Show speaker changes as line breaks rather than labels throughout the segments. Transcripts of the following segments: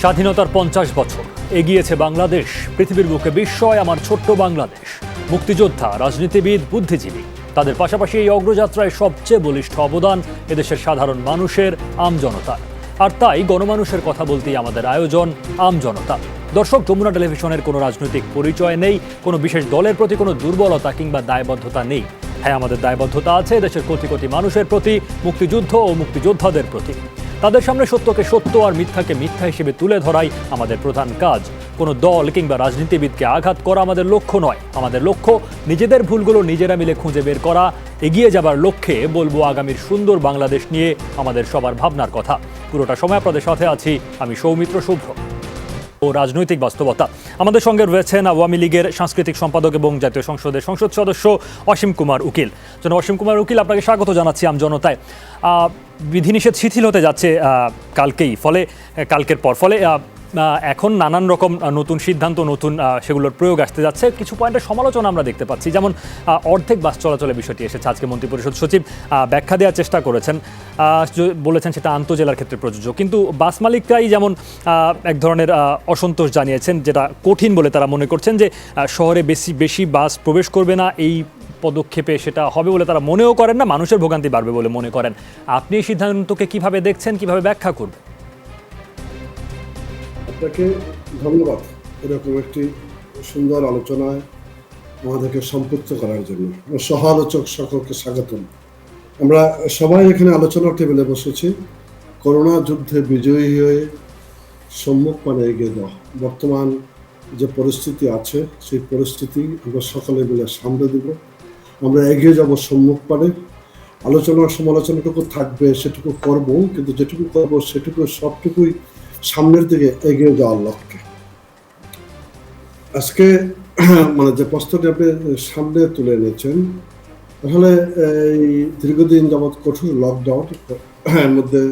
স্বাধীনতার 50 বছর এগিয়েছে বাংলাদেশ। পৃথিবীর বুকে বিস্ময় আমার ছোট্ট বাংলাদেশ। মুক্তিযোদ্ধা, রাজনীতিবিদ, বুদ্ধিজীবী, তাদের পাশাপাশি এই অগ্রযাত্রায় সবচেয়ে বলিষ্ঠ অবদান এদেশের সাধারণ মানুষের, আমজনতার। আর তাই গণমানুষের কথা বলতেই আমাদের আয়োজন আমজনতা। দর্শক, যমুনা টেলিভিশনের কোনো রাজনৈতিক পরিচয় নেই, কোনো বিশেষ দলের প্রতি কোনো দুর্বলতা কিংবা দায়বদ্ধতা নেই। হ্যাঁ, আমাদের দায়বদ্ধতা আছে দেশের কোটি কোটি মানুষের প্রতি, মুক্তিযুদ্ধ ও মুক্তিযোদ্ধাদের প্রতি। তাদের সামনে সত্যকে সত্য আর মিথ্যাকে মিথ্যা হিসেবে তুলে ধরাই আমাদের প্রধান কাজ। কোনো দল কিংবা রাজনীতিবিদকে আঘাত করা আমাদের লক্ষ্য নয়। আমাদের লক্ষ্য নিজেদের ভুলগুলো নিজেরা মিলে খুঁজে বের করা, এগিয়ে যাবার লক্ষ্যে বলবো আগামীর সুন্দর বাংলাদেশ নিয়ে আমাদের সবার ভাবনার কথা। পুরোটা সময় আপনাদের সাথে আছি আমি সৌমিত্র শুভ্র। ও রাজনৈতিক বাস্তবতা, আমাদের সঙ্গে রয়েছেন আওয়ামী লীগের সাংস্কৃতিক সম্পাদক এবং জাতীয় সংসদের সংসদ সদস্য অসীম কুমার উকিল। অসীম কুমার উকিল, আপনাকে স্বাগত জানাচ্ছি আমজনতায়। বিধিনিষেধ শিথিল হতে যাচ্ছে কালকের পর, ফলে এখন নানান রকম নতুন সিদ্ধান্ত, নতুন সেগুলোর প্রয়োগ আসতে যাচ্ছে। কিছু পয়েন্টের সমালোচনা আমরা দেখতে পাচ্ছি, যেমন অর্ধেক বাস চলাচলের বিষয়টি এসেছে। আজকে মন্ত্রিপরিষদ সচিব ব্যাখ্যা দেওয়ার চেষ্টা করেছেন, বলেছেন সেটা আন্তঃজেলার ক্ষেত্রে প্রযোজ্য, কিন্তু বাস মালিকরাই যেমন এক ধরনের অসন্তোষ জানিয়েছেন, যেটা কঠিন বলে তারা মনে করছেন যে শহরে বেশি বাস প্রবেশ করবে না। এই পদক্ষেপে সেটা হবে বলে তারা মনেও করেন না, মানুষের ভোগান্তি বাড়বে বলে মনে করেন। আপনি এই সিদ্ধান্তকে কিভাবে দেখছেন, কিভাবে ব্যাখ্যা করবেন?
আপনাকে ধন্যবাদ এরকম একটি সুন্দর আলোচনায় আমাদেরকে সম্পৃক্ত করার জন্য। সহ আলোচক সকলকে স্বাগতম। আমরা সবাই এখানে আলোচনার টেবিলে বসেছি করোনা যুদ্ধে বিজয়ী হয়ে সম্মুখ মানে এগিয়ে যাওয়া। বর্তমান যে পরিস্থিতি আছে সেই পরিস্থিতি আমরা সকলে মিলে সামলে দেব, আমরা এগিয়ে যাব সম্মুখ পানে। আলোচনার সমালোচনাটুকু থাকবে, সেটুকু করব, কিন্তু যেটুকু করব সেটুকু সবটুকুই সামনের দিকে এগিয়ে যাওয়ার লক্ষ্যে। আজকে মানে যে প্রশ্নটি আপনি সামনে তুলে এনেছেন, আসলে এই দীর্ঘদিন যাবৎ কঠোর লকডাউন এর মধ্যে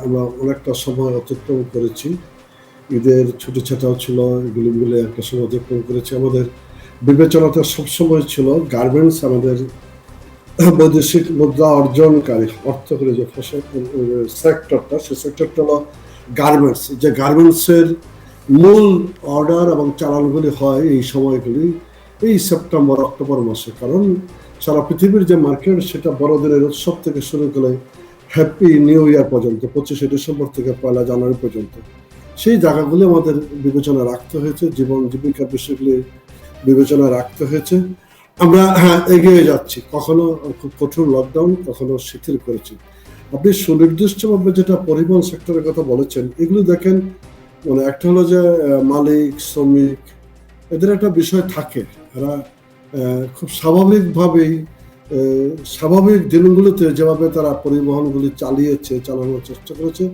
আমরা অনেকটা সময় অতিক্রম করেছি। ঈদের ছুটি ছাটাও ছিল, এগুলি মিলে একটা সময় অতিক্রম করেছি। আমাদের বিবেচনাটা সবসময় ছিল গার্মেন্টস, আমাদের বৈদেশিক মুদ্রা অর্জনকারী অর্থকরী যে সেক্টরটা, সেই সেক্টরটা হলো গার্মেন্টস। যে গার্মেন্টসের মূল অর্ডার এবং চালানগুলি হয় এই সময়গুলি এই সেপ্টেম্বর অক্টোবর মাসে, কারণ সারা পৃথিবীর যে মার্কেট সেটা বড়দিনের উৎসব থেকে শুরু করে হ্যাপি নিউ ইয়ার পর্যন্ত, 25শে ডিসেম্বর থেকে 1 জানুয়ারি পর্যন্ত সেই জায়গাগুলি আমাদের বিবেচনা রাখতে হয়েছে, জীবন জীবিকার বিষয়গুলি বিবেচনা রাখতে হয়েছে। আমরা এগিয়ে যাচ্ছি, কখনো খুব কঠোর লকডাউন, কখনো শিথিল করেছি। আপনি সুনির্দিষ্টভাবে যেটা পরিবহন সেক্টরের কথা বলেছেন, এগুলো দেখেন, মানে একটা হলো যে মালিক শ্রমিক এদের একটা বিষয় থাকে, এরা খুব স্বাভাবিকভাবেই স্বাভাবিক দিনগুলোতে যেভাবে তারা পরিবহনগুলি চালানোর চেষ্টা করেছে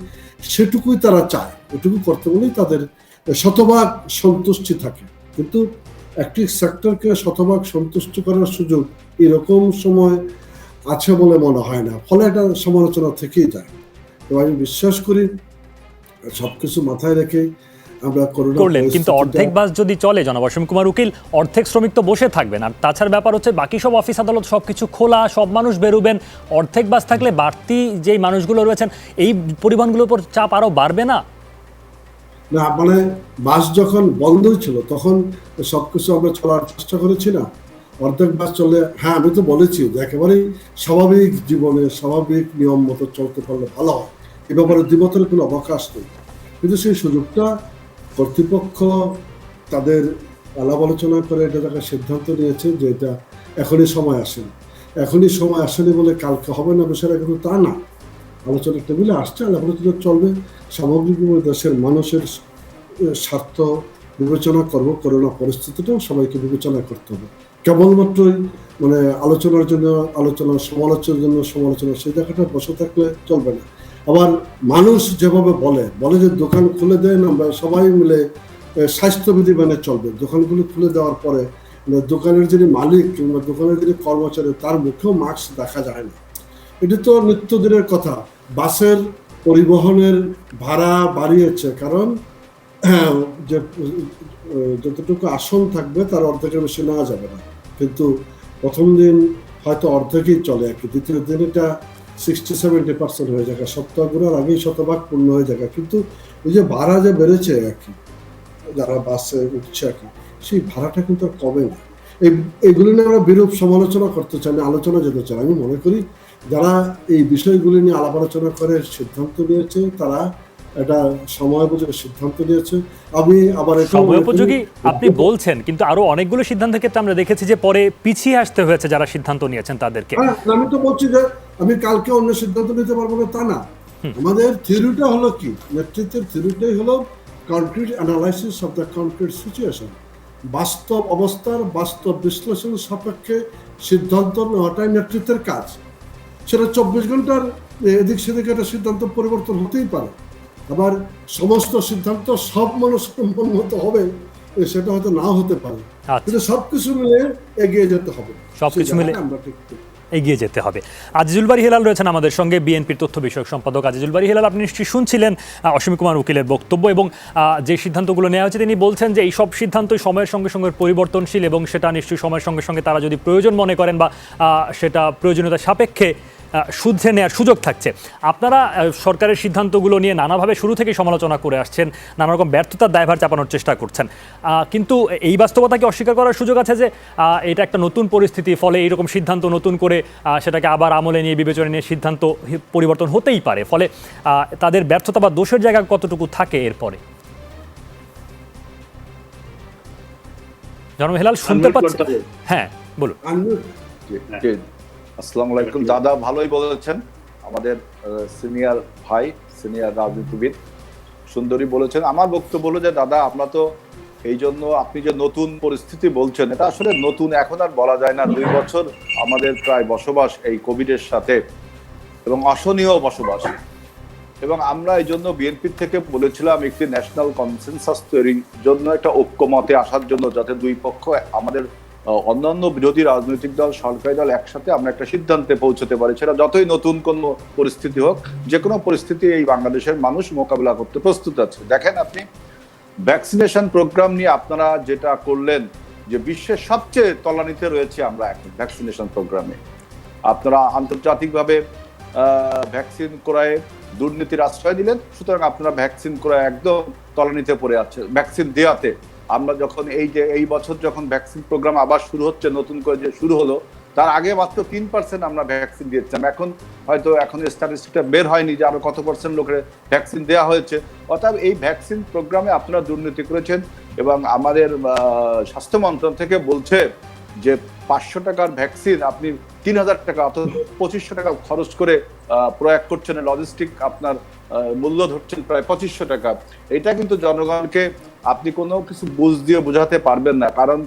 সেটুকুই তারা চায়, এটুকু করতে বলেই তাদের শতভাগ সন্তুষ্টি থাকে। কিন্তু একটি সেক্টরকে শতভাগ সন্তুষ্ট করার সুযোগ এরকম সময় আছে বলে মনে হয় না, ফলে একটা সমালোচনা থেকেই যায়। তো আমি বিশ্বাস করি সবকিছু মাথায় রেখে আমরা
করলেন, কিন্তু অর্ধেক বাস যদি চলে, জনাব অসীম কুমার উকিল, অর্ধেক শ্রমিক তো বসে থাকবেন। আর তাছাড়া ব্যাপার হচ্ছে বাকি সব অফিস আদালত সবকিছু খোলা, সব মানুষ বেরোবেন। অর্ধেক বাস থাকলে বাড়তি যেই মানুষগুলো রয়েছেন এই পরিবহনগুলোর উপর চাপ আরো বাড়বে না?
না, মানে বাস যখন বন্ধই ছিল তখন সবকিছু আমরা চলার চেষ্টা করেছি না। অর্ধেক বাস চলে, হ্যাঁ আমি তো বলেছি যে একেবারেই স্বাভাবিক জীবনে স্বাভাবিক নিয়ম মতো চলতে পারলে ভালো হয়, এ ব্যাপারে দ্বিমতের কোনো অবকাশ নেই। কিন্তু সেই সুযোগটা কর্তৃপক্ষ তাদের আলাপ আলোচনা করে এটা একটা সিদ্ধান্ত নিয়েছে যে এটা এখনই সময় আসেনি বলে কালকে হবে না বিষয়টা, কিন্তু তা না। আলোচনার টেবিলে আসছে, আলাপ আলোচনা চলবে, সামগ্রিকভাবে দেশের মানুষের স্বার্থ বিবেচনা করব। করোনা পরিস্থিতিটাও সবাইকে বিবেচনা করতে হবে। কেবলমাত্রই মানে আলোচনার জন্য আলোচনা, সমালোচনার জন্য সমালোচনা, সেই জায়গাটা বসে থাকলে চলবে না। আবার মানুষ যেভাবে বলে যে দোকান খুলে দেন, আমরা সবাই মিলে স্বাস্থ্যবিধি মেনে চলবে। দোকানগুলো খুলে দেওয়ার পরে দোকানের যিনি মালিক কিংবা দোকানের যিনি কর্মচারী তার মুখেও মাস্ক দেখা যায় না। এটা তো নিত্যদিনের কথা। বাসের পরিবহনের ভাড়া বাড়িয়েছে, কারণ যে যতটুকু আসন থাকবে তার অর্ধেকের বেশি নেওয়া যাবে না। কিন্তু প্রথম দিন হয়তো অর্ধেকই চলে, দ্বিতীয় দিন এটা 60-70% হয়ে যায়, সপ্তাহ ঘুরার আগেই শতভাগ পূর্ণ হয়ে যায়, কিন্তু ওই যে ভাড়া যে বেড়েছে আর কি, যারা বাসে উঠছে আর কি, সেই ভাড়াটা কিন্তু আর কমে না। এইগুলি নিয়ে আমরা বিরূপ সমালোচনা করতে চাই না, আলোচনা যেতে চাই। আমি মনে করি যারা এই বিষয়গুলি নিয়ে আলাপ আলোচনা করে সিদ্ধান্ত নিয়েছে, তারা এটা সময় বুঝে সিদ্ধান্ত নিয়েছে। আমি আবার
সময়োপযোগী আপনি বলছেন, কিন্তু আরো অনেকগুলো সিদ্ধান্তের ক্ষেত্রে আমরা দেখেছি যে পরে পিছিয়ে আসতে হয়েছে যারা সিদ্ধান্ত নিয়েছেন তাদেরকে।
আমি তো বলছি যে আমি কালকে অন্য সিদ্ধান্ত নিতে পারবো না তা না। আমাদের থিওরিটা হলো কি, নেতৃত্বের থিওরিটাই হলো concrete analysis of the concrete situation, বাস্তব অবস্থার বাস্তব বিশ্লেষণ সাপেক্ষে সিদ্ধান্ত নেওয়াটাই নেতৃত্বের কাজ। সেটা 24 ঘন্টার এদিক সেদিকে একটা সিদ্ধান্ত পরিবর্তন হতেই পারে, আবার সমস্ত সিদ্ধান্ত সব মানুষের মন মতো হবে সেটা হয়তো নাও হতে পারে, কিন্তু সবকিছু মিলে এগিয়ে যেতে হবে,
সবকিছু মিলে
আমরা ঠিক
এগিয়ে যেতে হবে। আজিজুল বারী হেলাল রয়েছেন আমাদের সঙ্গে, বিএনপির তথ্য বিষয়ক সম্পাদক। আজিজুল বারী হেলাল, আপনি নিশ্চয়ই শুনছিলেন অসীম কুমার উকিলের বক্তব্য, এবং যে সিদ্ধান্তগুলো নেওয়া হয়েছে তিনি বলছেন যে এই সব সিদ্ধান্তই সময়ের সঙ্গে সঙ্গে পরিবর্তনশীল, এবং সেটা নিশ্চয়ই সময়ের সঙ্গে সঙ্গে তারা যদি প্রয়োজন মনে করেন বা সেটা প্রয়োজনীয়তা সাপেক্ষে শুধরে নেওয়ার সুযোগ থাকছে। আপনারা সরকারের সিদ্ধান্তগুলো নিয়ে নানাভাবে শুরু থেকেই সমালোচনা করে আসছেন, নানা রকম ব্যর্থতার দায়ভার চাপানোর চেষ্টা করছেন, কিন্তু এই বাস্তবতাকে অস্বীকার করার সুযোগ আছে যে এটা একটা নতুন পরিস্থিতি, ফলে এইরকম সিদ্ধান্ত নতুন করে সেটাকে আবার আমলে নিয়ে বিবেচনা নিয়ে সিদ্ধান্ত পরিবর্তন হতেই পারে, ফলে তাদের ব্যর্থতা বা দোষের জায়গা কতটুকু থাকে এরপরে? জনাব হেলাল শুনতে পাচ্ছেন? হ্যাঁ বলুন।
আসসালামু আলাইকুম। দাদা ভালোই বলেছেন, আমাদের সিনিয়র ভাই, সিনিয়র রাজনীতিবিদ সুন্দরী বলেছেন। আমার বক্তব্য হলো যে দাদা, আমরা তো এই জন্য আপনি যে নতুন পরিস্থিতি বলছেন, এটা আসলে নতুন এখন আর বলা যায় না। 2 বছর আমাদের প্রায় বসবাস এই কোভিডের সাথে, এবং অসহনীয় বসবাস, এবং আমরা এই জন্য বিএনপির থেকে বলেছিলাম একটি ন্যাশনাল কনসেনসাস তৈরির জন্য, একটা ঐক্যমতে আসার জন্য, যাতে দুই পক্ষ আমাদের অন্যান্য বিরোধী রাজনৈতিক দল, সরকারি দল একসাথে আমরা একটা সিদ্ধান্তে পৌঁছতে পারি। সেটা যতই নতুন কোনো পরিস্থিতি হোক, যে কোনো পরিস্থিতি এই বাংলাদেশের মানুষ মোকাবিলা করতে প্রস্তুত আছে। দেখেন, আপনি ভ্যাকসিনেশন প্রোগ্রাম নিয়ে আপনারা যেটা করলেন, যে বিশ্বের সবচেয়ে তলানিতে রয়েছে আমরা এখন ভ্যাকসিনেশন প্রোগ্রামে। আপনারা আন্তর্জাতিকভাবে ভ্যাকসিন ক্রয়ে দুর্নীতির আশ্রয় দিলেন, সুতরাং আপনারা ভ্যাকসিন ক্রয়ে একদম তলানিতে পড়ে আছে। ভ্যাকসিন দেওয়াতে আমরা যখন এই বছর যখন ভ্যাকসিন প্রোগ্রাম আবার শুরু হচ্ছে, নতুন করে যে শুরু হলো, তার আগে মাত্র 3% আমরা ভ্যাকসিন দিয়েছিলাম। এখন স্ট্যাটিস্টিকটা বের হয়নি যে আরো কত পার্সেন্ট লোকের ভ্যাকসিন দেওয়া হয়েছে। অর্থাৎ এই ভ্যাকসিন প্রোগ্রামে আপনারা দুর্নীতি করেছেন, এবং আমাদের স্বাস্থ্য মন্ত্রণালয় থেকে বলছে যে 500 টাকার ভ্যাকসিন আপনি 3000 টাকা অথবা 2500 টাকা খরচ করে প্রয়োগ করছেন, লজিস্টিক আপনার মূল্য ধরছেন প্রায় 2500 টাকা। এটা কিন্তু জনগণকে আপনি কোনো কিছু বুঝ দিয়ে বোঝাতে পারবেন না, কারণ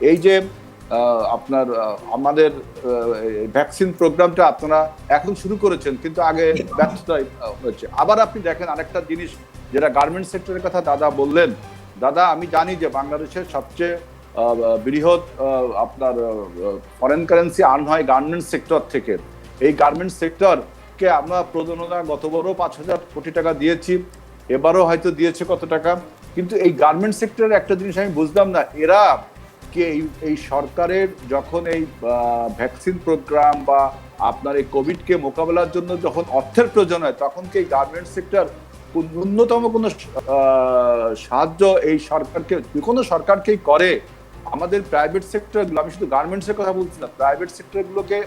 এই যে আপনার আমাদের ভ্যাকসিন প্রোগ্রামটা আপনারা এখন শুরু করেছেন, কিন্তু আগে ব্যর্থতা হয়েছে। আবার আপনি দেখেন আরেকটা জিনিস, যেটা গার্মেন্টস সেক্টরের কথা দাদা বললেন। দাদা, আমি জানি যে বাংলাদেশের সবচেয়ে বৃহৎ আপনার ফরেন কারেন্সি আর্ন হয় গার্মেন্টস সেক্টর থেকে। এই গার্মেন্টস সেক্টরকে আমরা প্রণোদনা গত বছরও 5,000 কোটি টাকা দিয়েছি, এবারও হয়তো দিয়েছে কত টাকা। কিন্তু এই গার্মেন্টস সেক্টরের একটা জিনিস আমি বুঝলাম না, এরা কি এই সরকারের যখন এই ভ্যাকসিন প্রোগ্রাম বা আপনার এই কোভিডকে মোকাবেলার জন্য যখন অর্থের প্রয়োজন হয়, তখন কি এই গার্মেন্টস সেক্টর ন্যূনতম কোনো সাহায্য এই সরকারকে, কোনো সরকারকেই করে? আমাদের প্রাইভেট সেক্টরগুলো, আমি শুধু গার্মেন্টসের কথা বলছি না, প্রাইভেট সেক্টরগুলোকে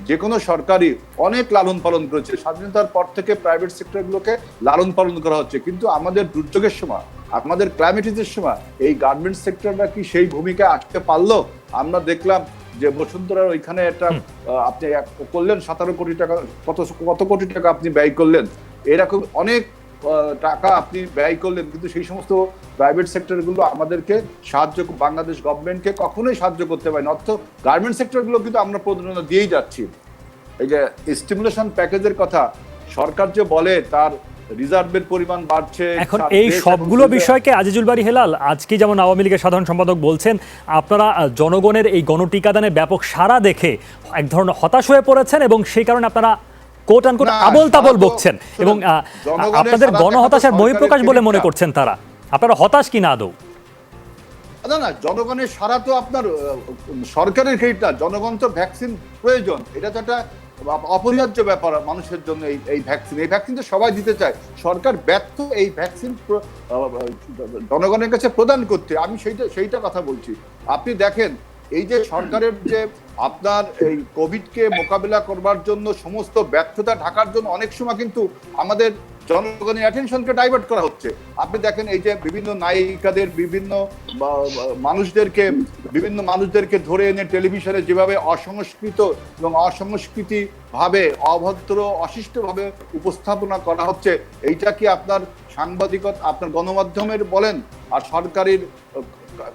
যে কোনো সরকারই অনেক লালন পালন করেছে। স্বাধীনতার পর থেকে প্রাইভেট সেক্টরগুলোকে লালন পালন করা হচ্ছে, কিন্তু আমাদের দুর্যোগের সময়, আমাদের ক্লাইমেটিসের সময় এই গার্মেন্টস সেক্টরটা কি সেই ভূমিকায় আসতে পারলো? আমরা দেখলাম যে বসুন্ধরার ওইখানে একটা আপনি করলেন 17 কোটি টাকা, কত কোটি টাকা আপনি ব্যয় করলেন, এরকম অনেক টাকা আপনি ব্যয় করলেন, কিন্তু সেই সমস্ত প্রাইভেট সেক্টরগুলো আমাদেরকে বাংলাদেশ গভর্নমেন্টকে কখনোই সাহায্য করতে পারে না। অর্থ গার্মেন্ট সেক্টরগুলো কিন্তু আমরা প্রণোদনা দিয়েই যাচ্ছি। এই যে স্টিমুলেশন প্যাকেজের কথা সরকার যে বলে, তার রিজার্ভের পরিমাণ বাড়ছে।
এখন এই সবগুলো বিষয়কে আজিজুল বারী হেলাল, আজকে যেমন আওয়ামী লীগের সাধারণ সম্পাদক বলছেন, আপনারা জনগণের এই গণটিকাদানের ব্যাপক সাড়া দেখে এক ধরনের হতাশ হয়ে পড়েছেন, এবং সেই কারণে আপনারা কোট আনকোট আবল তাবল বকছেন, এবং আপনাদের গণহতাশার বহিঃপ্রকাশ বলে মনে করছেন তারা। আপনারা হতাশ কি না আদৌ?
না, জনগণের সারা তো আপনার সরকারের ক্রেডিট না, জনগণ তো ভ্যাকসিন প্রয়োজন, এটা তো একটা অপরিহার্য ব্যাপার মানুষের জন্য এই ভ্যাকসিন তো সবাই দিতে চায়, সরকার ব্যর্থ এই ভ্যাকসিন জনগণের কাছে প্রদান করতে। আমি সেইটা কথা বলছি। আপনি দেখেন এই যে সরকারের যে আপনার এই কোভিডকে মোকাবিলা করবার জন্য সমস্ত ব্যর্থতা ঢাকার জন্য অনেক সময় কিন্তু আমাদের জনগণের অ্যাটেনশনকে ডাইভার্ট করা হচ্ছে। আপনি দেখেন এই যে বিভিন্ন নায়িকাদের বিভিন্ন মানুষদেরকে ধরে এনে টেলিভিশনে যেভাবে অসংস্কৃত এবং অসংস্কৃতি ভাবে অভদ্র অশিষ্ট ভাবে উপস্থাপনা করা হচ্ছে, এইটা কি আপনার সাংবাদিকতা আপনার গণমাধ্যমের বলেন আর সরকারের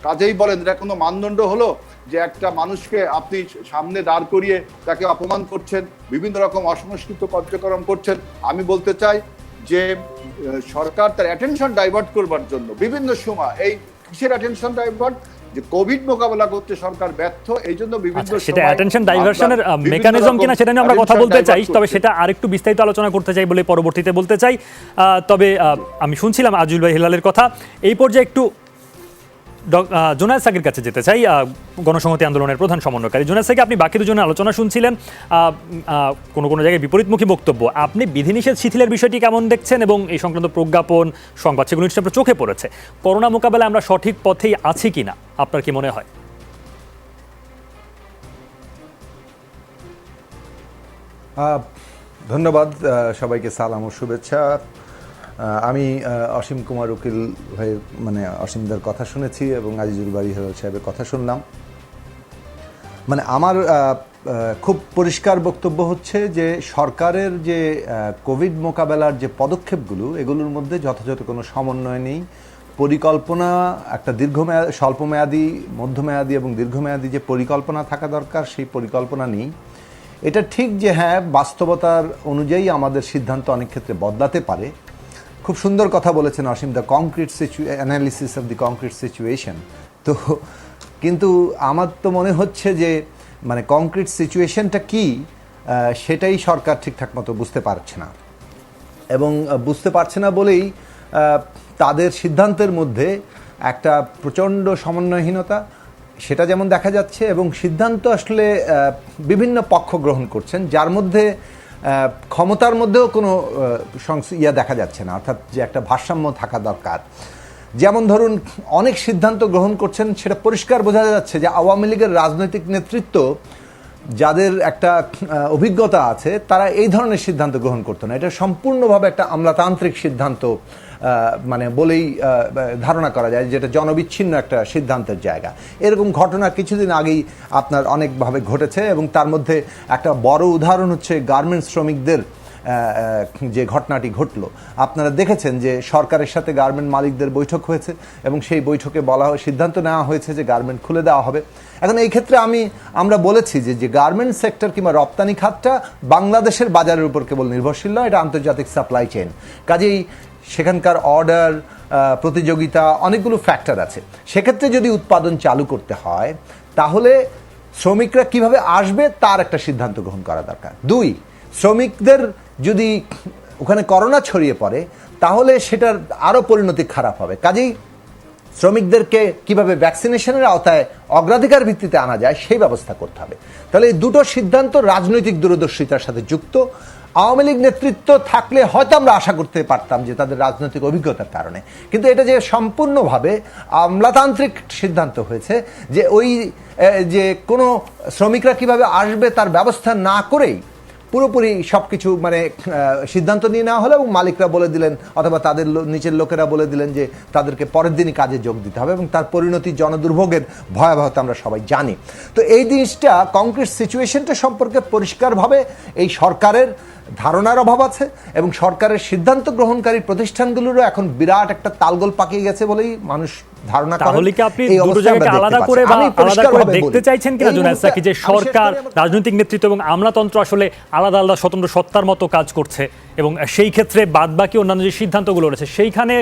কাজেই বলেন, এটা কোনো মানদণ্ড হলো যে একটা মানুষকে আপনি সামনে দাঁড় করিয়ে তাকে অপমান করছেন, বিভিন্ন রকম অসংস্কৃত কার্যক্রম করছেন? আমি বলতে চাই যে সরকার তার অ্যাটেনশন ডাইভার্ট করবার জন্য বিভিন্ন সময় এই কিসের অ্যাটেনশন ডাইভার্ট, যে কোভিড মোকাবেলা করতে সরকার ব্যর্থ, এই জন্য বিভিন্ন
সেটা অ্যাটেনশন ডাইভার্সনের মেকানিজম কিনা সেটা নিয়ে আমরা কথা বলতে চাই, তবে সেটা আরেকটু বিস্তারিত আলোচনা করতে চাই বলে পরবর্তীতে বলতে চাই। তবে আমি শুনছিলাম আজিজুল ভাই হেলালের কথা। এই পর্যায়ে একটু জুনায়েদ সাকির কাছে যেতে চাই, গণসংহতি আন্দোলনের প্রধান সমন্বয়কারী। জুনায়েদ সাকি, আপনি বাকি দুজনের আলোচনা শুনছিলেন, কোনো জায়গায় বিপরীতমুখী বক্তব্য। আপনি বিধিনিষেধ শিথিলের বিষয়টি কেমন দেখছেন এবং এই সংক্রান্ত প্রজ্ঞাপন সংবাদ সেগুলো নিশ্চয়ই আপনার চোখে পড়েছে। করোনা মোকাবেলায় আমরা সঠিক পথেই আছি কিনা আপনার কি মনে হয়?
ধন্যবাদ সবাইকে, সালাম ও শুভেচ্ছা। আমি অসীম কুমার উকিল ভাইয়ের অসীমদার কথা শুনেছি এবং আজিজুল বারী হেলাল সাহেবের কথা শুনলাম। আমার খুব পরিষ্কার বক্তব্য হচ্ছে যে সরকারের যে কোভিড মোকাবেলার যে পদক্ষেপগুলো, এগুলোর মধ্যে যথাযথ কোনো সমন্বয় নেই। পরিকল্পনা একটা স্বল্পমেয়াদী, মধ্যমেয়াদী এবং দীর্ঘমেয়াদী যে পরিকল্পনা থাকা দরকার, সেই পরিকল্পনা নেই। এটা ঠিক যে হ্যাঁ, বাস্তবতার অনুযায়ী আমাদের সিদ্ধান্ত অনেক ক্ষেত্রে বদলাতে পারে। খুব সুন্দর কথা বলেছেন Asim, the concrete analysis of the concrete situation. তো কিন্তু আমার তো মনে হচ্ছে যে কংক্রিট সিচুয়েশনটা কি সেটাই সরকার ঠিকঠাক মতো বুঝতে পারছে না, এবং বুঝতে পারছে না বলেই তাদের সিদ্ধান্তের মধ্যে একটা প্রচণ্ড সমন্বয়হীনতা সেটা যেমন দেখা যাচ্ছে, এবং সিদ্ধান্ত আসলে বিভিন্ন পক্ষ গ্রহণ করছেন, যার মধ্যে ক্ষমতার মধ্যেও কোনো দেখা যাচ্ছে না, অর্থাৎ যে একটা ভারসাম্য থাকা দরকার। যেমন ধরুন, অনেক সিদ্ধান্ত গ্রহণ করছেন, সেটা পরিষ্কার বোঝা যাচ্ছে যে আওয়ামী লীগের রাজনৈতিক নেতৃত্ব যাদের একটা অভিজ্ঞতা আছে, তারা এই ধরনের সিদ্ধান্ত গ্রহণ করতো না। এটা সম্পূর্ণভাবে একটা আমলাতান্ত্রিক সিদ্ধান্ত বলেই ধারণা করা যায়, যেটা জনবিচ্ছিন্ন একটা সিদ্ধান্তের জায়গা। এরকম ঘটনা কিছুদিন আগেই আপনার অনেকভাবে ঘটেছে, এবং তার মধ্যে একটা বড় উদাহরণ হচ্ছে গার্মেন্টস শ্রমিকদের যে ঘটনাটি ঘটলো। আপনারা দেখেছেন যে সরকারের সাথে গার্মেন্ট মালিকদের বৈঠক হয়েছে, এবং সেই বৈঠকে সিদ্ধান্ত নেওয়া হয়েছে যে গার্মেন্ট খুলে দেওয়া হবে। এখন এই ক্ষেত্রে আমরা বলেছি যে গার্মেন্ট সেক্টর কিংবা রপ্তানি খাতটা বাংলাদেশের বাজারের উপর কেবল নির্ভরশীল নয়, এটা আন্তর্জাতিক সাপ্লাই চেইন। কাজেই সেখানকার অর্ডার, প্রতিযোগিতা, অনেকগুলো ফ্যাক্টর আছে। সেক্ষেত্রে যদি উৎপাদন চালু করতে হয়, তাহলে শ্রমিকরা কিভাবে আসবে তার একটা সিদ্ধান্ত গ্রহণ করা দরকার। 2, শ্রমিকদের যদি ওখানে করোনা ছড়িয়ে পড়ে, তাহলে সেটার আরও পরিণতি খারাপ হবে। কাজেই শ্রমিকদেরকে কিভাবে ভ্যাকসিনেশনের আওতায় অগ্রাধিকার ভিত্তিতে আনা যায় সেই ব্যবস্থা করতে হবে। তাহলে এই দুটো সিদ্ধান্ত রাজনৈতিক দূরদর্শিতার সাথে যুক্ত। আওয়ামী লীগ নেতৃত্ব থাকলে হয়তো আমরা আশা করতে পারতাম যে তাদের রাজনৈতিক অভিজ্ঞতার কারণে, কিন্তু এটা যে সম্পূর্ণভাবে আমলাতান্ত্রিক সিদ্ধান্ত হয়েছে, যে কোনো শ্রমিকরা কিভাবে আসবে তার ব্যবস্থা না করেই পুরোপুরি সব কিছু সিদ্ধান্ত নিয়ে নেওয়া হলো, এবং মালিকরা বলে দিলেন অথবা তাদের নিচের লোকেরা বলে দিলেন যে তাদেরকে পরের দিনই কাজে যোগ দিতে হবে, এবং তার পরিণতি জনদুর্ভোগের ভয়াবহতা আমরা সবাই জানি। তো এই জিনিসটা, কংক্রিট সিচুয়েশনটা সম্পর্কে পরিষ্কারভাবে এই সরকারের ধারণার অভাব আছে, এবং সরকারের সিদ্ধান্ত গ্রহণকারী প্রতিষ্ঠানগুলোরও এখন বিরাট একটা তালগোল পাকিয়ে গেছে বলেই মানুষ ধারণা করে।
তাহলে কি আপনি দুটো জায়গাকে আলাদা করে বা আলাদা করে দেখতে চাইছেন কিনা জুনায়েদ সাকি, যে সরকার, রাজনৈতিক নেতৃত্ব এবং আমলাতন্ত্র আসলে আলাদা আলাদা স্বতন্ত্র সত্তার মতো কাজ করছে, এবং সেই ক্ষেত্রে বাদবাকি অন্যান্য যে সিদ্ধান্তগুলো রয়েছে সেইখানে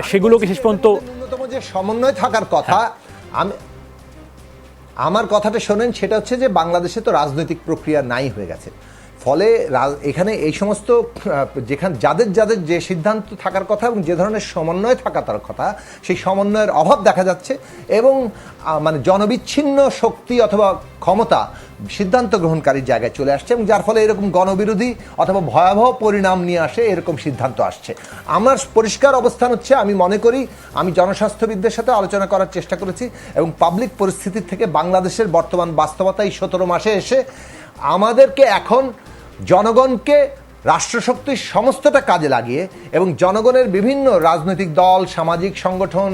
সেগুলোকে শেষ পর্যন্ত
ন্যূনতম যে সমন্বয় থাকার কথা, আমার কথাটা শোনেন, সেটা হচ্ছে যে বাংলাদেশে তো রাজনৈতিক প্রক্রিয়া নাই হয়ে গেছে। ফলে এখানে এই সমস্ত যেখানে যাদের যাদের যে সিদ্ধান্ত থাকার কথা এবং যে ধরনের সমন্বয় থাকার কথা সেই সমন্বয়ের অভাব দেখা যাচ্ছে এবং মানে জনবিচ্ছিন্ন শক্তি অথবা ক্ষমতা সিদ্ধান্ত গ্রহণকারীর জায়গায় চলে আসছে এবং যার ফলে এরকম গণবিরোধী অথবা ভয়াবহ পরিণাম নিয়ে আসে এরকম সিদ্ধান্ত আসছে। আমার পরিষ্কার অবস্থান হচ্ছে, আমি মনে করি, আমি জনস্বাস্থ্যবিদদের সাথে আলোচনা করার চেষ্টা করেছি এবং পাবলিক পরিস্থিতির থেকে বাংলাদেশের বর্তমান বাস্তবতা এই 17 মাসে এসে আমাদেরকে এখন জনগণকে রাষ্ট্রশক্তির সমস্তটা কাজে লাগিয়ে এবং জনগণের বিভিন্ন রাজনৈতিক দল, সামাজিক সংগঠন,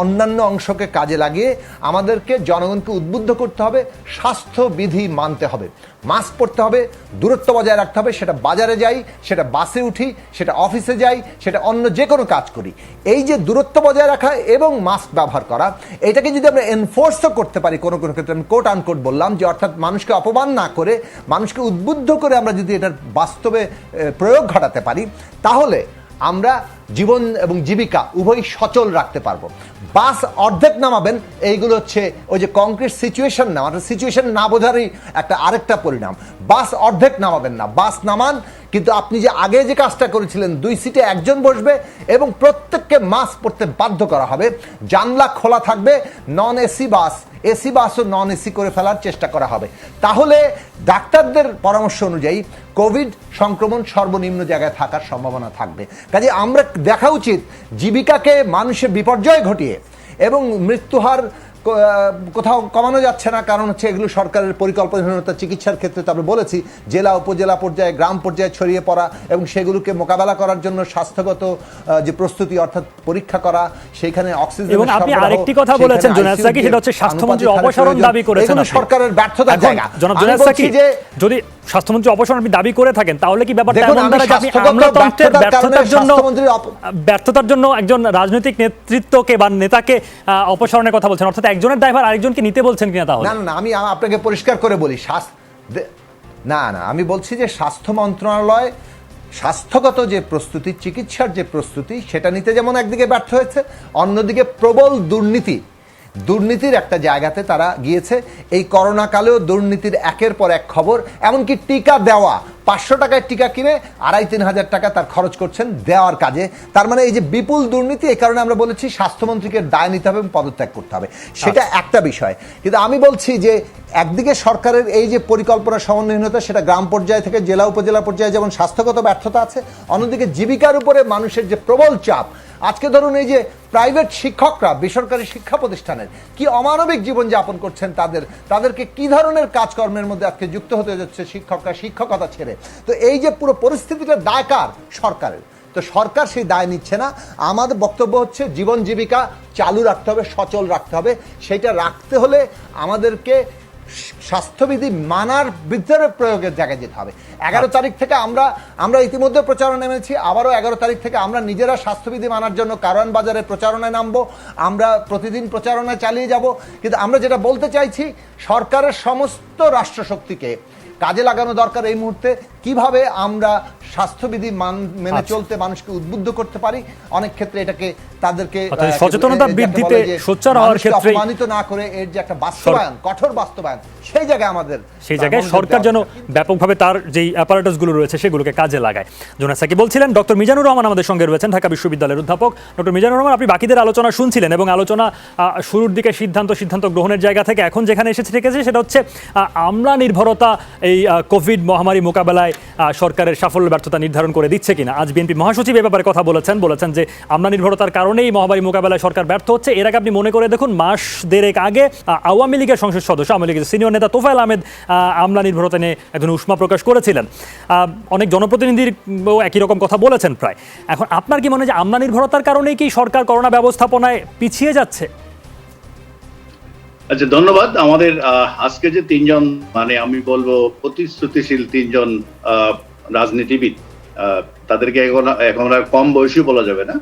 অন্যান্য অংশকে কাজে লাগিয়ে আমাদেরকে জনগণকে উদ্বুদ্ধ করতে হবে, স্বাস্থ্যবিধি মানতে হবে, মাস্ক পরতে হবে, দূরত্ব বজায় রাখতে হবে, সেটা বাজারে যাই, সেটা বাসে উঠি, সেটা অফিসে যাই, সেটা অন্য যে কোনো কাজ করি। এই যে দূরত্ব বজায় রাখা এবং মাস্ক ব্যবহার করা, এটাকে যদি আমরা এনফোর্সও করতে পারি কোনো কোনো ক্ষেত্রে, আমি কোট আনকোট বললাম, যে অর্থাৎ মানুষকে অপমান না করে মানুষকে উদ্বুদ্ধ করে আমরা যদি এটার বাস্তবে প্রয়োগ ঘটাতে পারি, তাহলে আমরা জীবন এবং জীবিকা উভয়ই সচল রাখতে পারবো। বাস অর্ধেক নামাবেন, এইগুলো হচ্ছে ওই যে কংক্রিট সিচুয়েশন না, অর্থাৎ সিচুয়েশন না বোঝারই আরেকটা পরিণাম। বাস অর্ধেক নামাবেন না, বাস নামান, কিন্তু আপনি যে আগে যে কাজটা করেছিলেন 2 সিটে একজন বসবে এবং প্রত্যেককে মাস্ক পরতে বাধ্য করা হবে, জানলা খোলা থাকবে, নন এসি বাস, এসি বাসও নন এসি করে ফেলার চেষ্টা করা হবে। তাহলে ডাক্তারদের পরামর্শ অনুযায়ী কোভিড সংক্রমণ সর্বনিম্ন জায়গায় থাকার সম্ভাবনা থাকবে। কাজে আমরা দেখা উচিত জীবিকাকে মানুষের বিপর্যয় ঘটিয়ে এবং মৃত্যুহার কোথাও কমানো যাচ্ছে না, কারণ হচ্ছে এগুলো সরকারের পরিকল্পনাহীনতা। চিকিৎসার ক্ষেত্রে তো আমরা বলেছি জেলা উপজেলা পর্যায়ে, গ্রাম পর্যায়ে ছড়িয়ে পড়া এবং সেগুলোকে মোকাবেলা করার জন্য স্বাস্থ্যগত যে প্রস্তুতি, অর্থাৎ পরীক্ষা করা, সেখানে অক্সিজেন।
এবং আপনি আরেকটি কথা বলেছেন জোনায়েদ সাকি, সেটা হচ্ছে স্বাস্থ্যমন্ত্রীর অপসারণ দাবি করেছেন আপনি।
সরকারের ব্যর্থতার জায়গা।
জনাব জোনায়েদ সাকি, যদি স্বাস্থ্যমন্ত্রী অপসারণ আপনি দাবি করে থাকেন, তাহলে কি ব্যাপারটা এমন দাঁড়ায় যে আপনি আমলাতন্ত্রের ব্যর্থতার জন্য একজন রাজনৈতিক নেতৃত্বকে বা নেতাকে অপসারণের কথা বলছেন, অর্থাৎ একজনের দায়ভার আরেকজনকে নিতে বলছেন কিনা? তাহলে
না, আমি আপনাকে পরিষ্কার করে বলি, না, আমি বলছি যে স্বাস্থ্য মন্ত্রণালয় স্বাস্থ্যগত যে প্রস্তুতি, চিকিৎসার যে প্রস্তুতি, সেটা নিতে যেমন একদিকে ব্যর্থ হয়েছে, অন্যদিকে প্রবল দুর্নীতির একটা জায়গাতে তারা গিয়েছে। এই করোনা কালেও দুর্নীতির একের পর এক খবর, এমনকি টিকা দেওয়া, 500 টাকায় টিকা কিনে 2,500-3 হাজার টাকা তার খরচ করছেন দেওয়ার কাজে। তার মানে এই যে বিপুল দুর্নীতি, এই কারণে আমরা বলেছি স্বাস্থ্যমন্ত্রীকে দায় নিতে হবে এবং পদত্যাগ করতে হবে, সেটা একটা বিষয়। কিন্তু আমি বলছি যে একদিকে সরকারের এই যে পরিকল্পনা সমন্বয়হীনতা, সেটা গ্রাম পর্যায় থেকে জেলা উপজেলা পর্যায়ে যেমন স্বাস্থ্যগত ব্যর্থতা আছে, অন্যদিকে জীবিকার উপরে মানুষের যে প্রবল চাপ। আজকে ধরুন এই যে প্রাইভেট শিক্ষকরা বেসরকারি শিক্ষা প্রতিষ্ঠানের কি অমানবিক জীবনযাপন করছেন, তাদেরকে কি ধরনের কাজকর্মের মধ্যে আজকে যুক্ত হতে যাচ্ছে শিক্ষকরা শিক্ষকতা ছেড়ে। তো এই যে পুরো পরিস্থিতিটা দায় কার? সরকারের। তো সরকার সেই দায় নিচ্ছে না। আমাদের বক্তব্য হচ্ছে জীবন জীবিকা চালু রাখতে হবে, সচল রাখতে হবে। সেইটা রাখতে হলে আমাদেরকে স্বাস্থ্যবিধি মানার ভিতরে প্রয়োগের জায়গায় যেতে হবে। 11 তারিখ থেকে আমরা ইতিমধ্যে প্রচারণা নেমেছি, আবারও 11 তারিখ থেকে আমরা নিজেরা স্বাস্থ্যবিধি মানার জন্য কারওয়ান বাজারে প্রচারণায় নামবো। আমরা প্রতিদিন প্রচারণা চালিয়ে যাব। কিন্তু আমরা যেটা বলতে চাইছি, সরকারের সমস্ত রাষ্ট্রশক্তিকে কাজে লাগানো দরকার এই মুহূর্তে। কিভাবে আমরা স্বাস্থ্যবিধি মেনে চলতে মানুষকে উদ্বুদ্ধ করতে পারি, অনেক ক্ষেত্রে এটাকে তাদেরকে
সচেতনতা বৃদ্ধিতে সোচ্চার হওয়ার ক্ষেত্রে
অপমানিত না করে এর যে একটা বাস্তবায়ন, কঠোর বাস্তবায়ন, সেই জায়গায়
সরকার যেন ব্যাপকভাবে তার যেই অ্যাপারেটাসগুলো রয়েছে সেগুলোকে কাজে লাগায়। জোনায়েদ সাকি বলছিলেন। ডক্টর মিজানুর রহমান আমাদের সঙ্গে রয়েছেন, ঢাকা বিশ্ববিদ্যালয়ের অধ্যাপক। ডক্টর মিজানুর রহমান, আপনি বাকিদের আলোচনা শুনছিলেন এবং আলোচনা শুরুর দিকে সিদ্ধান্ত গ্রহণের জায়গা থেকে এখন যেখানে এসে ঠেকেছে সেটা হচ্ছে আমলা নির্ভরতা এই কোভিড মহামারী মোকাবেলায় সরকারের সাফল্য ব্যর্থতা নির্ধারণ করে দিচ্ছে কিনা। আজ বিএনপি মহাসচিব এ ব্যাপারে কথা বলেছেন যে আমলা নির্ভরতার কারণেই মহামারী মোকাবেলায় সরকার ব্যর্থ হচ্ছে। এর আগে আপনি মনে করে দেখুন, মাস দেড়েক আগে আওয়ামী লীগের সংসদ সদস্য, আওয়ামী লীগের সিনিয়র নেতা তোফায়েল আহমেদ আমলা নির্ভরতা নিয়ে একজন উষ্মা প্রকাশ করেছিলেন। অনেক জনপ্রতিনিধির একই রকম কথা বলেছেন প্রায়। এখন আপনার কি মনে হয় যে আমলা নির্ভরতার কারণেই কি সরকার করোনা ব্যবস্থাপনায় পিছিয়ে যাচ্ছে?
আচ্ছা, ধন্যবাদ। আমাদের আজকে যে 3 জন, মানে আমি বলবো প্রতিশ্রুতিশীল 3 জন রাজনীতিবিদ, তাদেরকে এখন আর কম বয়সী বলা যাবে না,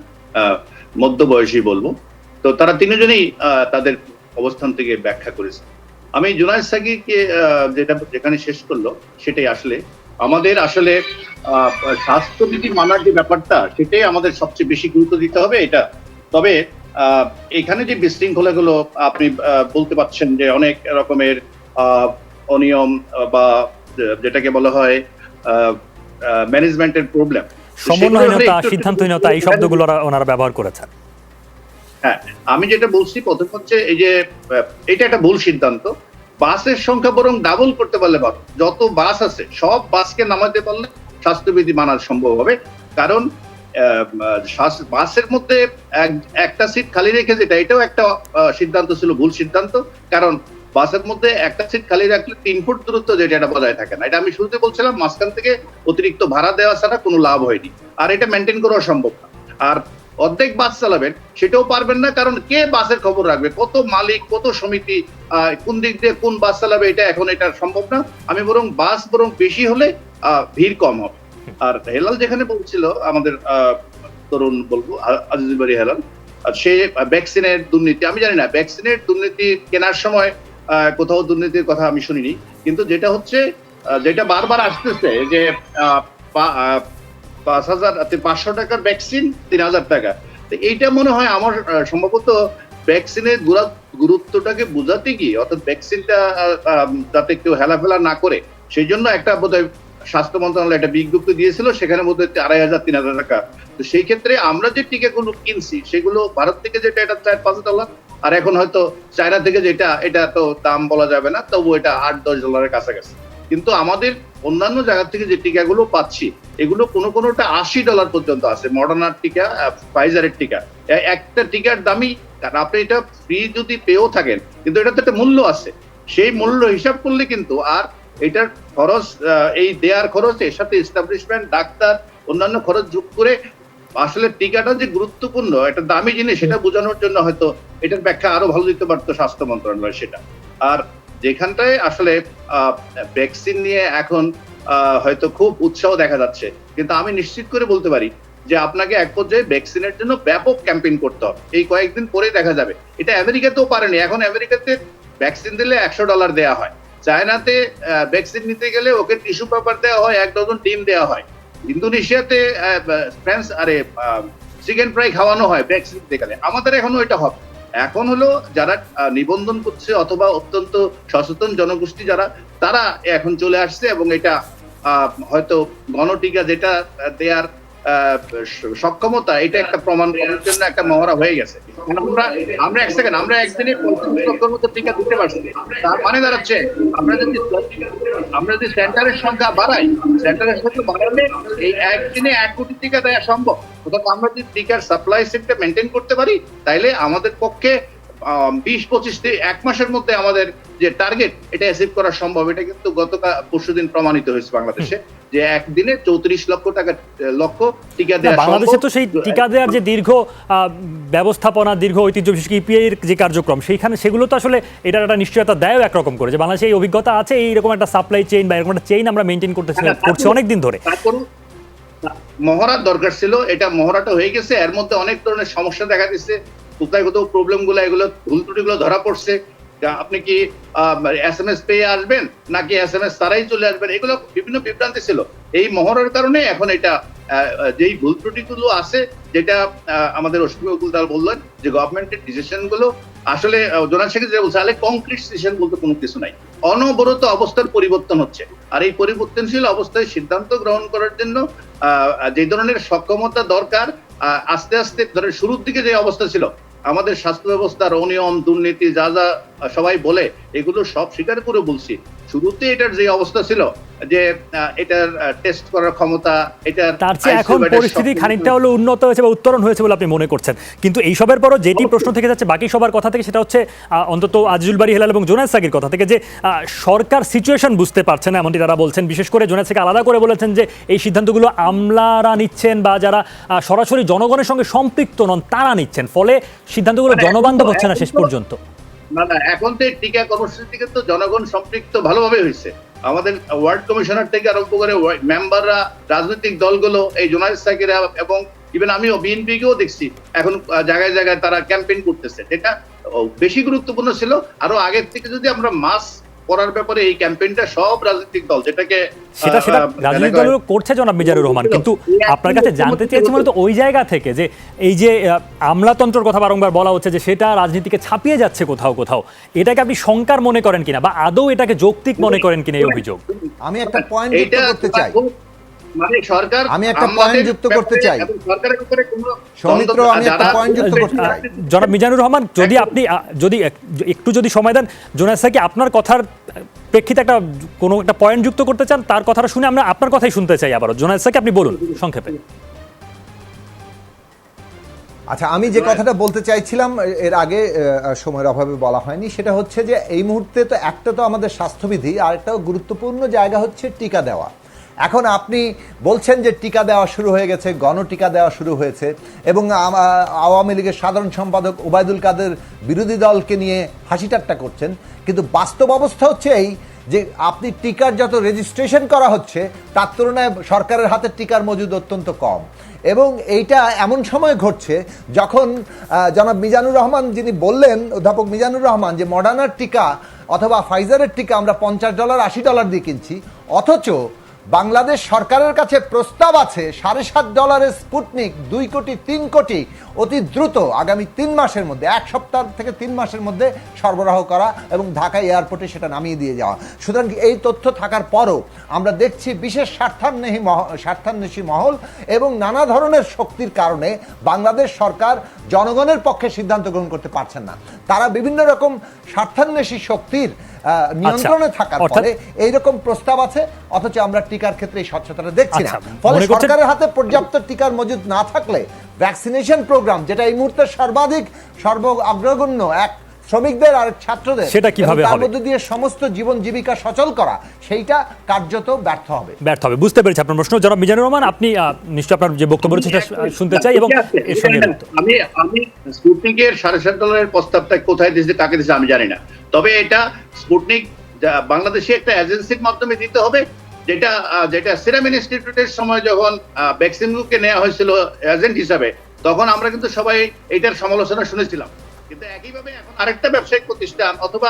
মধ্য বয়সী বলবো। তো তারা 3 জনেই তাদের অবস্থান থেকে ব্যাখ্যা করেছে। আমি জোনায়েদ সাকিকে যেখানে শেষ করলো সেটাই আমাদের স্বাস্থ্যবিধি মানার যে ব্যাপারটা, সেটাই আমাদের সবচেয়ে বেশি গুরুত্ব দিতে হবে এটা। তবে এখানে যে বিশৃঙ্খলাগুলো আপনি বলতে পারছেন যে অনেক রকমের অনিয়ম বা যেটাকে বলা হয় ম্যানেজমেন্টের প্রবলেম।
সমন্বয়হীনতা, সিদ্ধান্তহীনতা, এই শব্দগুলো ওনারা ব্যবহার করেছেন।
হ্যাঁ, আমি যেটা বলছি প্রথম হচ্ছে এই যে এটা একটা ভুল সিদ্ধান্ত। বাসের সংখ্যা বরং ডাবল করতে পারলে ভালো। যত বাস আছে সব বাসকে নামাতে পারলে স্বাস্থ্যবিধি মানা সম্ভব হবে। কারণ বাসের মধ্যে একটা সিট খালি রেখে যেটা, এটাও একটা সিদ্ধান্ত ছিল, ভুল সিদ্ধান্ত। কারণ বাসের মধ্যে একটা সিট খালি রাখলে 3 ফুট দূরত্ব যেটা, এটা বজায় থাকে না। এটা আমি শুরুতে বলছিলাম, মাঝখান থেকে অতিরিক্ত ভাড়া দেওয়া ছাড়া কোনো লাভ হয়নি, আর এটা মেনটেন করা সম্ভব না। আর অর্ধেক বাস চালাবেন সেটাও পারবেন না, কারণ কে বাসের খবর রাখবে, কত মালিক, কত সমিতি, কোন দিক দিয়ে কোন বাস চালাবে, এটা সম্ভব না। আমি বাস বেশি হলে ভিড় কম হবে। আর হেলাল যেখানে বলছিল, আমাদের তরুণ বলবো আজিজুল বারী হেলাল, সে ভ্যাকসিনের দুর্নীতি, আমি জানি না ভ্যাকসিনের দুর্নীতি কেনার সময় কোথাও দুর্নীতির কথা আমি শুনিনি, কিন্তু যেটা হচ্ছে, যেটা বারবার আসতেছে যে 5,500 টাকার ভ্যাকসিন 3,000 টাকা, এইটা মনে হয় আমার সম্ভবত ভ্যাকসিনের গুরুত্বটাকে বোঝাতে গিয়ে, অর্থাৎ ভ্যাকসিনটা যাতে কেউ হেলাফেলা না করে, সেই জন্য একটা বোধহয় স্বাস্থ্য মন্ত্রণালয় একটা বিজ্ঞপ্তি দিয়েছিল, সেখানে বোধহয় 2,500 3,000 টাকা। তো সেই ক্ষেত্রে আমরা যে টিকাগুলো কিনছি সেগুলো ভারত থেকে যেটা, এটা $4-5, আর এখন হয়তো চায়না থেকে যেটা, এটা তো দাম বলা যাবে না, তবু এটা $8-10 কাছাকাছি। কিন্তু আমাদের অন্যান্য জায়গা থেকে যে টিকাগুলো পাচ্ছি, এগুলো কোনোটা $80 পর্যন্ত আছে। মডার্নার টিকা, ফাইজারের টিকা, একটা টিকার দামই, কারণ আপনি এটা ফ্রি যদি পেয়েও থাকেন, কিন্তু এটা তো একটা মূল্য আছে। সেই মূল্য হিসাব করলে কিন্তু, আর এটার খরচ, এই দেয়ার খরচ, এর সাথে এস্টাবলিশমেন্ট, ডাক্তার, অন্যান্য খরচ যোগ করে আসলে টিকাটা যে গুরুত্বপূর্ণ, একটা দামি জিনিস, সেটা বোঝানোর জন্য হয়তো এটার ব্যাখ্যা আরো ভালো দিতে পারতো স্বাস্থ্য মন্ত্রণালয় সেটা। আর যেখানটায় আসলে ভ্যাকসিন নিয়ে এখন হয়তো খুব উৎসাহ দেখা যাচ্ছে, কিন্তু আমি নিশ্চিত করে বলতে পারি যে আপনাকে এক পর্যায়ে ভ্যাকসিনের জন্য ব্যাপক ক্যাম্পেইন করতে হবে। এই কয়েকদিন পরে দেখা যাবে। এটা আমেরিকাতেও পারেনি। এখন আমেরিকাতে ভ্যাকসিন দিলে $100 দেওয়া হয়। চায়নাতে ভ্যাকসিন নিতে গেলে ওকে টিস্যু পেপার দেওয়া হয়, 1 ডজন ডিম দেওয়া হয়। ইন্দোনেশিয়াতে চিকেন ফ্রাই খাওয়ানো হয় ভ্যাকসিন দিতে গেলে। আমাদের এখনো এটা হবে। এখন হলো যারা নিবন্ধন করছে অথবা অত্যন্ত সচেতন জনগোষ্ঠী যারা, তারা এখন চলে আসছে, এবং এটা হয়তো গণটিকা যেটা দেয়ার সক্ষমতা, এটা একটা প্রমাণ করার জন্য একটা মহড়া হয়ে গেছে। আমরা একদিনে 35 লক্ষের মতো টিকা দিতে পারছি। তার মানে দাঁড়াচ্ছে, আমরা যদি সেন্টারের সংখ্যা বাড়াই, সেন্টারের সংখ্যা বাড়ালে এই একদিনে 1 কোটি টিকা দেওয়া সম্ভব। অর্থাৎ আমরা যদি টিকার সাপ্লাই সেটটা মেনটেন করতে পারি, তাইলে আমাদের পক্ষে 20-25 1 মাসের মধ্যে আমাদের যে টার্গেট, এটা অ্যাচিভ করা সম্ভব। এটা কিন্তু পরশুদিন প্রমাণিত হয়েছে বাংলাদেশে, যে একদিনে 34 লক্ষ টিকা দেওয়া।
বাংলাদেশে তো সেই টিকা দেওয়ার যে দীর্ঘ ব্যবস্থাপনা, দীর্ঘ ঐতিহ্য, বিশেষ করে ইপিআই এর যে কার্যক্রম, সেইখানে সেগুলো তো আসলে এটার একটা নিশ্চয়তা দেয় একরকম করে, যে বাংলাদেশে এই অভিজ্ঞতা আছে, এইরকম একটা সাপ্লাই চেইন বা এরকম একটা চেইন আমরা মেনটেন করছি অনেকদিন ধরে।
মহড়ার দরকার ছিল, এটা মহড়াটা হয়ে গেছে। এর মধ্যে অনেক ধরনের সমস্যা দেখা দিচ্ছে, কোথায় কোথাও প্রবলেম গুলো, এগুলো ভুল ত্রুটিগুলো ধরা পড়ছে। আপনি কি SMS পেয়ে আসবেন নাকি SMS তারাই চলে আসবেন, এগুলো বিভিন্ন বিভ্রান্তি ছিল। এই মহড়ার কারণে এখন এটা যেই ভুল ত্রুটিগুলো আছে, যেটা আমাদের অসীম উকুলদার বললেন, যে গভর্নমেন্টের ডিসিশন গুলো আসলে জোনাল শেখ যেটা বলছে, কংক্রিট ডিসিশন বলতে কোনো কিছু নাই, অনবরত অবস্থার পরিবর্তন হচ্ছে। আর এই পরিবর্তনশীল অবস্থায় সিদ্ধান্ত গ্রহণ করার জন্য যে ধরনের সক্ষমতা দরকার, আস্তে আস্তে ধরেন শুরুর দিকে যে অবস্থা ছিল, আমাদের স্বাস্থ্য ব্যবস্থার অনিয়ম, দুর্নীতি, যা যা সবাই বলে, এগুলো সব স্বীকার করে বলছি। শুরুতে এটার যে অবস্থা ছিল, যে এটার টেস্ট করার ক্ষমতা, এটার
তার চেয়ে এখন পরিস্থিতি খানিকটা হলো উন্নত হয়েছে বা উত্তরণ হয়েছে বলে আপনি মনে করছেন। কিন্তু এইসবের পরও যেটি প্রশ্ন থেকে যাচ্ছে বাকি সবার কথা থেকে, সেটা হচ্ছে অন্তত আজিজুল বারী হেলাল এবং জোনায়েদ সাকির কথা থেকে, যে সরকার সিচুয়েশন বুঝতে পারছে না, এমনটি তারা বলছেন। বিশেষ করে জোনায়েদ সাকির আলাদা করে বলেছেন যে এই সিদ্ধান্তগুলো আমলারা নিচ্ছেন, বা যারা সরাসরি জনগণের সঙ্গে সম্পৃক্ত নন তারা নিচ্ছেন, ফলে সিদ্ধান্তগুলো জনবান্ধব হচ্ছে না শেষ পর্যন্ত।
না, এখন তো টিকা কর্মসূচি থেকে তো জনগণ সম্পৃক্ত ভালোভাবে হয়েছে। আমাদের ওয়ার্ড কমিশনার থেকে আরম্ভ করে মেম্বাররা, রাজনৈতিক দলগুলো, এই জোনায়েদ সাকিরা, এবং ইভেন আমিও বিএনপিকেও দেখছি এখন জায়গায় জায়গায় তারা ক্যাম্পেইন করতেছে। এটা বেশি গুরুত্বপূর্ণ ছিল। আরো আগের থেকে যদি আমরা মাস করার ব্যাপারে এই ক্যাম্পেইনটা সব রাজনৈতিক দল যেটাকে
সেটা রাজনৈতিক দলগুলো করছে জনাব মিজানুর রহমান, কিন্তু আপনার কাছে জানতে চেয়েছি মূলত ওই জায়গা থেকে যে এই যে আমলাতন্ত্রের কথা বারংবার বলা হচ্ছে যে সেটা রাজনীতিকে ছাপিয়ে যাচ্ছে কোথাও কোথাও, এটাকে আপনি শঙ্কার মনে করেন কিনা বা আদৌ এটাকে যৌক্তিক মনে করেন কিনা এই অভিযোগ?
আমি একটা পয়েন্ট যুক্ত করতে চাই।
মানে সরকার,
আমি একটা পয়েন্ট যুক্ত করতে চাই।
সরকারের উপরে কোনো
সৌমিত্র, আমি একটা পয়েন্ট যুক্ত করতে চাই।
জনাব মিজানুর রহমান, যদি আপনি একটু সময় দেন, জোনায়েদ স্যার কি আপনার কথার প্রেক্ষিতে কোনো একটা পয়েন্ট যুক্ত করতে চান? তার কথাটা শুনে আমরা আপনার কথাই শুনতে চাই আবারও। জোনায়েদ স্যারকে আপনি বলুন সংক্ষেপে।
আচ্ছা, আমি যে কথাটা বলতে চাইছিলাম এর আগে সময়ের অভাবে বলা হয়নি, সেটা হচ্ছে যে এই মুহূর্তে তো একটা তো আমাদের স্বাস্থ্যবিধি, আর একটা গুরুত্বপূর্ণ জায়গা হচ্ছে টিকা দেওয়া। এখন আপনি বলছেন যে টিকা দেওয়া শুরু হয়ে গেছে, গণটিকা দেওয়া শুরু হয়েছে, এবং আওয়ামী লীগের সাধারণ সম্পাদক ওবায়দুল কাদের বিরোধী দলকে নিয়ে হাসি ঠাট্টা করছেন, কিন্তু বাস্তব অবস্থা হচ্ছে এই যে আপনি টিকার যত রেজিস্ট্রেশন করা হচ্ছে তার তুলনায় সরকারের হাতে টিকার মজুদ অত্যন্ত কম, এবং এইটা এমন সময় ঘটছে যখন জনাব মিজানুর রহমান যিনি বললেন, অধ্যাপক মিজানুর রহমান, যে মডার্নার টিকা অথবা ফাইজারের টিকা আমরা $50 $80 দিয়ে কিনছি, অথচ বাংলাদেশ সরকারের কাছে প্রস্তাব আছে $7.5 স্পুটনিক 2 কোটি 3 কোটি অতি দ্রুত আগামী 3 মাসের মধ্যে, 1 সপ্তাহ থেকে 3 মাসের মধ্যে সরবরাহ করা এবং ঢাকা এয়ারপোর্টে সেটা নামিয়ে দিয়ে যাওয়া। সুতরাং এই তথ্য থাকার পরও আমরা দেখছি বিশেষ স্বার্থান্বেষী মহল এবং নানা ধরনের শক্তির কারণে বাংলাদেশ সরকার জনগণের পক্ষে সিদ্ধান্ত গ্রহণ করতে পারছেন না। তারা বিভিন্ন রকম স্বার্থান্বেষী শক্তির নিয়ন্ত্রণে থাকার ফলে এইরকম প্রস্তাব আছে, অথচ আমরা টিকার ক্ষেত্রে এই স্বচ্ছতাটা দেখছি না। ফলে সরকারের হাতে পর্যাপ্ত টিকার মজুদ না থাকলে ভ্যাকসিনেশন প্রোগ্রাম, যেটা এই মুহূর্তে অগ্রগণ্য এক শ্রমিকদের আর ছাত্রদের,
সেটা কিভাবে হবে,
তার মধ্যে দিয়ে সমস্ত জীবন জীবিকা সচল করা, সেইটা কার্যত ব্যর্থ হবে।
বুঝতে পেরেছি আপনার প্রশ্ন। জনাব মিজানুর রহমান, আপনি নিশ্চয়ই আপনার যে বক্তব্য রয়েছে সেটা শুনতে চাই, এবং এর সঙ্গে
আমি স্পুটনিকের $7.5 প্রস্তাবটা কোথায় দিয়েছে, কাকে দিয়েছে আমি জানি না, তবে এটা স্পুটনিক বাংলাদেশে একটা এজেন্সির মাধ্যমে দিতে হবে, যেটা সিরাম ইনস্টিটিউটের সময় যখন ভ্যাকসিনগুলোকে নেওয়া হয়েছিল এজেন্ট হিসাবে, তখন আমরা কিন্তু সবাই এটার সমালোচনা শুনেছিলাম। কিন্তু একইভাবে এখন আরেকটা ব্যবসায়িক প্রতিষ্ঠান অথবা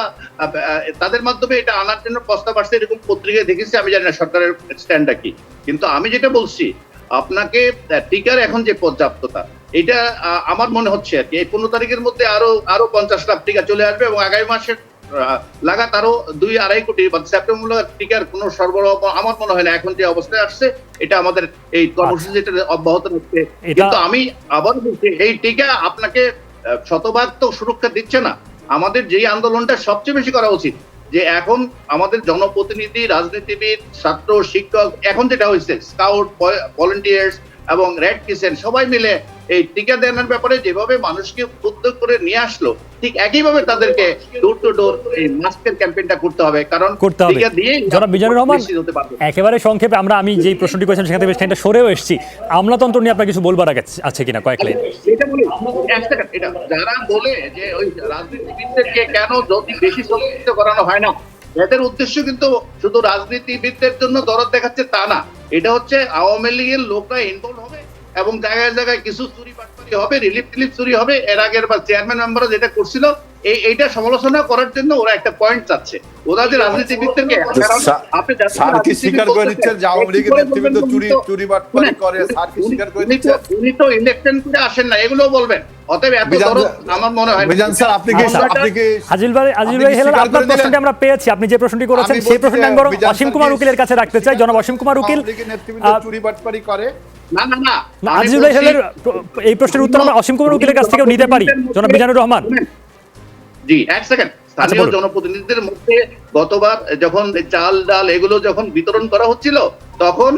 তাদের মাধ্যমে এটা আনার জন্য প্রস্তাব আসছে, এরকম পত্রিকায় দেখেছি, আমি জানি না সরকারের স্ট্যান্ডটা কি। কিন্তু আমি যেটা বলছি, আপনাকে টিকার এখন যে পর্যাপ্ততা, এটা আমার মনে হচ্ছে আর কি এই 15 তারিখের মধ্যে আরো 50 লাখ টিকা চলে আসবে, এবং আগামী মাসের লাগাত আরো 2-2.5 কোটি বা সেপ্টেম্বর টিকার কোনো সরবরাহ আমার মনে হয় না। এখন যে অবস্থায় আসছে, এটা আমাদের এই কর্মসূচি অব্যাহত রাখছে। কিন্তু আমি আবার বলছি, এই টিকা আপনাকে শতভাগ তো সুরক্ষা দিচ্ছে না। আমাদের যেই আন্দোলনটা সবচেয়ে বেশি করা উচিত, যে এখন আমাদের জনপ্রতিনিধি, রাজনীতিবিদ, ছাত্র, শিক্ষক, এখন যেটা হয়েছে স্কাউট, ভলান্টিয়ার্স এবং রেড ক্রিসেন্ট সবাই মিলে এই টিকা দেওয়ার ব্যাপারে যেভাবে মানুষকে উদ্যোগ করে নিয়ে আসলো, ঠিক একইভাবে তাদেরকে ডোর টু ডোর এই মাস্কের ক্যাম্পেইনটা করতে হবে, কারণ টিকা দিয়ে
জনাব মিজানুর রহমান, একেবারে সংক্ষেপে আমরা আমি যেই প্রশ্নটি করেছেন সেখান থেকে বেশ খানিকটা সরেও এসেছি, আমলাতন্ত্র নিয়ে আপনার কিছু বলবার আছে কিনা কয়েক লাইন?
এটা যারা বলে যে ওই রাজনীতিবিদদেরকে কেন যদি বেশি সম্পৃক্ত করানো হয় না, এদের উদ্দেশ্য কিন্তু শুধু রাজনীতিবিদদের জন্য দরদ দেখাচ্ছে তা না, এটা হচ্ছে আওয়ামী লীগের লোকরা ইনভলভ হবে এবং জায়গায় জায়গায় কিছু চুরি বাটপারি হবে, রিলিফ চুরি হবে। এর আগের বা চেয়ারম্যান মেম্বাররা যেটা করছিল, এইটা সমালোচনা করার জন্য ওরা একটা পয়েন্ট চাচ্ছে। ওরা যে রাজনীতিবিদদেরকে
স্বীকার করে নিচ্ছে যে আওয়ামী লীগের নেতৃবৃন্দ চুরি বাটপারি করে, স্বীকার করে নিচ্ছে।
উনি তো ইলেকশন করে আসেন না, এগুলো বলবেন। অতএব এত দরদ আমার মনে হয়
মিজান স্যার, আপনি কি
আজিল ভাই হেলাল, আপনার প্রশ্নটি আমরা পেয়েছি, আপনি যে প্রশ্নটি করেছেন সেই প্রশ্নটি আমি বরং অসীম কুমার উকিলের কাছে রাখতে চাই। জনাব অসীম কুমার উকিল,
চুরি বাটপারি করে
না
আজিল ভাই হেলাল, এই প্রশ্নের উত্তর আমরা অসীম কুমার উকিলের কাছ থেকেও নিতে পারি। জনাব মিজানুর রহমান,
জি এক সেকেন্ড। স্থানীয় জনপ্রতিনিধিদের মধ্যে গতবার যখন চাল ডাল এগুলো যখন বিতরণ করা হচ্ছিল, তখন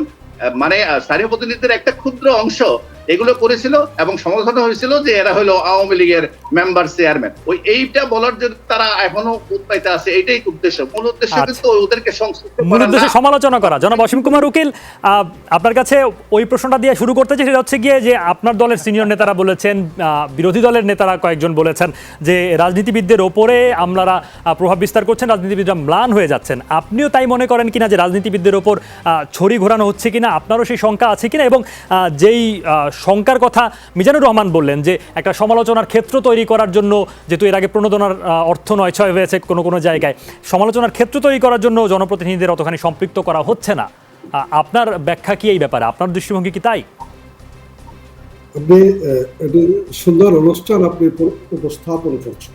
মানে স্থানীয় প্রতিনিধিদের একটা ক্ষুদ্র অংশ এগুলো করেছিল এবং সমালোচনা হয়েছিল যে এরা হলো আওয়ামী লীগের মেম্বার, চেয়ারম্যান। ওই এইটা বলার জন্য তারা এখনো উৎপাইতে আছে, এইটাই উদ্দেশ্য। মূল উদ্দেশ্য কিন্তু ওদেরকে সংশ্লিষ্ট করা না,
সমালোচনা করা। জনাব অসীম কুমার উকিল, আপনার কাছে ওই প্রশ্নটা দিয়ে শুরু করতে চাই, সেটা হচ্ছে গিয়ে যে আপনার দলের সিনিয়র নেতারা বলেছেন, বিরোধী দলের নেতারা কয়েকজন বলেছেন যে রাজনীতিবিদদের ওপরে আমলারা প্রভাব বিস্তার করছেন, রাজনীতিবিদরা ম্লান হয়ে যাচ্ছেন। আপনিও তাই মনে করেন কিনা যে রাজনীতিবিদদের ওপর ছড়ি ঘোরানো হচ্ছে কিনা? আপনারও সেই শঙ্কা আছে কিনা? এবং যেই শঙ্কার কথা মিজানুর রহমান বললেন যে একটা সমালোচনার ক্ষেত্র তৈরি করার জন্য, যেহেতু এর আগে প্রণোদনার অর্থ নয় ছয় হয়েছে কোনো কোনো জায়গায়, সমালোচনার ক্ষেত্র তৈরি করার জন্য জনপ্রতিনিধিদের অতখানি সম্পৃক্ত করা হচ্ছে না। আপনার ব্যাখ্যা কি এই ব্যাপারে? আপনার দৃষ্টিভঙ্গি কি তাই?
আপনি একটি সুন্দর অনুষ্ঠান আপনি উপস্থাপন করছেন।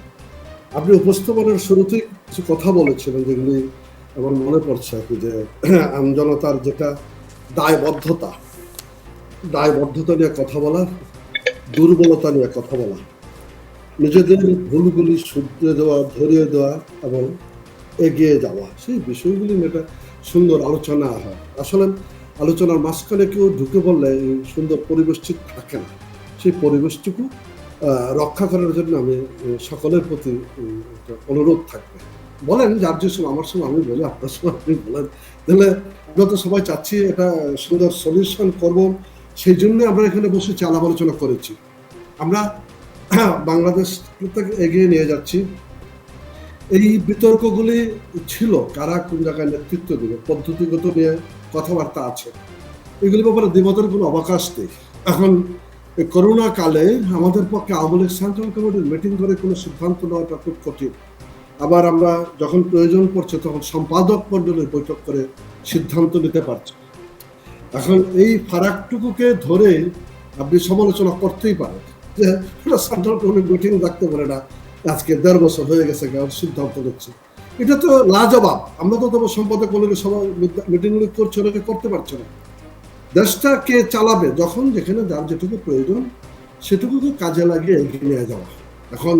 আপনি উপস্থাপনের শুরুতেই কিছু কথা বলেছিলেন যেগুলি আমার মনে পড়ছে আর কি, যে আমজনতার যেটা দায়বদ্ধতা নিয়ে কথা বলা, দুর্বলতা নিয়ে কথা বলা, নিজেদের ভুলগুলি শুধরে দেওয়া, ধরিয়ে দেওয়া এবং এগিয়ে যাওয়া, সেই বিষয়গুলি নিয়ে একটা সুন্দর আলোচনা হয়। আসলে আলোচনার মাঝখানে কেউ ঢুকে বললে সুন্দর পরিবেশটি থাকে না। সেই পরিবেশটুকু রক্ষা করার জন্য আমি সকলের প্রতি অনুরোধ থাকবে। বলেন, যার যে সময় আমার সময় আমি বলি, আপনার সময় আপনি বলেন, তাহলে আমরা তো সবাই চাচ্ছি এটা সুন্দর সলিউশন করব, সেই জন্য আমরা এখানে বসেছি, আলাপ আলোচনা করেছি। আমরা বাংলাদেশ এগিয়ে নিয়ে যাচ্ছি। এই বিতর্কগুলি ছিল কারা কোন জায়গায় নেতৃত্ব দেবে, পদ্ধতিগত নিয়ে কথাবার্তা আছে, এগুলি ব্যাপারে দ্বিমতের কোনো অবকাশ নেই। এখন করোনা কালে আমাদের পক্ষে আওয়ামী লীগ সেন্ট্রাল কমিটির মিটিং করে কোনো সিদ্ধান্ত নেওয়াটা খুব কঠিন। আবার আমরা যখন প্রয়োজন পড়ছে তখন সম্পাদক মণ্ডলীর বৈঠক করে সিদ্ধান্ত নিতে পারছি। এখন এই ফারাকটুকুকে ধরে আপনি সমালোচনা করতেই পারেন যে সেন্ট্রাল কমিটির মিটিং রাখতে পারে না, আজকে 1.5 বছর হয়ে গেছে সিদ্ধান্ত নিচ্ছে। এটা তো লাজবাব। আমরা তো তোমার সম্পাদক মণ্ডলীর সবাই মিটিংগুলি করছে, ওনাকে করতে পারছে না। দেশটা কে চালাবে? যখন যেখানে যার যেটুকু প্রয়োজন সেটুকুকে কাজে লাগিয়ে এগিয়ে নিয়ে যাওয়া। এখন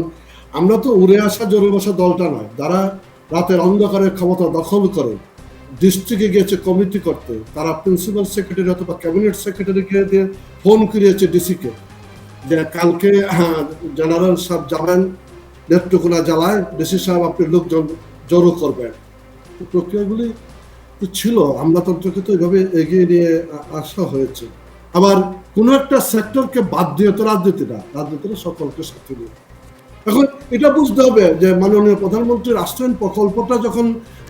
আমরা তো উড়ে আসা জোরে বসা দলটা নয়, যারা রাতের অন্ধকারের ক্ষমতা দখল করে ডিস্ট্রিক্টে গিয়েছে কমিটি করতে, তারা প্রিন্সিপাল সেক্রেটারি অথবা ক্যাবিনেট সেক্রেটারিকে দিয়ে ফোন করিয়েছে ডিসিকে যে কালকে জেনারেল সাহেব যাবেন নেত্রকোনা জেলায়, ডিসি সাহেব আপনি লোকজন জড়ো করবেন। প্রক্রিয়াগুলি ছিল, আমলাতন্ত্রকে তো এইভাবে এগিয়ে নিয়ে আসা হয়েছে। আবার কোন একটা সেক্টরকে বাদ দিয়ে তো রাজনীতিটা সকলকে সাথে নিয়ে। এখন এটা বুঝতে হবে যে মাননীয় প্রধানমন্ত্রীর রাষ্ট্রায়ণ প্রকল্পটা যখন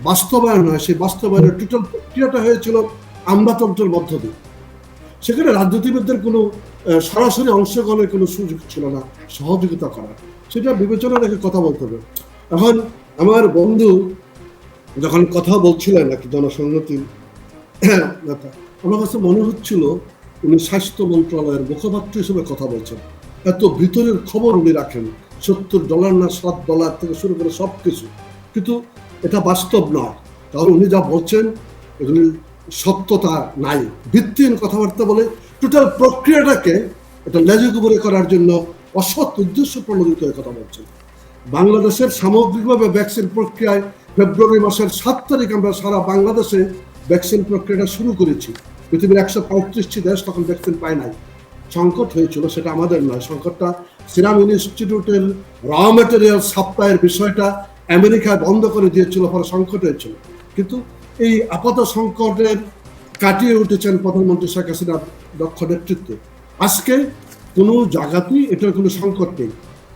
বাস্তবায়ন হয়, সেই বাস্তবায়নের টোটাল প্রক্রিয়াটা হয়েছিল আমলাতন্ত্রের মধ্য দিয়ে। সেখানে রাজনীতিবিদদের কোনো সরাসরি অংশগ্রহণের কোনো সুযোগ ছিল না, সহযোগিতা করার, সেটা বিবেচনা রেখে কথা বলতে হবে। এখন আমার বন্ধু যখন কথা বলছিলেন নাকি জনসংহতির নেতা, আমার কাছে মনে হচ্ছিল উনি স্বাস্থ্য মন্ত্রণালয়ের মুখপাত্র হিসেবে কথা বলছেন। এত ভিতরের খবর উনি রাখেন, $70 না $7 থেকে শুরু করে সব কিছু, কিন্তু এটা বাস্তব নয়। কারণ উনি যা বলছেন এগুলি সত্যতা নাই, ভিত্তিহীন কথাবার্তা বলে টোটাল প্রক্রিয়াটাকে এটা লেজুগুবরে করার জন্য অসৎ উদ্দেশ্য প্রণোদিত হয়ে কথা বলছেন। বাংলাদেশের সামগ্রিকভাবে ভ্যাকসিন প্রক্রিয়ায় ফেব্রুয়ারি মাসের 7 তারিখ আমরা সারা বাংলাদেশে ভ্যাকসিন প্রক্রিয়াটা শুরু করেছি। পৃথিবীর 135টি দেশ তখন ভ্যাকসিন পায় নাই, সংকট হয়েছিল, সেটা আমাদের নয়। সংকটটা সিরাম ইনস্টিটিউটের র ম্যাটেরিয়াল সাপ্লাইয়ের বিষয়টা আমেরিকায় বন্ধ করে দিয়েছিল, ফলে সংকট হয়েছিল। কিন্তু এই আপাত সংকটের কাটিয়ে উঠেছেন প্রধানমন্ত্রী শেখ হাসিনার দক্ষ নেতৃত্বে। আজকে কোনো জায়গাতেই এটার কোনো সংকট নেই,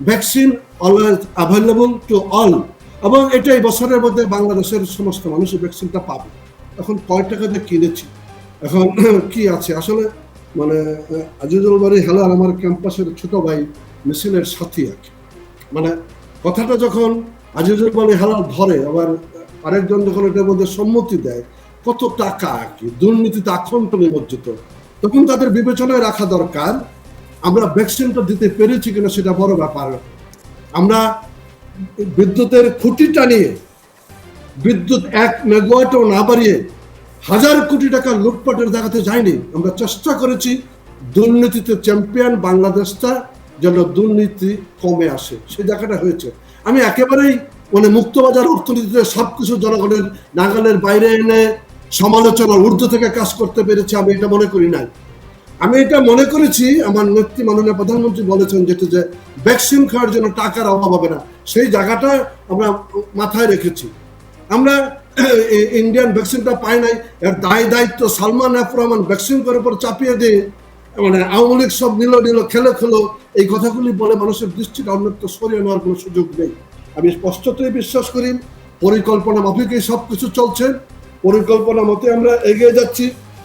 vaccine always available to all, এবং এটাই বছরের মধ্যে বাংলাদেশের সমস্ত মানুষের ভ্যাকসিনটা পাবে। এখন কয় টাকা দিয়ে কিনেছি, এখন কি আছে আসলে, মানে আজিজুল বাড়ি হেলাল আমার ক্যাম্পাসের ছোট ভাই মিছিলের সাথী আর কি। মানে কথাটা যখন আজিজুল বাড়ি হেলাল ধরে, আবার আরেকজন যখন এটার মধ্যে সম্মতি দেয়, কত টাকা আর কি দুর্নীতিতে আক্রান্ত নিমজ্জিত, তখন তাদের বিবেচনায় রাখা দরকার আমরা ভ্যাকসিনটা দিতে পেরেছি কিনা, সেটা বড় ব্যাপার। আমরা বিদ্যুতের খুঁটি টানিয়ে বিদ্যুৎ 1 মেগাওয়াটও না বাড়িয়ে 1000 কোটি টাকা লুটপাটের দেখাতে যায়নি। আমরা চেষ্টা করেছি দুর্নীতিতে চ্যাম্পিয়ন বাংলাদেশটা যেন দুর্নীতি কমে আসে, সেই জায়গাটা হয়েছে। আমি একেবারেই মানে মুক্তবাজার অর্থনীতিতে সবকিছু জনগণের নাগালের বাইরে এনে সমালোচনার ঊর্ধ্ব থেকে কাজ করতে পেরেছি, আমি এটা মনে করি নাই। আমি এটা মনে করেছি, আমার নেত্রী মাননীয় প্রধানমন্ত্রী বলেছেন যেটা যে ভ্যাকসিন খাওয়ার জন্য টাকার অভাব হবে না, সেই জায়গাটা আমরা মাথায় রেখেছি। আমরা ইন্ডিয়ান ভ্যাকসিনটা পাই নাই, এর দায়িত্ব সালমান এফ রহমান ভ্যাকসিন করার পর চাপিয়ে দিয়ে মানে আওয়ামী লীগ সব নিল খেলো, এই কথাগুলি বলে মানুষের দৃষ্টিটা অন্যত্র সরিয়ে নেওয়ার কোনো সুযোগ নেই। আমি স্পষ্টতই বিশ্বাস করি পরিকল্পনা মাফিকই সব কিছু চলছে, পরিকল্পনা মতে আমরা এগিয়ে যাচ্ছি।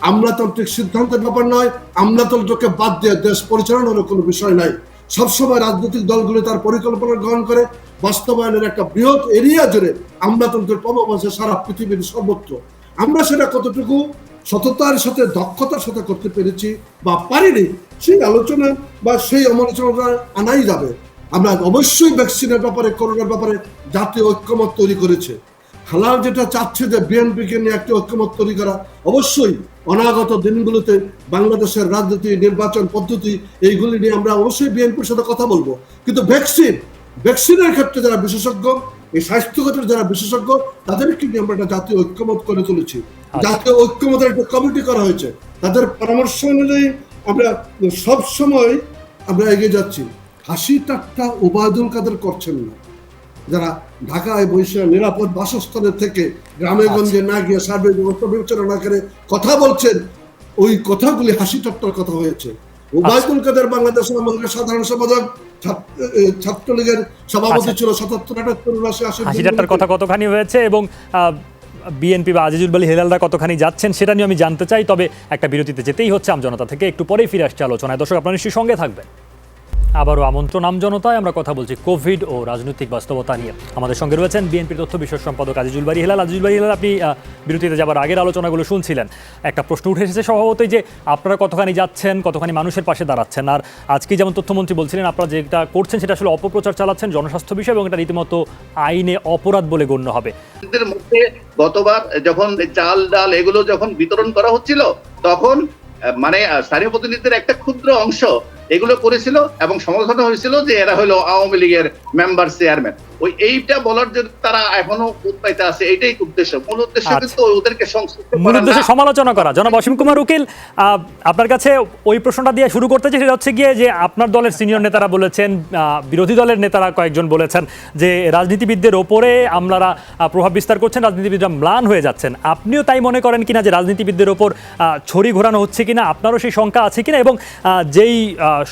আমলাতান্ত্রিক সিদ্ধান্তের ব্যাপার নয়, আমলাতন্ত্রকে বাদ দিয়ে দেশ পরিচালনার কোনো বিষয় নাই। সবসময় রাজনৈতিক দলগুলো তার পরিকল্পনা গ্রহণ করে বাস্তবায়নের একটা বৃহৎ এরিয়া জুড়ে আমলাতন্ত্রের প্রভাব আছে সারা পৃথিবীর সর্বত্র। আমরা সেটা কতটুকু সততার সাথে দক্ষতার সাথে করতে পেরেছি বা পারিনি, সেই আলোচনা বা সেই সমালোচনা আনাই যাবে। আমরা অবশ্যই ভ্যাকসিনের ব্যাপারে, করোনার ব্যাপারে জাতীয় ঐক্যমত তৈরি করেছে। হালাল যেটা চাচ্ছে যে বিএনপিকে নিয়ে একটা ঐক্যমত তৈরি করা, অবশ্যই অনাগত দিনগুলোতে বাংলাদেশের রাজনীতি, নির্বাচন পদ্ধতি এইগুলি নিয়ে আমরা অবশ্যই বিএনপির সাথে কথা বলবো। কিন্তু ভ্যাকসিনের ক্ষেত্রে যারা বিশেষজ্ঞ, এই স্বাস্থ্যগতের যারা বিশেষজ্ঞ, তাদেরকে নিয়ে আমরা একটা জাতীয় ঐক্যমত করে তুলেছি। জাতীয় ঐক্যমতের একটা কমিটি করা হয়েছে, তাদের পরামর্শ অনুযায়ী আমরা সব সময় আমরা এগিয়ে যাচ্ছি। হাসি ঠাট্টা ওবায়দুল কাদের করছেন না, যারা ঢাকায় বসে নিরাপদ বাসস্থানের থেকে গ্রামে গঞ্জে না গিয়ে সার্বিক ব্যবস্থা বিবেচনা না করে কথা বলছেন, ওই কথাগুলি হাসি ঠাট্টার কথা হয়েছে। ওবায়দুল কাদের বাংলাদেশ আওয়ামী সাধারণ সম্পাদক, ছাত্রলীগের সভাপতি ছিল 77-78-79-80।
হাসি ঠাট্টার কথা কতখানি হয়েছে এবং বিএনপি বা আজিজুল বালী হেলালরা কতখানি যাচ্ছেন সেটা নিয়ে আমি জানতে চাই। তবে একটা বিরতিতে যেতেই হচ্ছে আমজনতা থেকে, একটু পরেই ফিরে আসছে আলোচনায়। দর্শক, আপনারা নিশ্চয়ই সঙ্গে থাকবেন। আবারও আমন্ত্রণ আমজনতায়। আমরা কথা বলছি কোভিড ও রাজনৈতিক বাস্তবতা নিয়ে। আমাদের সঙ্গে রয়েছেন বিএনপির তথ্য বিষয়ক সম্পাদক আজিজুল বারী হেলাল। আজিজুল বারী হেলাল, আপনি বিরতিতে যাবার আগের আলোচনাগুলো শুনছিলেন। একটা প্রশ্ন উঠে এসেছে স্বভাবতই যে আপনারা কতখানি যাচ্ছেন, কতখানি মানুষের পাশে দাঁড়াচ্ছেন। আর আজকে যেমন তথ্যমন্ত্রী বলছিলেন, আপনারা যেটা করছেন সেটা আসলে অপপ্রচার চালাচ্ছেন জনস্বাস্থ্য বিষয়, এবং এটা রীতিমতো আইনে অপরাধ বলে গণ্য হবে।
মধ্যে গতবার যখন চাল ডাল এগুলো যখন বিতরণ করা হচ্ছিল, তখন মানে স্থানীয় প্রতিনিধিদের একটা ক্ষুদ্র অংশ এগুলো করেছিল এবং সমালোচনা হয়েছিল যে এরা হলো আওয়ামী লীগের মেম্বার, চেয়ারম্যান। ওই এইটা বলার জন্য তারা এখনো উৎপাইতে আছে, এইটাই উদ্দেশ্য। মূল উদ্দেশ্য কিন্তু ওদেরকে সংশ্লিষ্ট
মূল উদ্দেশ্য সমালোচনা করা। জনাব অসীম কুমার উকিল, আপনার কাছে ওই প্রশ্নটা দিয়ে শুরু করতে চাই। সেটা হচ্ছে গিয়ে যে আপনার দলের সিনিয়র নেতারা বলেছেন, বিরোধী দলের নেতারা কয়েকজন বলেছেন যে রাজনীতিবিদদের ওপরে আমলারা প্রভাব বিস্তার করছেন, রাজনীতিবিদরা ম্লান হয়ে যাচ্ছেন। আপনিও তাই মনে করেন কিনা যে রাজনীতিবিদদের ওপর ছড়ি ঘোরানো হচ্ছে কিনা? আপনারও সেই শঙ্কা আছে কিনা? এবং যেই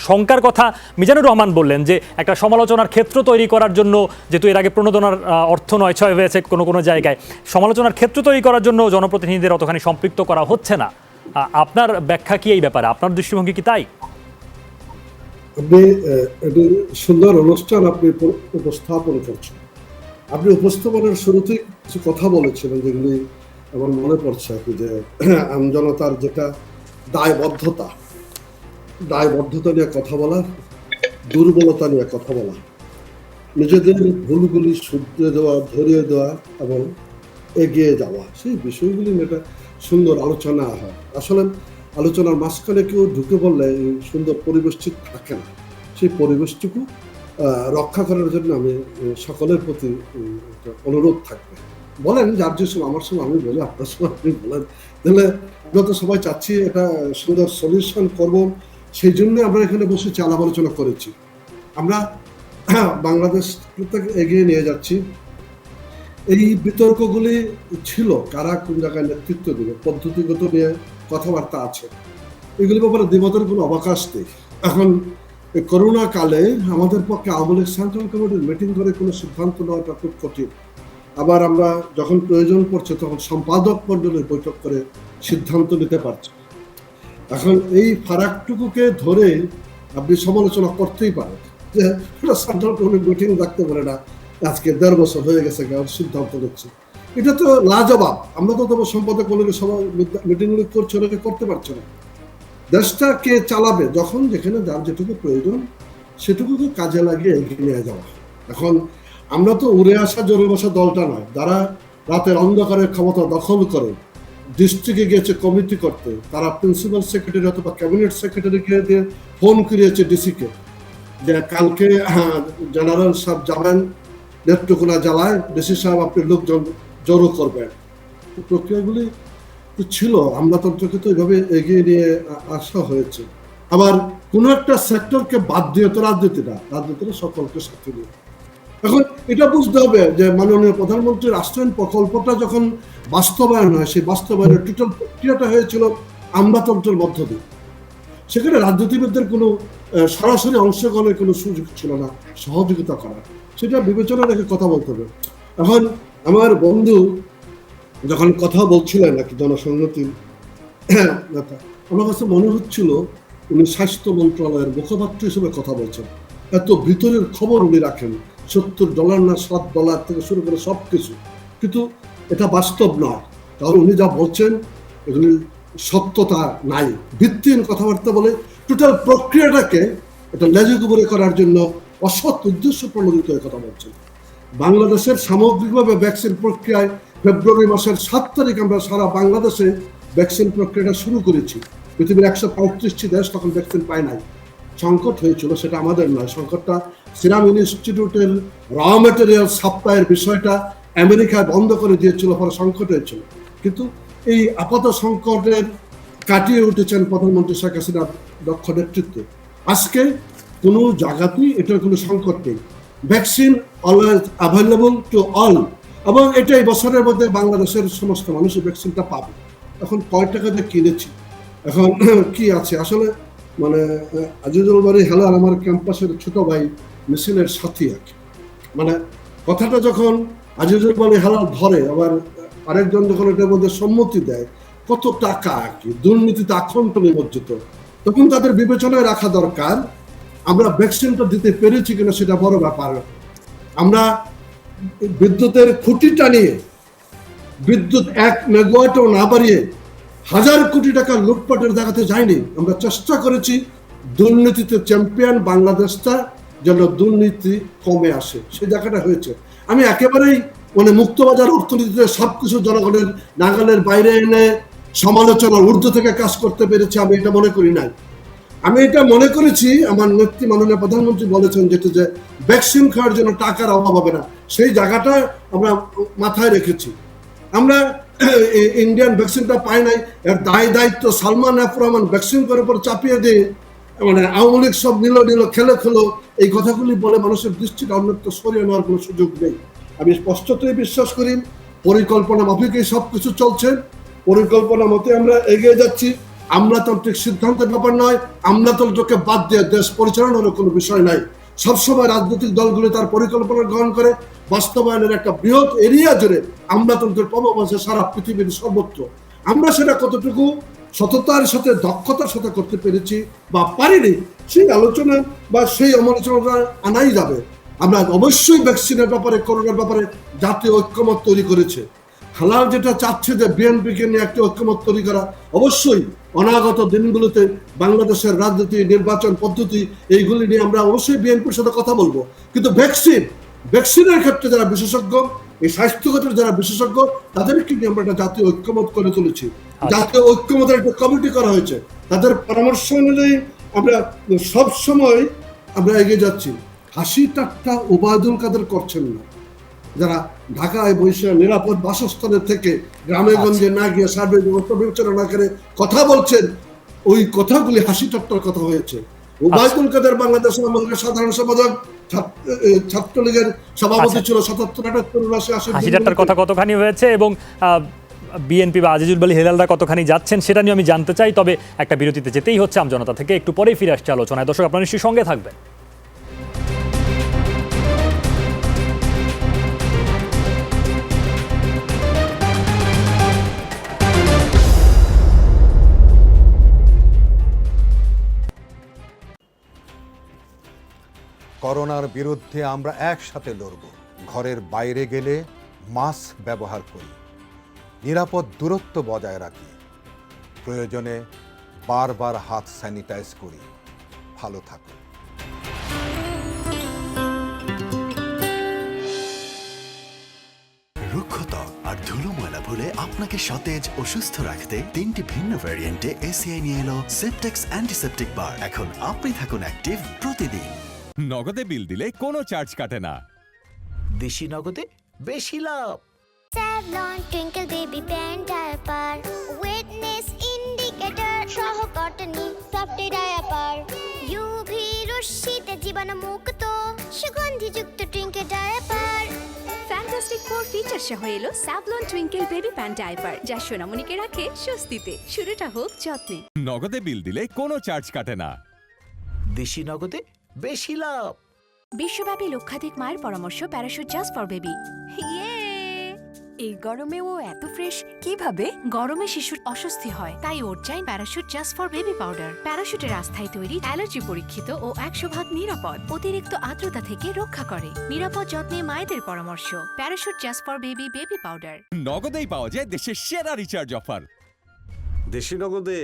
শঙ্কার কথা মিজানুর রহমান বললেন যে একটা সমালোচনার ক্ষেত্র তৈরি করার জন্য, যেহেতু এর আগে প্রণোদনার অর্থ নয় ছয় হয়েছে কোনো কোনো জায়গায়, সমালোচনার ক্ষেত্র তৈরি করার জন্য জনপ্রতিনিধিদের অতখানি সম্পৃক্ত করা হচ্ছে না, আপনার ব্যাখ্যা কি এই ব্যাপারে? আপনার দৃষ্টিভঙ্গি কি তাই?
আপনি একটি সুন্দর অনুষ্ঠান আপনি উপস্থাপন করছেন। আপনি উপস্থাপনের শুরুতেই কিছু কথা বলেছিলেন যেগুলি আমার মনে পড়ছে আর কি, যে আমজনতার যেটা দায়বদ্ধতা নিয়ে কথা বলা, দুর্বলতা নিয়ে কথা বলা, নিজেদের ভুলগুলি শুধরে দেওয়া, ধরিয়ে দেওয়া এবং এগিয়ে যাওয়া, সেই বিষয়গুলি নিয়ে একটা সুন্দর আলোচনা হয়। আসলে আলোচনার মাঝখানে কেউ ঢুকে বললে সুন্দর পরিবেশ ঠিক থাকে না। সেই পরিবেশটুকু রক্ষা করার জন্য আমি সকলের প্রতি অনুরোধ থাকবে। বলেন, যার যে সময় আমার সময় আমি বলি, আপনার সময় আপনি বলেন, তাহলে আমরা তো সবাই চাচ্ছি এটা সুন্দর সলিউশন করব। সেই জন্য আমরা এখানে বসেছি, আলাপ আলোচনা করেছি। আমরা বাংলাদেশ এগিয়ে নিয়ে যাচ্ছি। এই বিতর্কগুলি ছিল কারা কোন জায়গায় নেতৃত্ব দেবে, পদ্ধতিগত নিয়ে কথাবার্তা আছে, এগুলি ব্যাপারে দ্বিমতের কোনো অবকাশ নেই। এখন করোনা কালে আমাদের পক্ষে আওয়ামী লীগ সেন্ট্রাল কমিটির মিটিং করে কোনো সিদ্ধান্ত নেওয়াটা খুব কঠিন। আবার আমরা যখন প্রয়োজন পড়ছে তখন সম্পাদক মণ্ডলীর বৈঠক করে সিদ্ধান্ত নিতে পারছি। এখন এই ফারাকটুকুকে ধরে আপনি সমালোচনা করতেই পারেন যে সেন্ট্রাল কমিটির মিটিং রাখতে পারে না, আজকে 1.5 বছর হয়ে গেছে সিদ্ধান্ত নিচ্ছে। এটা তো লাজবাব। আমরা তো তোমার সম্পাদক মণ্ডলীর সবাই মিটিংগুলি করছে, ওনাকে করতে পারছে না। দেশটা কে চালাবে? যখন যেখানে যার যেটুকু প্রয়োজন সেটুকুকে কাজে লাগিয়ে এগিয়ে নিয়ে যাওয়া। এখন আমরা তো উড়ে আসা জোরে বসা দলটা নয়, যারা রাতের অন্ধকারের ক্ষমতা দখল করে ডিস্ট্রিক্টে গিয়েছে কমিটি করতে, তারা প্রিন্সিপাল সেক্রেটারি অথবা ক্যাবিনেট সেক্রেটারিকে দিয়ে ফোন করিয়েছে ডিসিকে যে কালকে জেনারেল সাহেব যাবেন নেত্রকোনা জেলায়, ডিসি সাহেব আপনি লোকজন জড়ো করবেন। প্রক্রিয়াগুলি তো ছিল, আমলাতন্ত্রকে তো এইভাবে এগিয়ে নিয়ে আসা হয়েছে। আবার কোনো একটা সেক্টরকে বাদ দিয়ে তো রাজনীতিটা সকলকে সাথে নিয়ে। এখন এটা বুঝতে হবে যে মাননীয় প্রধানমন্ত্রীর রাষ্ট্রায়ণ প্রকল্পটা যখন বাস্তবায়ন হয়, সেই বাস্তবায়নের টোটাল প্রক্রিয়াটা হয়েছিল আমলাতন্ত্রের মধ্য দিয়ে। সেখানে রাজনীতিবিদদের কোনো সরাসরি অংশগ্রহণের কোনো সুযোগ ছিল না, সহযোগিতা করার। সেটা বিবেচনা রেখে কথা বলতে হবে। এখন আমার বন্ধু যখন কথা বলছিলেন নাকি জনসংহতি, আমার কাছে মনে হচ্ছিল উনি স্বাস্থ্য মন্ত্রণালয়ের মুখপাত্র হিসেবে কথা বলছেন। এত ভিতরের খবর উনি রাখেন, $70 না $7 থেকে শুরু করে সব কিছু, কিন্তু এটা বাস্তব নয়। কারণ উনি যা বলছেন এগুলি সত্যতা নাই, ভিত্তিহীন কথাবার্তা বলে টোটাল প্রক্রিয়াটাকে এটা লেজুগুবরে করার জন্য অসৎ উদ্দেশ্য প্রণোদিত হয়ে কথা বলছেন। বাংলাদেশের সামগ্রিকভাবে ভ্যাকসিন প্রক্রিয়ায় ফেব্রুয়ারি মাসের 7 তারিখ আমরা সারা বাংলাদেশে ভ্যাকসিন প্রক্রিয়াটা শুরু করেছি। পৃথিবীর 135টি দেশ তখন ভ্যাকসিন পায় নাই, সংকট হয়েছিল, সেটা আমাদের নয়। সংকটটা সিরাম ইনস্টিটিউটের র ম্যাটেরিয়াল সাপ্লাইয়ের বিষয়টা আমেরিকায় বন্ধ করে দিয়েছিল, পরে সংকট হয়েছিল। কিন্তু এই আপাত সংকটের কাটিয়ে উঠেছেন প্রধানমন্ত্রী শেখ হাসিনার দক্ষ নেতৃত্বে। আজকে কোনো জায়গাতেই এটার কোনো সংকট নেই, vaccine always available to all, এবং এটাই বছরের মধ্যে বাংলাদেশের সমস্ত মানুষ ভ্যাকসিনটা পাবে। এখন কয় টাকা দিয়ে কিনেছি, এখন কি আছে আসলে, মানে আজিজুল বাড়ি হেলাল আমার ক্যাম্পাসের ছোট ভাই মিছিলের সাথী আর কি। মানে কথাটা যখন আজিজুল বাড়ি হেলাল ধরে, আবার আরেকজন যখন এটার মধ্যে সম্মতি দেয়, কত টাকা আর কি দুর্নীতিতে আক্রান্ত নিমজ্জিত, তখন তাদের বিবেচনায় রাখা দরকার আমরা ভ্যাকসিনটা দিতে পেরেছি কিনা, সেটা বড় ব্যাপার। আমরা বিদ্যুতের খুঁটি টানিয়ে বিদ্যুৎ 1 মেগাওয়াটও না বাড়িয়ে 1000 কোটি টাকা লুটপাটের দেখাতে যায়নি। আমরা চেষ্টা করেছি দুর্নীতিতে চ্যাম্পিয়ন বাংলাদেশটা যেন দুর্নীতি কমে আসে, সেই জায়গাটা হয়েছে। আমি একেবারেই মানে মুক্তবাজার অর্থনীতিতে সবকিছু জনগণের নাগালের বাইরে এনে সমালোচনার ঊর্ধ্ব থেকে কাজ করতে পেরেছি, আমি এটা মনে করি নাই। আমি এটা মনে করেছি, আমার নেত্রী মাননীয় প্রধানমন্ত্রী বলেছেন যেটা যে ভ্যাকসিন খাওয়ার জন্য টাকার অভাব হবে না, সেই জায়গাটা আমরা মাথায় রেখেছি। আমরা ইন্ডিয়ান ভ্যাকসিনটা পাই নাই, এর দায়িত্ব সালমান এফ রহমান ভ্যাকসিন করার পর চাপিয়ে দিয়ে মানে আওয়ামী লীগ সব নিল খেলো এই কথাগুলি বলে মানুষের দৃষ্টিটা অন্যত্র সরিয়ে নেওয়ার কোনো সুযোগ নেই। আমি স্পষ্টতই বিশ্বাস করি পরিকল্পনা মাফিকই সবকিছু চলছে, পরিকল্পনা মতে আমরা এগিয়ে যাচ্ছি। আমলাতান্ত্রিক সিদ্ধান্তের ব্যাপার নয়, আমলাতন্ত্রকে বাদ দিয়ে দেশ পরিচালনার কোনো বিষয় নাই। সবসময় রাজনৈতিক দলগুলো তার পরিকল্পনা গ্রহণ করে বাস্তবায়নের একটা বৃহৎ এরিয়া জুড়ে আমলাতন্ত্রের প্রভাব আছে সারা পৃথিবীর সর্বত্র। আমরা সেটা কতটুকু সততার সাথে দক্ষতার সাথে করতে পেরেছি বা পারিনি, সেই আলোচনা বা সেই সমালোচনা আনাই যাবে। আমরা অবশ্যই ভ্যাকসিনের ব্যাপারে, করোনার ব্যাপারে জাতীয় ঐক্যমত তৈরি করেছে। হালাল যেটা চাচ্ছে যে বিএনপিকে নিয়ে একটা ঐক্যমত তৈরি করা, অবশ্যই অনাগত দিনগুলোতে বাংলাদেশের রাজনীতি, নির্বাচন পদ্ধতি এইগুলি নিয়ে আমরা অবশ্যই বিএনপির সাথে কথা বলবো। কিন্তু ভ্যাকসিনের ক্ষেত্রে যারা বিশেষজ্ঞ, এই স্বাস্থ্যগতের যারা বিশেষজ্ঞ, তাদেরকে নিয়ে আমরা একটা জাতীয় ঐক্যমত করে তুলেছি। জাতীয় ঐক্যমতের একটা কমিটি করা হয়েছে, তাদের পরামর্শ অনুযায়ী আমরা সব সময় আমরা এগিয়ে যাচ্ছি। হাসি ঠাট্টা ওবায়দুল কাদের করছেন না, যারা ঢাকায় বসে নিরাপদ বাসস্থানের থেকে গ্রামে গঞ্জে না গিয়ে সার্বিক ব্যবস্থা বিবেচনা না করে কথা বলছেন, ওই কথাগুলি হাসি ঠাট্টার কথা হয়েছে। ওবায়দুল কাদের বাংলাদেশের আমাদের সাধারণ সম্পাদক, ছাত্রলীগের সভাপতি ছিল 77-78-79-80।
হাসি ঠাট্টার কথা কতখানি হয়েছে এবং বিএনপি বা আজিজুল বাড়ি হেলালরা কতখানি যাচ্ছেন সেটা নিয়ে আমি জানতে চাই। তবে একটা বিরতিতে যেতেই হচ্ছে আমজনতা থেকে, একটু পরেই ফিরে আসছে আলোচনায়। দর্শক আপনারা নিশ্চয়ই সঙ্গে থাকবেন।
করোনার বিরুদ্ধে আমরা একসাথে লড়ব। ঘরের বাইরে গেলে মাস্ক ব্যবহার করি, নিরাপদ দূরত্ব বজায় রাখি, প্রয়োজনে বারবার হাত স্যানিটাইজ করি। ভালো থাকুন।
রুক্ষতা আর ধুলো ময়লা ভুলে আপনাকে সতেজ ও সুস্থ রাখতে 3টি ভিন্ন ভ্যারিয়েন্টে এসিআই নিয়ে এলো সেপটেক্স অ্যান্টিসেপটিক বার। এখন আপনি থাকুন অ্যাক্টিভ প্রতিদিন।
নগদে বিল দিলে কোনো চার্জ কাটে না।
দেশি নগদে বেশি লাভ।
Savlon Twinkle Baby Pen Diaper Wetness Indicator সহ কটনি সফট ডায়াপার UV রশ্মিতে জীবাণুমুক্ত সুগন্ধিযুক্ত টুইঙ্কেল ডায়াপার।
ফ্যান্টাস্টিক 4 ফিচার সহ এলো Savlon twinkle baby pan diaper, যা সোনামণিকে রাখে স্বস্তিতে। শুরুটা হোক যত্নে।
নগদে বিল দিলে কোনো চার্জ কাটে না।
দেশি নগদে বেশি লাভ।
বিশ্বব্যাপী লক্ষাধিক মায়ের পরামর্শ প্যারাশুট জাস্ট ফর বেবি। ইয়ে এই গরমে ও এত ফ্রেশ কিভাবে? গরমে শিশুর অস্বস্তি হয়, তাই ওর চাই Parachute just for baby powder. প্যারাশুটের আস্থায় তৈরি, অ্যালার্জি পরীক্ষিত ও 100% নিরাপদ। অতিরিক্ত আর্দ্রতা থেকে রক্ষা করে। নিরাপদ যত্নে মায়েদের পরামর্শ। Parachute just for baby powder.
নগদেই পাওয়া যায় দেশের সেরা রিচার্জ অফার।
দেশি নগদে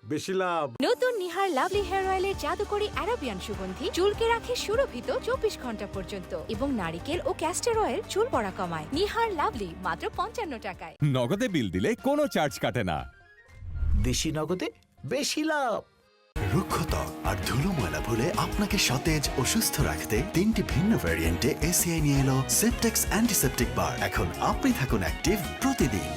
বেশি লাভ।
নতুন নিহার লাভলি হেয়ার অয়েলের জাদুকরি আরাবিয়ান সুগন্ধি চুলকে রাখে সুরভিত 24 ঘন্টা পর্যন্ত এবং নারিকেল ও ক্যাস্টর অয়েল চুল পড়া কমায়। নিহার লাভলি মাত্র 55 টাকায়।
নগদে বিল দিলে কোনো চার্জ কাটে না।
দেশি নগদে বেশি লাভ।
রুক্ষতা আর ধুলো ময়লা ভুলে আপনাকে সতেজ ও সুস্থ রাখতে 3টি ভিন্ন ভ্যারিয়েন্টে এসিআই নিয়ে এলো সেপটেক্স অ্যান্টিসেপটিক বার। এখন আপনি থাকুন অ্যাক্টিভ প্রতিদিন।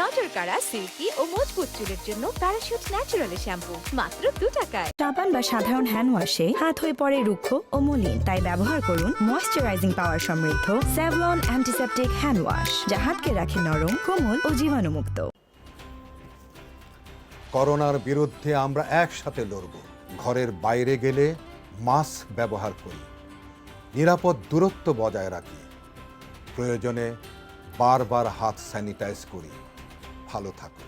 নজর কাড়া, সিল্কি ও মজবুত চুলের জন্য প্যারাশুট ন্যাচারাল শ্যাম্পু মাত্র 2 টাকায়।
সাবান বা সাধারণ হ্যান্ড ওয়াশে হাত হয়ে পড়ে রুক্ষ ও মলিন, তাই ব্যবহার করুন ময়েশ্চারাইজিং পাওয়ার সমৃদ্ধ স্যাভলন অ্যান্টিসেপটিক হ্যান্ড ওয়াশ, যা হাতকে রাখে নরম, কোমল ও জীবাণুমুক্ত।
করোনার বিরুদ্ধে আমরা একসাথে লড়ব। ঘরের বাইরে গেলে মাস্ক ব্যবহার করি, নিরাপদ দূরত্ব বজায় রাখি, প্রয়োজনে বারবার হাত স্যানিটাইজ করি। ভালো থাকুন।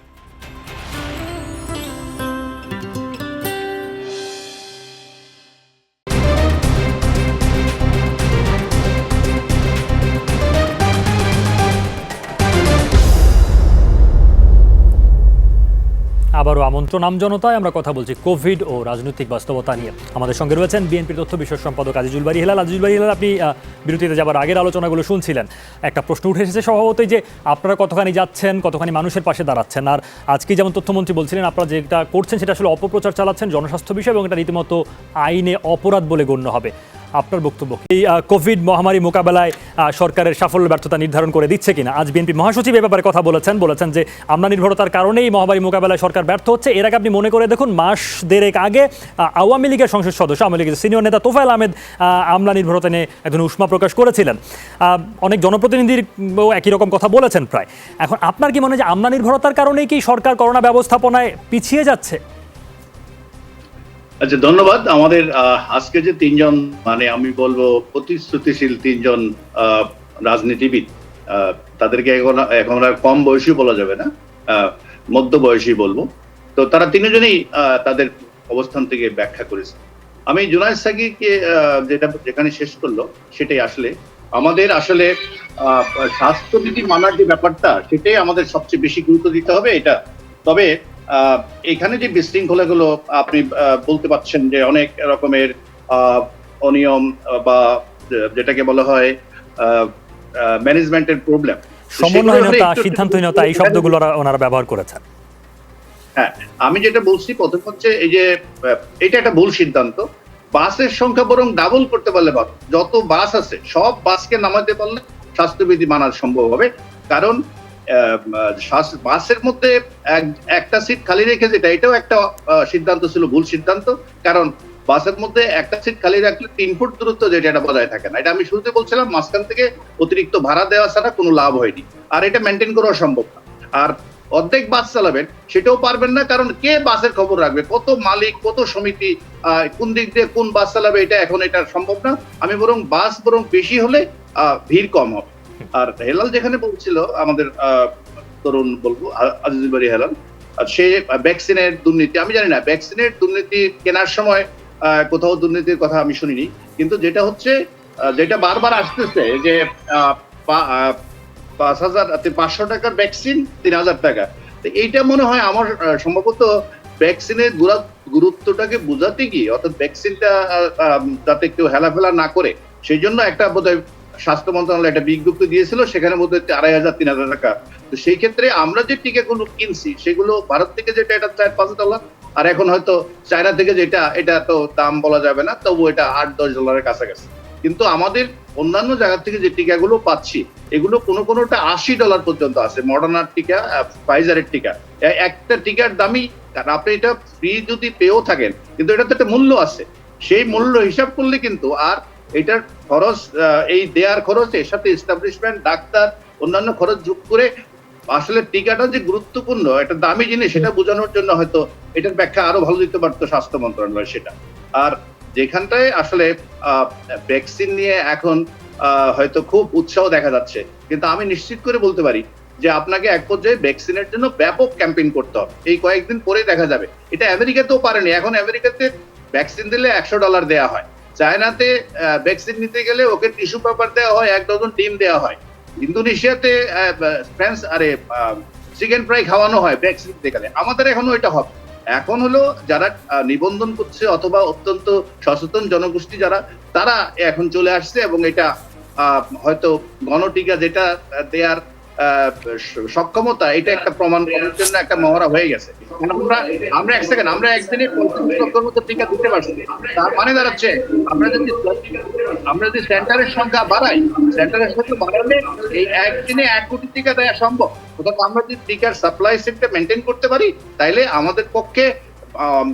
আবারও আমন্ত্রণ আমজনতায়। আমরা কথা বলছি কোভিড ও রাজনৈতিক বাস্তবতা নিয়ে। আমাদের সঙ্গে রয়েছেন বিএনপির তথ্য বিষয়ক সম্পাদক আজিজুল বারী হেলাল। আজিজুল বারী হেলাল, আপনি বিরতিতে যাবার আগের আলোচনাগুলো শুনছিলেন। একটা প্রশ্ন উঠে এসেছে স্বভাবতই যে আপনারা কতখানি যাচ্ছেন, কতখানি মানুষের পাশে দাঁড়াচ্ছেন। আর আজকে যেমন তথ্যমন্ত্রী বলছিলেন আপনারা যেটা করছেন সেটা আসলে অপপ্রচার চালাচ্ছেন জনস্বাস্থ্য বিষয় এবং এটা রীতিমতো আইনে অপরাধ বলে গণ্য হবে। আপনার বক্তব্য এই কোভিড মহামারী মোকাবেলায় সরকারের সাফল্য ব্যর্থতা নির্ধারণ করে দিচ্ছে কিনা? আজ বিএনপি মহাসচিব এ ব্যাপারে কথা বলেছেন যে আমলা নির্ভরতার কারণেই মহামারী মোকাবেলায় সরকার ব্যর্থ হচ্ছে। এর আগে আপনি মনে করে দেখুন, মাস দেড়েক আগে আওয়ামী লীগের সংসদ সদস্য, আওয়ামী লীগের সিনিয়র নেতা তোফায়েল আহমেদ আমলা নির্ভরতা নিয়ে একজন উষ্মা প্রকাশ করেছিলেন। অনেক জনপ্রতিনিধির একই রকম কথা বলেছেন প্রায়। এখন আপনার কি মনে হয় যে আমলা নির্ভরতার কারণেই কি সরকার করোনা ব্যবস্থাপনায় পিছিয়ে যাচ্ছে?
আচ্ছা, ধন্যবাদ। আমাদের আজকে যে তিনজন, মানে আমি বলবো প্রতিশ্রুতিশীল তিনজন রাজনীতিবিদ, তাদেরকে এখন আর কম বয়সী বলা যাবে না, মধ্য বয়সী বলবো। তো তারা তিনজনেই তাদের অবস্থান থেকে ব্যাখ্যা করেছে। আমি জুনায়েদ সাকিকে যেখানে শেষ করলো সেটাই আসলে আমাদের স্বাস্থ্যবিধি মানার যে ব্যাপারটা, সেটাই আমাদের সবচেয়ে বেশি গুরুত্ব দিতে হবে এটা। তবে এখানে যে বিশৃঙ্খলাগুলো আপনি বলতে পারছেন যে অনেক রকমের অনিয়ম বা যেটাকে বলা হয় ম্যানেজমেন্টের প্রবলেম,
সমন্বয়হীনতা, সিদ্ধান্তহীনতা, এই শব্দগুলো ওনারা ব্যবহার করেছেন।
হ্যাঁ, আমি যেটা বলছি প্রথম হচ্ছে এই যে এটা একটা ভুল সিদ্ধান্ত। বাসের সংখ্যা বরং ডাবল করতে পারলে ভালো। যত বাস আছে সব বাসকে নামাতে পারলে স্বাস্থ্যবিধি মানা সম্ভব হবে। কারণ বাসের মধ্যে একটা সিট খালি রেখে যেটা, এটাও একটা সিদ্ধান্ত ছিল, ভুল সিদ্ধান্ত। কারণ বাসের মধ্যে একটা সিট খালি রাখলে 3 ফুট দূরত্ব যেটা, এটা বজায় থাকে না। এটা আমি শুরুতে বলছিলাম, মাঝখান থেকে অতিরিক্ত ভাড়া দেওয়া ছাড়া কোনো লাভ হয়নি, আর এটা মেনটেন করা সম্ভব না। আর অর্ধেক বাস চালাবেন সেটাও পারবেন না, কারণ কে বাসের খবর রাখবে? কত মালিক, কত সমিতি, কোন দিক দিয়ে কোন বাস চালাবে, এটা সম্ভব না। আমি বাস বেশি হলে ভিড় কম হবে। আর হেলাল যেখানে বলছিল, আমাদের তরুণ বলবো আজিজুল বারী হেলাল, সে ভ্যাকসিনের দুর্নীতি, আমি জানি না ভ্যাকসিনের দুর্নীতি কেনার সময় কোথাও দুর্নীতির কথা আমি শুনিনি। কিন্তু যেটা হচ্ছে, যেটা বারবার আসতেছে যে 5,500 টাকার ভ্যাকসিন 3,000 টাকা, তো এইটা মনে হয় আমার সম্ভবত ভ্যাকসিনের গুরুত্বটাকে বোঝাতে গিয়ে, অর্থাৎ ভ্যাকসিনটা যাতে কেউ হেলাফেলা না করে, সেই জন্য একটা বোধহয় স্বাস্থ্য মন্ত্রণালয় একটা বিজ্ঞপ্তি দিয়েছিল, সেখানে বোধহয় 2,500-3,000 টাকা। তো সেই ক্ষেত্রে আমরা যে টিকাগুলো কিনছি সেগুলো ভারত থেকে যেটা, এটা $4-5, আর এখন হয়তো চায়না থেকে যেটা, এটা তো দাম বলা যাবে না, তবু এটা $8-10 কাছাকাছি। কিন্তু আমাদের অন্যান্য জায়গা থেকে যে টিকাগুলো পাচ্ছি, এগুলো কোনোটা $80 পর্যন্ত আছে। মডার্নার টিকা, ফাইজারের টিকা, একটা টিকার দামই, কারণ আপনি এটা ফ্রি যদি পেয়েও থাকেন, কিন্তু এটা তো একটা মূল্য আছে। সেই মূল্য হিসাব করলে কিন্তু আর এটার খরচ, এই দেয়ার খরচ, এর সাথে এস্টাবলিশমেন্ট, ডাক্তার, অন্যান্য খরচ যোগ করে আসলে টিকাটা যে গুরুত্বপূর্ণ, একটা দামি জিনিস, সেটা বোঝানোর জন্য হয়তো এটার ব্যাখ্যা আরো ভালো দিতে পারতো স্বাস্থ্য মন্ত্রণালয় সেটা। আর যেখানটায় আসলে ভ্যাকসিন নিয়ে এখন হয়তো খুব উৎসাহ দেখা যাচ্ছে, কিন্তু আমি নিশ্চিত করে বলতে পারি যে আপনাকে এক পর্যায়ে ভ্যাকসিনের জন্য ব্যাপক ক্যাম্পেইন করতে হবে। এই কয়েকদিন পরে দেখা যাবে। এটা আমেরিকাতেও পারেনি। এখন আমেরিকাতে ভ্যাকসিন দিলে $100 দেওয়া হয়। চায়নাতে ভ্যাকসিন নিতে গেলে ওকে টিস্যু পেপার দেওয়া হয়, 1 ডজন ডিম দেওয়া হয়। ইন্দোনেশিয়াতে চিকেন ফ্রাই খাওয়ানো হয় ভ্যাকসিন দিতে গেলে। আমাদের এখনো এটা হবে। এখন হলো যারা নিবন্ধন করছে অথবা অত্যন্ত সচেতন জনগোষ্ঠী যারা, তারা এখন চলে আসছে এবং এটা হয়তো গণটিকা যেটা দেয়ার সক্ষমতা, এটা একটা প্রমাণ করার জন্য একটা মহড়া হয়ে গেছে। আমরা একদিনে 35 লক্ষের মতো টিকা দিতে পারছি। তার মানে দাঁড়াচ্ছে আমরা যদি সেন্টারের সংখ্যা বাড়াই, সেন্টারের সংখ্যা বাড়ালে এই একদিনে 1 কোটি টিকা দেওয়া সম্ভব। অর্থাৎ আমরা যদি টিকার সাপ্লাই সেটটা মেনটেন করতে পারি, তাইলে আমাদের পক্ষে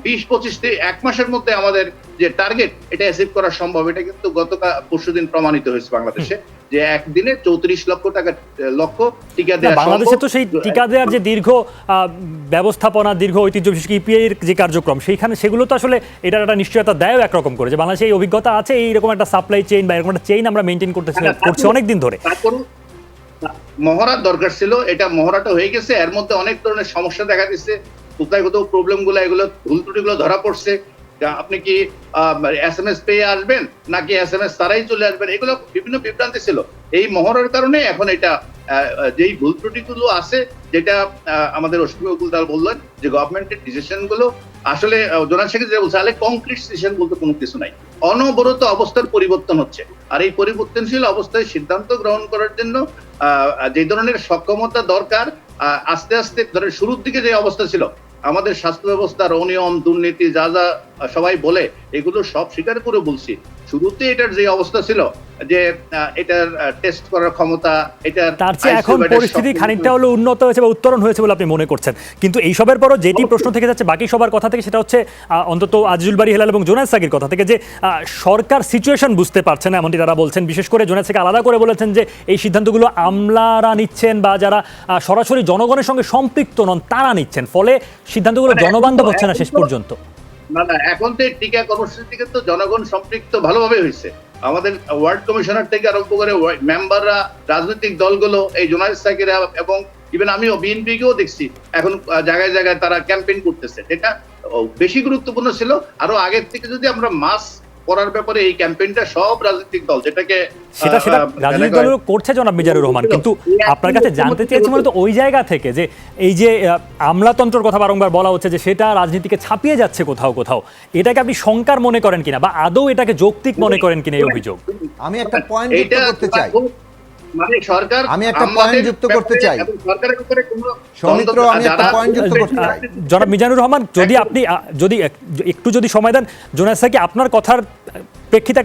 20-25 থেকে 1 মাসের মধ্যে আমাদের যে টার্গেট, এটা অ্যাচিভ করা সম্ভব। এটা কিন্তু পরশুদিন প্রমাণিত হয়েছে বাংলাদেশে, যে একদিনে 34 লক্ষ টিকা দেওয়া।
বাংলাদেশে তো সেই টিকা দেওয়ার যে দীর্ঘ ব্যবস্থাপনা, দীর্ঘ ঐতিহ্য, বিশেষ করে ইপিআই এর যে কার্যক্রম, সেইখানে সেগুলো তো আসলে এটার একটা নিশ্চয়তা দেয় একরকম করে, যে বাংলাদেশে এই অভিজ্ঞতা আছে, এইরকম একটা সাপ্লাই চেইন বা এরকম একটা চেইন আমরা মেনটেন করছি অনেকদিন ধরে।
মহড়ার দরকার ছিল, এটা মহড়াটা হয়ে গেছে। এর মধ্যে অনেক ধরনের সমস্যা দেখা দিচ্ছে, কোথায় কোথাও প্রবলেম গুলো, এগুলো ভুল ত্রুটিগুলো ধরা পড়ছে। আপনি কি SMS পেয়ে আসবেন নাকি SMS তারাই চলে আসবেন, এগুলো বিভিন্ন বিভ্রান্তি ছিল। এই মহড়ার কারণে এখন এটা যেই ভুল ত্রুটিগুলো আছে, যেটা আমাদের অসীমুল বললেন, যে গভর্নমেন্টের ডিসিশন গুলো আসলে জোনাল শেখ যেটা বলছে, কংক্রিট ডিসিশন বলতে কোনো কিছু নাই। অনবরত অবস্থার পরিবর্তন হচ্ছে। আর এই পরিবর্তনশীল অবস্থায় সিদ্ধান্ত গ্রহণ করার জন্য যে ধরনের সক্ষমতা দরকার, আস্তে আস্তে ধরেন শুরুর দিকে যে অবস্থা ছিল, আমাদের স্বাস্থ্য ব্যবস্থার অনিয়ম, দুর্নীতি, যা যা সবাই বলে, এগুলো সব স্বীকার করে বলছি। শুরুতে এটার যে অবস্থা ছিল, যে এটার টেস্ট করার ক্ষমতা, এটার
তার চেয়ে এখন পরিস্থিতি খানিকটা হলো উন্নত হয়েছে বা উত্তরণ হয়েছে বলে আপনি মনে করছেন। কিন্তু এইসবের পরও যেটি প্রশ্ন থেকে যাচ্ছে বাকি সবার কথা থেকে, সেটা হচ্ছে অন্তত আজিজুল বারী হেলাল এবং জোনায়েদ সাকির কথা থেকে, যে সরকার সিচুয়েশন বুঝতে পারছে না, এমনটি তারা বলছেন। বিশেষ করে জোনায়েদ সাকির আলাদা করে বলেছেন যে এই সিদ্ধান্তগুলো আমলারা নিচ্ছেন বা যারা সরাসরি জনগণের সঙ্গে সম্পৃক্ত নন তারা নিচ্ছেন, ফলে সিদ্ধান্তগুলো জনবান্ধব হচ্ছে না শেষ পর্যন্ত।
না, এখন তো টিকা কর্মসূচি থেকে তো জনগণ সম্পৃক্ত ভালোভাবে হয়েছে। আমাদের ওয়ার্ড কমিশনার থেকে আরম্ভ করে মেম্বাররা, রাজনৈতিক দলগুলো, এই জোনায়েদ সাকির এবং ইভেন আমিও বিএনপিকেও দেখছি এখন জায়গায় জায়গায় তারা ক্যাম্পেইন করতেছে। এটা বেশি গুরুত্বপূর্ণ ছিল। আরো আগের থেকে যদি আমরা মাস করার ব্যাপারে এই ক্যাম্পেইনটা সব রাজনৈতিক দল, যেটাকে
সেটা রাজনৈতিক দলও করছে জনাব মিজানুর রহমান, কিন্তু আপনার কাছে জানতে চেয়েছি মূলত ওই জায়গা থেকে, যে এই যে আমলাতন্ত্রের কথা বারংবার বলা হচ্ছে, যে সেটা রাজনীতিকে ছাপিয়ে যাচ্ছে কোথাও কোথাও, এটাকে আপনি শঙ্কার মনে করেন কিনা বা আদৌ এটাকে যৌক্তিক মনে করেন কিনা এই অভিযোগ?
আমি একটা পয়েন্ট যুক্ত করতে চাই।
মানে সরকার,
আমি একটা পয়েন্ট যুক্ত করতে চাই।
সরকারের উপরে কোনো
সৌমিত্র, আমি একটা পয়েন্ট যুক্ত করতে চাই।
জনাব মিজানুর রহমান, যদি আপনি একটু সময় দেন, জোনায়েদ সাকির আপনার কথার প্রেক্ষিতে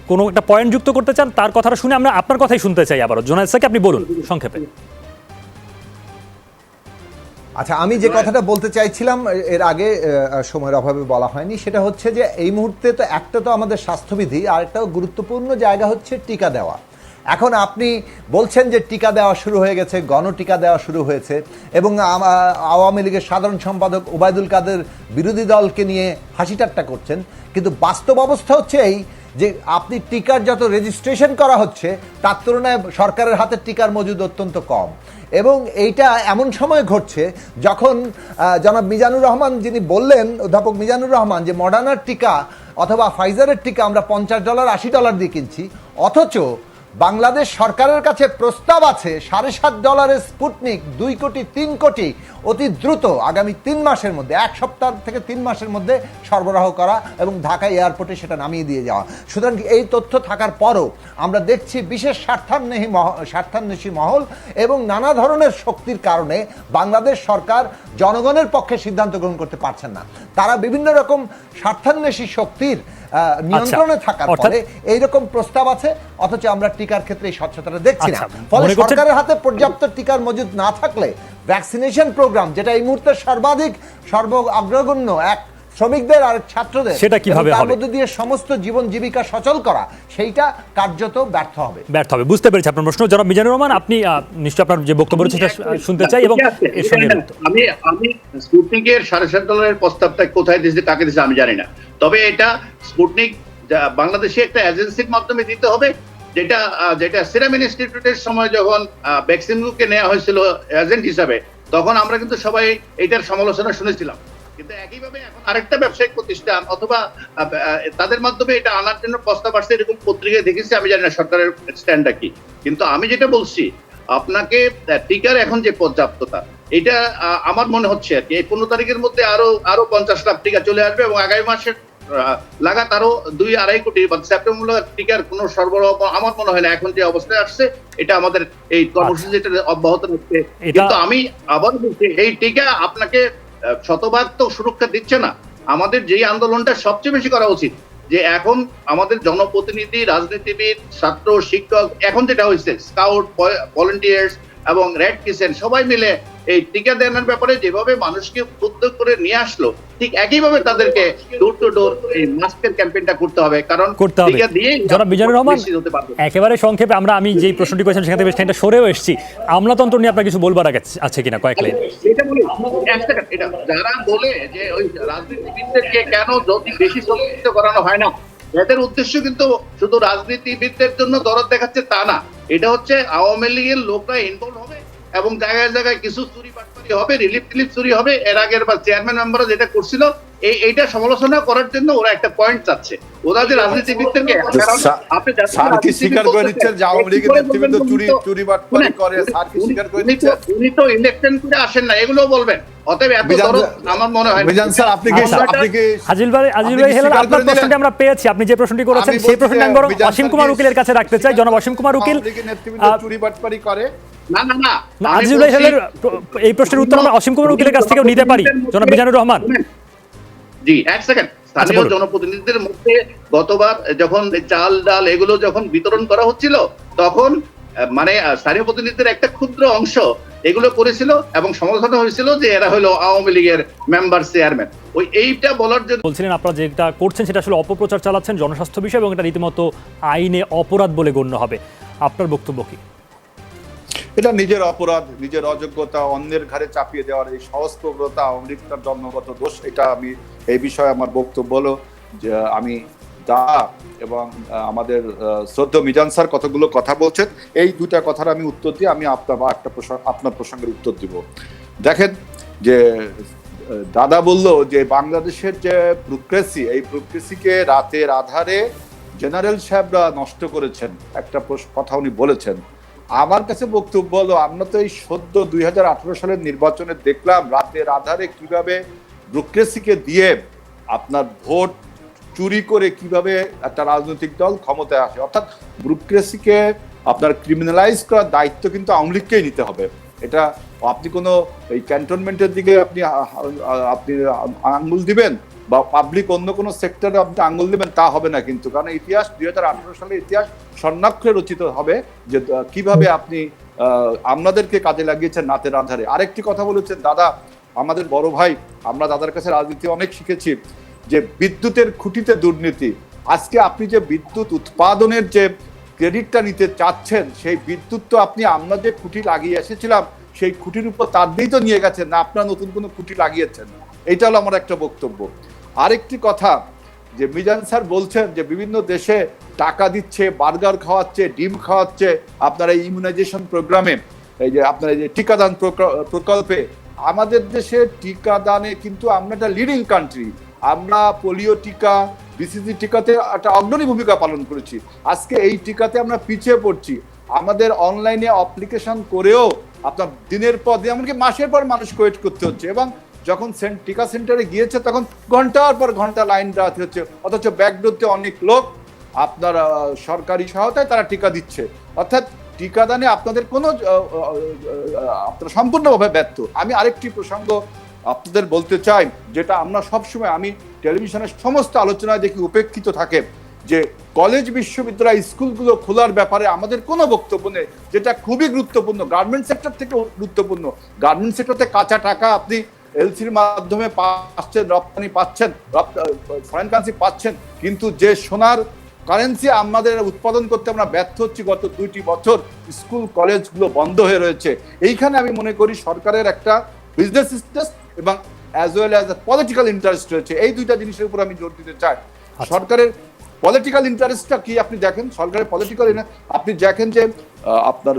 কোনো একটা পয়েন্ট যুক্ত করতে চান, তার কথাটা শুনে আমরা আপনার কথাই শুনতে চাই আবারও। জোনায়েদ সাকির, আপনি বলুন সংক্ষেপে।
আচ্ছা, আমি যে কথাটা বলতে চাইছিলাম এর আগে সময়ের অভাবে বলা হয়নি, সেটা হচ্ছে যে এই মুহূর্তে তো একটা তো আমাদের স্বাস্থ্যবিধি, আর একটা গুরুত্বপূর্ণ জায়গা হচ্ছে টিকা দেওয়া। এখন আপনি বলছেন যে টিকা দেওয়া শুরু হয়ে গেছে, গণটিকা দেওয়া শুরু হয়েছে, এবং আওয়ামী লীগের সাধারণ সম্পাদক ওবায়দুল কাদের বিরোধী দলকে নিয়ে হাসি ঠাট্টা করছেন। কিন্তু বাস্তব অবস্থা হচ্ছে এই যে আপনি টিকার যত রেজিস্ট্রেশন করা হচ্ছে, তার তুলনায় সরকারের হাতে টিকার মজুদ অত্যন্ত কম। এবং এইটা এমন সময় ঘটছে যখন জনাব মিজানুর রহমান যিনি বললেন, অধ্যাপক মিজানুর রহমান, যে মডার্নার টিকা অথবা ফাইজারের টিকা আমরা $50 $80 দিয়ে কিনছি, অথচ বাংলাদেশ সরকারের কাছে প্রস্তাব আছে $7.5 স্পুটনিক 2 কোটি 3 কোটি অতি দ্রুত আগামী 3 মাসের মধ্যে, 1 সপ্তাহ থেকে 3 মাসের মধ্যে সরবরাহ করা এবং ঢাকা এয়ারপোর্টে সেটা নামিয়ে দিয়ে যাওয়া। সুতরাং এই তথ্য থাকার পরও আমরা দেখছি বিশেষ স্বার্থান্বেষী মহল এবং নানা ধরনের শক্তির কারণে বাংলাদেশ সরকার জনগণের পক্ষে সিদ্ধান্ত গ্রহণ করতে পারছেন না। তারা বিভিন্ন রকম স্বার্থান্বেষী শক্তির নিয়ন্ত্রণে থাকার ফলে এইরকম প্রস্তাব আছে, অথচ আমরা টিকার ক্ষেত্রে এই স্বচ্ছতাটা দেখছি না। ফলে সরকারের হাতে পর্যাপ্ত টিকার মজুদ না থাকলে ভ্যাকসিনেশন প্রোগ্রাম, যেটা এই মুহূর্তে অগ্রগণ্য এক শ্রমিকদের আর ছাত্রদের,
সেটা কিভাবে হবে,
তার মধ্যে দিয়ে সমস্ত জীবন জীবিকা সচল করা, সেইটা কার্যত ব্যর্থ হবে।
বুঝতে পেরেছি আপনার প্রশ্ন। জনাব মিজানুর রহমান, আপনি নিশ্চয়ই আপনার যে বক্তব্য রয়েছে সেটা শুনতে চাই। এবং এর সঙ্গে
আমি স্পুটনিকের $7.5 প্রস্তাবটা কোথায় দিয়েছে, কাকে দিয়েছে আমি জানি না। তবে এটা স্পুটনিক বাংলাদেশে একটা এজেন্সির মাধ্যমে দিতে হবে, যেটা যেটা সিরাম ইনস্টিটিউটের সময় যখন ভ্যাকসিনগুলোকে নেওয়া হয়েছিল এজেন্ট হিসাবে, তখন আমরা কিন্তু সবাই এটার সমালোচনা শুনেছিলাম। কিন্তু একইভাবে এখন আরেকটা ব্যবসায়িক প্রতিষ্ঠান অথবা তাদের মাধ্যমে এটা আনার জন্য প্রস্তাব আসছে, এরকম পত্রিকায় দেখেছি, আমি জানি না সরকারের স্ট্যান্ডটা কি। কিন্তু আমি যেটা বলছি, আপনাকে টিকার এখন যে পর্যাপ্ততা, এটা আমার মনে হচ্ছে আর কি এই 15 তারিখের মধ্যে আরো 50 লাখ টিকা চলে আসবে এবং আগামী মাসের লাগাত আরো 2-2.5 কোটি বা সেপ্টেম্বর টিকার কোনো সরবরাহ আমার মনে হয় না এখন যে অবস্থায় আসছে এটা আমাদের এই কর্মসূচি অব্যাহত রাখছে। কিন্তু আমি আবার বলছি, এই টিকা আপনাকে শতভাগ তো সুরক্ষা দিচ্ছে না। আমাদের যেই আন্দোলনটা সবচেয়ে বেশি করা উচিত, যে এখন আমাদের জনপ্রতিনিধি, রাজনীতিবিদ, ছাত্র, শিক্ষক, এখন যেটা হয়েছে স্কাউট, ভলান্টিয়ার্স এবং রেড ক্রিসেন্ট সবাই মিলে এই টিকা দেওয়ার ব্যাপারে যেভাবে মানুষকে উদ্যোগ করে নিয়ে আসলো, ঠিক একইভাবে তাদেরকে ডোর টু ডোর এই মাস্কের ক্যাম্পেইনটা করতে হবে। কারণ টিকা দিয়ে
জনাব মিজানুর রহমান, একেবারে সংক্ষেপে আমি যেই প্রশ্নটি করেছেন সেখান থেকে বেশ খানিকটা সরেও এসেছি, আমলাতন্ত্র নিয়ে আপনার কিছু বলবার আছে কিনা কয়েক লাইন?
এটা বলি, এটা যারা বলে যে ওই রাজনীতিবিদদেরকে কেন যদি বেশি সম্পৃক্ত করানো হয় না, এদের উদ্দেশ্য কিন্তু শুধু রাজনীতিবিদদের জন্য দরদ দেখাচ্ছে তা না। এটা হচ্ছে আওয়ামী লীগের লোকরা ইনভলভ হবে এবং জায়গায় জায়গায় কিছু চুরি বাটপারি হবে, রিলিফ চুরি হবে। এর আগের বা চেয়ারম্যান মেম্বাররা যেটা করছিল, এইটা সমালোচনা করার জন্য ওরা একটা পয়েন্ট চাচ্ছে। ওরা যে রাজনীতিবিদদেরকে
স্বীকার করে নিচ্ছেন যে আওয়ামী লীগের নেতৃবৃন্দ চুরি বাটপারি করে, স্যার কি স্বীকার করে নিচ্ছেন?
উনি তো ইলেকশন করে আসেন না, এগুলো বলবেন। অতএব এত দরদ আমার মনে হয়
মিজান স্যার, আপনি কি
আজিল ভাই হেলেন, আপনার প্রশ্নটি আমরা পেয়েছি। আপনি যে প্রশ্নটি করেছেন সেই প্রশ্নটি আমি বরং অসীম কুমার উকিলের কাছে রাখতে চাই। জনাব অসীম কুমার উকিল,
চুরি বাটপারি করে
না না না,
আজিল ভাই হেলের এই প্রশ্নের উত্তর আমরা অসীম কুমার উকিলের কাছ থেকেও নিতে পারি। জনাব মিজানুর রহমান,
জি এক সেকেন্ড। স্থানীয় জনপ্রতিনিধিদের মধ্যে গতবার যখন চাল ডাল এগুলো যখন বিতরণ করা হচ্ছিল, তখন মানে স্থানীয় প্রতিনিধিদের একটা ক্ষুদ্র অংশ এগুলো করেছিল এবং সমালোচনা হয়েছিল যে এরা হলো আওয়ামী লীগের মেম্বার, চেয়ারম্যান। ওই এইটা বলার জন্য
বলছিলেন আপনারা যেটা করছেন সেটা আসলে অপপ্রচার চালাচ্ছেন জনস্বাস্থ্য বিষয় এবং এটা রীতিমতো আইনে অপরাধ বলে গণ্য হবে। আপনার বক্তব্য কি?
এটা নিজের অপরাধ, নিজের অযোগ্যতা অন্যের ঘাড়ে চাপিয়ে দেওয়ার এই সহজ প্রবণতা আওয়ামী লীগ তার জন্মগত দোষ। এটা আমি এই বিষয়ে আমার বক্তব্য হলো যে আমি এবং আমাদের শ্রদ্ধেয় মিজান স্যার কতগুলো কথা বলছেন, এই দুটা কথার আমি উত্তর দিয়ে আমি আপনার প্রসঙ্গের উত্তর দিব। দেখেন যে দাদা বলল যে বাংলাদেশের যে ব্যুরোক্রেসি, এই ব্যুরোক্রেসিকে রাতের আধারে জেনারেল সাহেবরা নষ্ট করেছেন, একটা কথা উনি বলেছেন। আমার কাছে বক্তব্য হলো, আমরা তো এই সদ্য 2018 সালের নির্বাচনে দেখলাম রাতের আধারে কিভাবে ব্যুরোক্রেসিকে দিয়ে আপনার ভোট চুরি করে কিভাবে একটা রাজনৈতিক দল ক্ষমতায় আসে। অর্থাৎ ব্যুরোক্রেসিকে আপনার ক্রিমিনালাইজ করার দায়িত্ব কিন্তু আওয়ামী লীগকেই নিতে হবে। এটা আপনি কোনো এই ক্যান্টনমেন্টের দিকে আপনি আঙ্গুল দিবেন বা পাবলিক অন্য কোনো সেক্টরে আপনি আঙ্গুল দিবেন তা হবে না কিন্তু, কারণ ইতিহাস 2018 সালের ইতিহাস স্বর্ণাক্ষরে রচিত হবে যে কিভাবে আপনি আমাদেরকে কাজে লাগিয়েছেন রাতের আধারে। আরেকটি কথা বলেছেন দাদা, আমাদের বড় ভাই, আমরা দাদার কাছে রাজনীতি অনেক শিখেছি, যে বিদ্যুতের খুঁটিতে দুর্নীতি। আজকে আপনি যে বিদ্যুৎ উৎপাদনের যে ক্রেডিটটা নিতে চাচ্ছেন, সেই বিদ্যুৎ তো আমরা যে খুঁটি লাগিয়ে এসেছিলাম সেই খুঁটির উপর তার দিয়েই তো নিয়ে গেছেন না, আপনারা নতুন কোনো খুঁটি লাগিয়েছেন। এটা হলো আমার একটা বক্তব্য। আরেকটি কথা, যে মিজান স্যার বলছেন যে বিভিন্ন দেশে টাকা দিচ্ছে, বার্গার খাওয়াচ্ছে, ডিম খাওয়াচ্ছে আপনারা ইমিউনাইজেশন প্রোগ্রামে, এই যে আপনার এই যে টিকাদান প্রকল্পে। আমাদের দেশে টিকাদানে কিন্তু আমরা একটা লিডিং কান্ট্রি, আমরা পোলিও টিকা, বিসিজি টিকাতে একটা অগ্রণী ভূমিকা পালন করেছি। আজকে এই টিকাতে আমরা পিছিয়ে পড়ছি। আমাদের অনলাইনে অ্যাপ্লিকেশন করেও আপনার দিনের পর দিন, এমনকি মাসের পর মানুষ ওয়েট করতে হচ্ছে, এবং যখন টিকা সেন্টারে গিয়েছে তখন ঘন্টার পর ঘন্টা লাইন দাঁড়াতে হচ্ছে, অথচ ব্যাকডোরতে অনেক লোক আপনার সরকারি সহায়তায় তারা টিকা দিচ্ছে। অর্থাৎ টিকাদানে আপনাদের কোনো আপনারা সম্পূর্ণভাবে ব্যর্থ। আমি আরেকটি প্রসঙ্গ আপনাদের বলতে চাই, যেটা আমরা সবসময়, আমি টেলিভিশনের সমস্ত আলোচনায় দেখি উপেক্ষিত থাকে, যে কলেজ, বিশ্ববিদ্যালয়, স্কুলগুলো খোলার ব্যাপারে আমাদের কোনো বক্তব্য নেই, যেটা খুবই গুরুত্বপূর্ণ। গার্মেন্টস সেক্টর থেকে গুরুত্বপূর্ণ। গার্মেন্টস সেক্টরে কাঁচা টাকা আপনি এলসির মাধ্যমে পাচ্ছেন, রপ্তানি পাচ্ছেন, ফরেন কারেন্সি পাচ্ছেন, কিন্তু যে সোনার কারেন্সি আমাদের উৎপাদন করতে আমরা ব্যর্থ হচ্ছি গত 2টি বছর। স্কুল কলেজগুলো বন্ধ হয়ে রয়েছে। এইখানে আমি মনে করি সরকারের একটা বিজনেস ইন্টারেস্ট এবং as well as political interest রয়েছে। এই দুইটা জিনিসের উপর আমি জোর দিতে চাই। সরকারের পলিটিক্যাল ইন্টারেস্টটা কি আপনি দেখেন, সরকারের পলিটিক্যাল আপনি দেখেন যে আপনার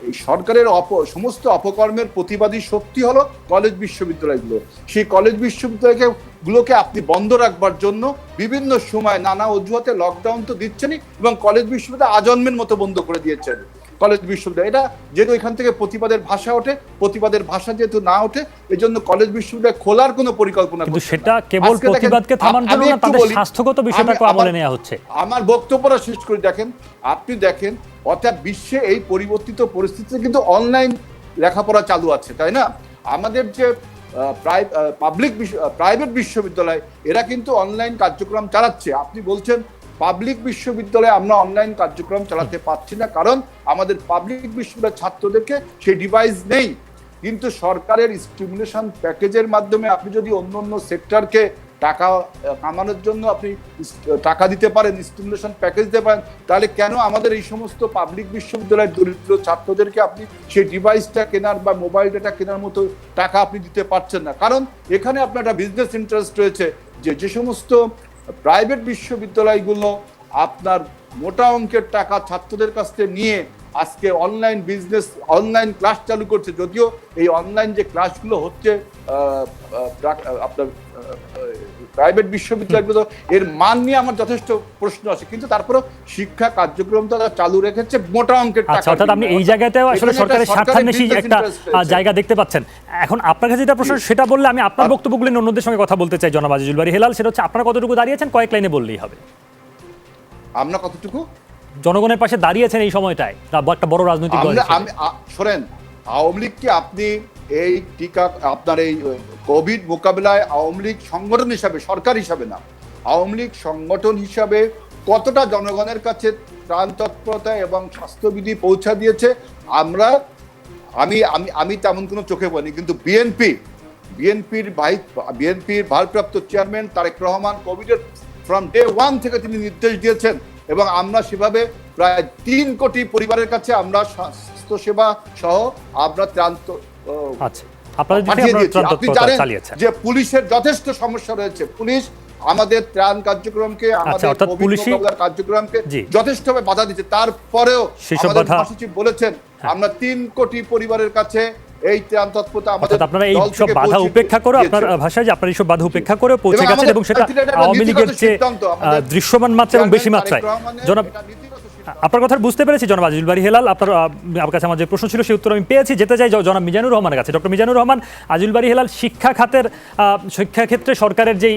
এই সরকারের সমস্ত অপকর্মের প্রতিবাদী শক্তি হলো কলেজ বিশ্ববিদ্যালয়গুলো। সেই কলেজ বিশ্ববিদ্যালয়গুলোকে আপনি বন্ধ রাখবার জন্য বিভিন্ন সময় নানা অজুহাতে লকডাউন তো দিচ্ছেনই, এবং কলেজ বিশ্ববিদ্যালয় আজন্মের মতো বন্ধ করে দিয়েছেন কলেজ বিশ্ববিদ্যালয়। এটা যেহেতু এখান থেকে প্রতিবাদের ভাষা ওঠে, প্রতিবাদের ভাষা যেহেতু না ওঠে, এই জন্য কলেজ বিশ্ববিদ্যালয় খোলার কোনো পরিকল্পনা
কিন্তু সেটা কেবল প্রতিবাদকে থামানোর জন্য না, তাদের স্বাস্থ্যগত বিষয়টাকে আমলে নেওয়া হচ্ছে।
আমার বক্তব্যটা শেষ করে দেখেন, আপনি দেখেন অর্থাৎ বিশ্বে এই পরিবর্তিত পরিস্থিতিতে কিন্তু অনলাইন লেখাপড়া চালু আছে, তাই না? আমাদের যে প্রাইভেট বিশ্ববিদ্যালয় এরা কিন্তু অনলাইন কার্যক্রম চালাচ্ছে। আপনি বলছেন পাবলিক বিশ্ববিদ্যালয়ে আমরা অনলাইন কার্যক্রম চালাতে পারছি না, কারণ আমাদের পাবলিক বিশ্ববিদ্যালয়ের ছাত্রদেরকে সেই ডিভাইস নেই। কিন্তু সরকারের স্টিমুলেশন প্যাকেজের মাধ্যমে আপনি যদি অন্য অন্য সেক্টরকে টাকা কামানোর জন্য আপনি টাকা দিতে পারেন, স্টিমুলেশন প্যাকেজ দিতে পারেন, তাহলে কেন আমাদের এই সমস্ত পাবলিক বিশ্ববিদ্যালয়ের দরিদ্র ছাত্রদেরকে আপনি সেই ডিভাইসটা কেনার বা মোবাইল ডেটা কেনার মতো টাকা আপনি দিতে পারছেন না? কারণ এখানে আপনার একটা বিজনেস ইন্টারেস্ট রয়েছে, যে সমস্ত প্রাইভেট বিশ্ববিদ্যালয়গুলো আপনার মোটা অঙ্কের টাকা ছাত্রদের কাছ থেকে নিয়ে আজকে অনলাইন বিজনেস, অনলাইন ক্লাস চালু করছে। যদিও এই অনলাইন যে ক্লাসগুলো হচ্ছে আপনার প্রাইভেট বিশ্ববিদ্যালয়গুলো, এর মান নিয়ে আমার যথেষ্ট প্রশ্ন আছে, কিন্তু তারপরেও শিক্ষা কার্যক্রম তারা চালু রেখেছে মোটা অঙ্কের টাকা।
অর্থাৎ আপনি এই জায়গাতেও আসলে সরকারের স্বার্থান্বেষী একটা জায়গা দেখতে পাচ্ছেন। এখন আপনার কাছে যেটা প্রশ্ন সেটা বললে আমি আপনার বক্তব্যগুলি অন্যদের সঙ্গে কথা বলতে চাই। জনাব আজিজুল বারী হেলাল, সেটা হচ্ছে আপনারা কতটুকু দাঁড়িয়েছেন, কয়েক লাইনে বললেই হবে।
আমরা কতটুকু
জনগণের পাশে দাঁড়িয়েছেন এই সময়টায়, একটা বড় রাজনৈতিক দল
শোনেন, আওয়ামী লীগকে আপনি এই টিকা আপনার এই কোভিড মোকাবিলায় আওয়ামী লীগ সংগঠন হিসাবে, সরকার হিসাবে না, আওয়ামী লীগ সংগঠন হিসাবে কতটা জনগণের কাছে ত্রাণ তৎপরতা এবং স্বাস্থ্যবিধি পৌঁছা দিয়েছে আমরা আমি তেমন কোনো চোখে পড়িনি। কিন্তু বিএনপির ভারপ্রাপ্ত চেয়ারম্যান তারেক রহমান কোভিডের ফ্রম ডে 1 থেকে তিনি নির্দেশ দিয়েছেন, এবং আমরা সেভাবে প্রায় 3 কোটি পরিবারের কাছে আমরা স্বাস্থ্য সেবা সহ আমরা ত্রাণ পাঠিয়ে দিয়েছি। আপনি জানেন যে পুলিশের যথেষ্ট সমস্যা রয়েছে, পুলিশ আমাদের ত্রাণ কার্যক্রমকে, আমাদের কোভিড মোকাবিলার কার্যক্রমকে যথেষ্টভাবে বাধা দিচ্ছে। তারপরেও আমাদের মহাসচিব বলেছেন আমরা 3 কোটি পরিবারের কাছে এই ত্রাণ তৎপরতা আমাদের,
আপনারা এই সব বাধা উপেক্ষা করে, আপনার ভাষায় যে আপনারা এই সব বাধা উপেক্ষা করে পৌঁছে গেছেন, এবং সেটা আওয়ামী লীগের চেয়ে দৃশ্যমান মাত্রা এবং বেশি মাত্রায়। জনাব, আপনার কথা বুঝতে পেরেছি জনাব আজিজুল বারী হেলাল। আপনার কাছে আমার যে প্রশ্ন ছিল সেই উত্তর আমি পেয়েছি। যেতে চাই জনাব মিজানুর রহমানের কাছে। ডক্টর মিজানুর রহমান, আজিজুল বারী হেলাল শিক্ষাক্ষেত্রে সরকারের যেই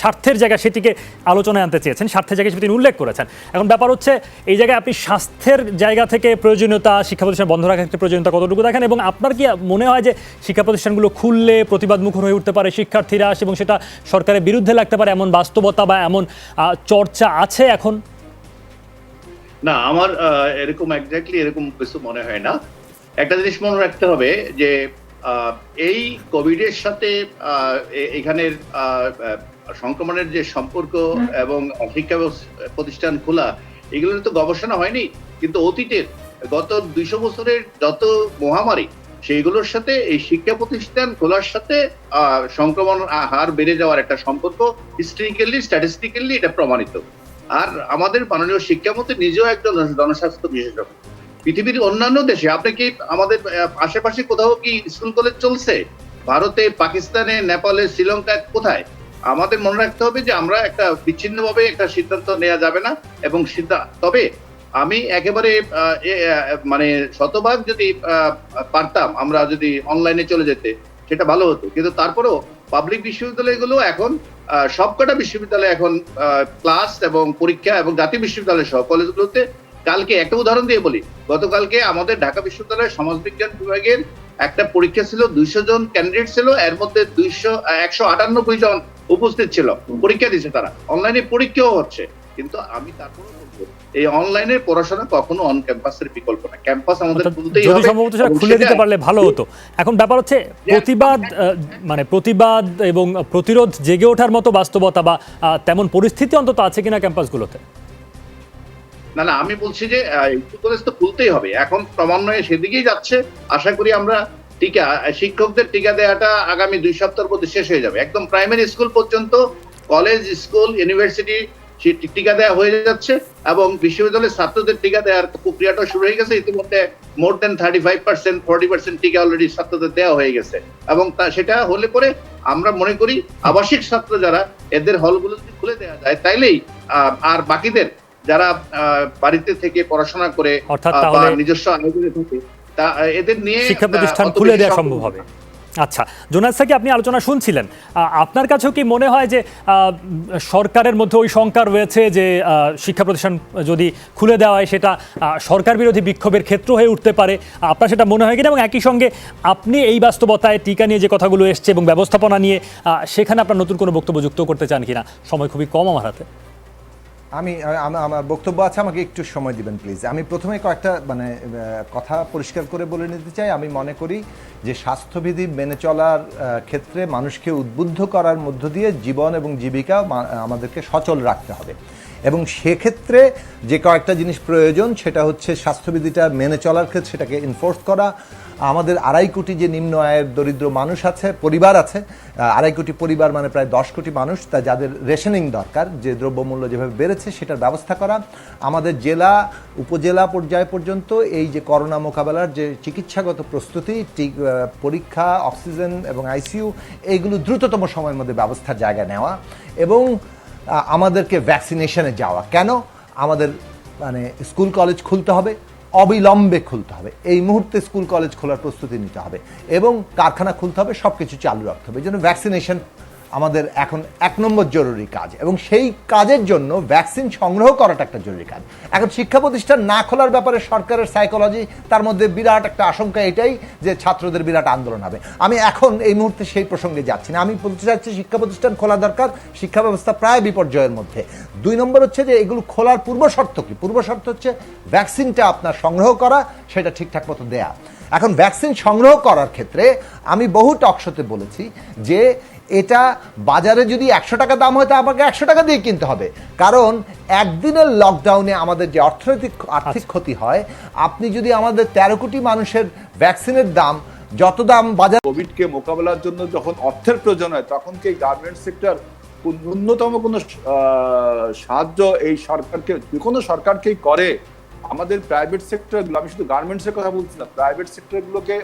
স্বার্থের জায়গা সেটিকে আলোচনায় আনতে চেয়েছেন, স্বার্থের জায়গায় তিনি উল্লেখ করেছেন। এখন ব্যাপার হচ্ছে এই জায়গায় আপনি স্বাস্থ্যের জায়গা থেকে প্রয়োজনীয়তা, শিক্ষা প্রতিষ্ঠান বন্ধ রাখার ক্ষেত্রে প্রয়োজনীয়তা কতটুকু দেখেন, এবং আপনার কি মনে হয় যে শিক্ষা প্রতিষ্ঠানগুলো খুললে প্রতিবাদমুখর হয়ে উঠতে পারে শিক্ষার্থীরা, এবং সেটা সরকারের বিরুদ্ধে লাগতে পারে এমন বাস্তবতা বা এমন চর্চা আছে এখন?
না, আমার এরকম এক্স্যাক্টলি এরকম কিছু মনে হয় না। একটা জিনিস মনে রাখতে হবে যে এই কোভিডের সাথে এখানের সংক্রমণের যে সম্পর্ক এবং শিক্ষা প্রতিষ্ঠান খোলা, এগুলোর তো গবেষণা হয়নি, কিন্তু অতীতের গত 200 বছরের যত মহামারী সেইগুলোর সাথে এই শিক্ষা প্রতিষ্ঠান খোলার সাথে সংক্রমণ হার বেড়ে যাওয়ার একটা সম্পর্ক হিস্ট্রিক্যালি, স্ট্যাটিস্টিক্যালি এটা প্রমাণিত। আর আমাদের মাননীয় শিক্ষামন্ত্রী নিজেও একজন জনস্বাস্থ্য বিশেষজ্ঞ। পৃথিবীর অন্যান্য দেশে আপনি কি আমাদের আশেপাশে কোথাও কি স্কুল কলেজ চলছে? ভারতে, পাকিস্তানে, নেপালে, শ্রীলঙ্কায় কোথায়? আমাদের মনে রাখতে হবে যে আমরা একটা বিচ্ছিন্নভাবে একটা সিদ্ধান্ত নেওয়া যাবে না, এবং তবে আমি একেবারে মানে শতভাগ যদি পারতাম আমরা যদি অনলাইনে চলে যেতে, সেটা ভালো হতো। কিন্তু তারপরেও পাবলিক বিশ্ববিদ্যালয়গুলো এখন সবকটা বিশ্ববিদ্যালয় এখন ক্লাস এবং পরীক্ষা, এবং জাতীয় বিশ্ববিদ্যালয় সহ কলেজগুলোতে, কালকে একটা উদাহরণ দিয়ে বলি, গতকালকে আমাদের ঢাকা বিশ্ববিদ্যালয়ের সমাজবিজ্ঞান বিভাগের একটা পরীক্ষা ছিল, 200 জন ক্যান্ডিডেট ছিল, এর মধ্যে 198 জন উপস্থিত ছিল, পরীক্ষা দিচ্ছে তারা, অনলাইনে পরীক্ষাও হচ্ছে। কিন্তু আমি তারপরেও বলবো এই অনলাইনের পড়াশোনা কখনো অন ক্যাম্পাসের বিকল্প না, ক্যাম্পাস আমাদের খুলতেই হবে,
সম্ভবত সেটা খুলে দিতে পারলে ভালো হতো। এখন ব্যাপার হচ্ছে প্রতিবাদ এবং প্রতিরোধ জেগে ওঠার মতো বাস্তবতা বা তেমন পরিস্থিতি অন্তত আছে কিনা ক্যাম্পাসগুলোতে?
না, আমি বলছি যে কলেজ তো খুলতেই হবে, এখন ক্রমান্বয়ে সেদিকেই যাচ্ছে। আশা করি আমরা টিকা, শিক্ষকদের টিকা দেওয়াটা আগামী 2 সপ্তাহের মধ্যে শেষ হয়ে যাবে, একদম প্রাইমারি স্কুল পর্যন্ত, কলেজ, স্কুল, ইউনিভার্সিটি সে টিকা দেওয়া হয়ে যাচ্ছে এবং বিশ্ববিদ্যালয়ের ছাত্রদের টিকা দেওয়ার প্রক্রিয়াটা শুরু হয়ে গেছে। ইতিমধ্যে মোর দেন 35%, 40% টিকা অলরেডি ছাত্রদের দেওয়া হয়ে গেছে এবং সেটা হলে পরে আমরা মনে করি আবাসিক ছাত্র যারা, এদের হলগুলো যদি খুলে দেওয়া যায় তাইলেই আর বাকিদের যারা বাড়িতে থেকে পড়াশোনা করে বা নিজস্ব আয়োজনে থাকে তা এদের নিয়ে
শিক্ষা প্রতিষ্ঠান খুলে দেওয়া সম্ভব হবে। আচ্ছা, জোনায়েদ সাকি, আপনি আলোচনা শুনছিলেন, আপনার কাছেও কি মনে হয় যে সরকারের মধ্যে ওই শঙ্কা রয়েছে যে শিক্ষা প্রতিষ্ঠান যদি খুলে দেওয়া হয় সেটা সরকার বিরোধী বিক্ষোভের ক্ষেত্র হয়ে উঠতে পারে? আপনার সেটা মনে হয় কিনা? এবং একই সঙ্গে আপনি এই বাস্তবতায় টিকা নিয়ে যে কথাগুলো এসছে এবং ব্যবস্থাপনা নিয়ে, সেখানে আপনার নতুন কোনো বক্তব্য যুক্ত করতে চান কিনা? সময় খুবই কম আমার হাতে।
আমার বক্তব্য আছে, আমাকে একটু সময় দিবেন প্লিজ। আমি প্রথমে কয়েকটা কথা পরিষ্কার করে বলে নিতে চাই। আমি মনে করি যে স্বাস্থ্যবিধি মেনে চলার ক্ষেত্রে মানুষকে উদ্বুদ্ধ করার মধ্য দিয়ে জীবন এবং জীবিকা আমাদেরকে সচল রাখতে হবে এবং সেক্ষেত্রে যে কয়েকটা জিনিস প্রয়োজন সেটা হচ্ছে স্বাস্থ্যবিধিটা মেনে চলার ক্ষেত্রে সেটাকে এনফোর্স করা। আমাদের 2.5 কোটি যে নিম্ন আয়ের দরিদ্র মানুষ আছে, পরিবার আছে, 2.5 কোটি পরিবার মানে প্রায় 10 কোটি মানুষ, তা যাদের রেশনিং দরকার, যে দ্রব্যমূল্য যেভাবে বেড়েছে সেটার ব্যবস্থা করা। আমাদের জেলা উপজেলা পর্যায় পর্যন্ত এই যে করোনা মোকাবেলার যে চিকিৎসাগত প্রস্তুতি, পরীক্ষা, অক্সিজেন এবং আইসিইউ, এইগুলো দ্রুততম সময়ের মধ্যে ব্যবস্থার জায়গা নেওয়া এবং আমাদেরকে ভ্যাকসিনেশনে যাওয়া। কেন? আমাদের স্কুল কলেজ খুলতে হবে, অবিলম্বে খুলতে হবে, এই মুহূর্তে স্কুল কলেজ খোলার প্রস্তুতি নিতে হবে এবং কারখানা খুলতে হবে, সব কিছু চালু রাখতে হবে। এই জন্য ভ্যাকসিনেশন আমাদের এখন 1 নম্বর জরুরি কাজ এবং সেই কাজের জন্য ভ্যাকসিন সংগ্রহ করাটা একটা জরুরি কাজ। এখন শিক্ষা প্রতিষ্ঠান না খোলার ব্যাপারে সরকারের সাইকোলজি, তার মধ্যে বিরাট একটা আশঙ্কা এটাই যে ছাত্রদের বিরাট আন্দোলন হবে। আমি এখন এই মুহূর্তে সেই প্রসঙ্গে যাচ্ছি না। আমি বলতে চাচ্ছি শিক্ষা প্রতিষ্ঠান খোলা দরকার, শিক্ষা ব্যবস্থা প্রায় বিপর্যয়ের মধ্যে। 2 নম্বর হচ্ছে যে এগুলো খোলার পূর্ব শর্ত কি? পূর্ব শর্ত হচ্ছে ভ্যাকসিনটা আপনার সংগ্রহ করা, সেটা ঠিকঠাক মতো দেয়া। এখন ভ্যাকসিন সংগ্রহ করার ক্ষেত্রে আমি বহু টকশোতে বলেছি যে এটা বাজারে যদি 100 টাকা দাম হয় তা আমাকে 100 টাকা দিয়ে কিনতে হবে, কারণ একদিনের লকডাউনে আমাদের যে আর্থিক ক্ষতি হয়, আপনি যদি আমাদের 13 কোটি মানুষের ভ্যাকসিনের দাম যত দাম বাজার,
কোভিডকে মোকাবেলার জন্য যখন অর্থের প্রয়োজন হয় তখন কি গার্মেন্টস সেক্টর ন্যূনতম কোনো সাহায্য এই সরকারকে, কোনো সরকারকেই করে? আমাদের প্রাইভেট সেক্টরগুলো, আমি শুধু গার্মেন্টসের কথা বলছি না, প্রাইভেট সেক্টরগুলোকে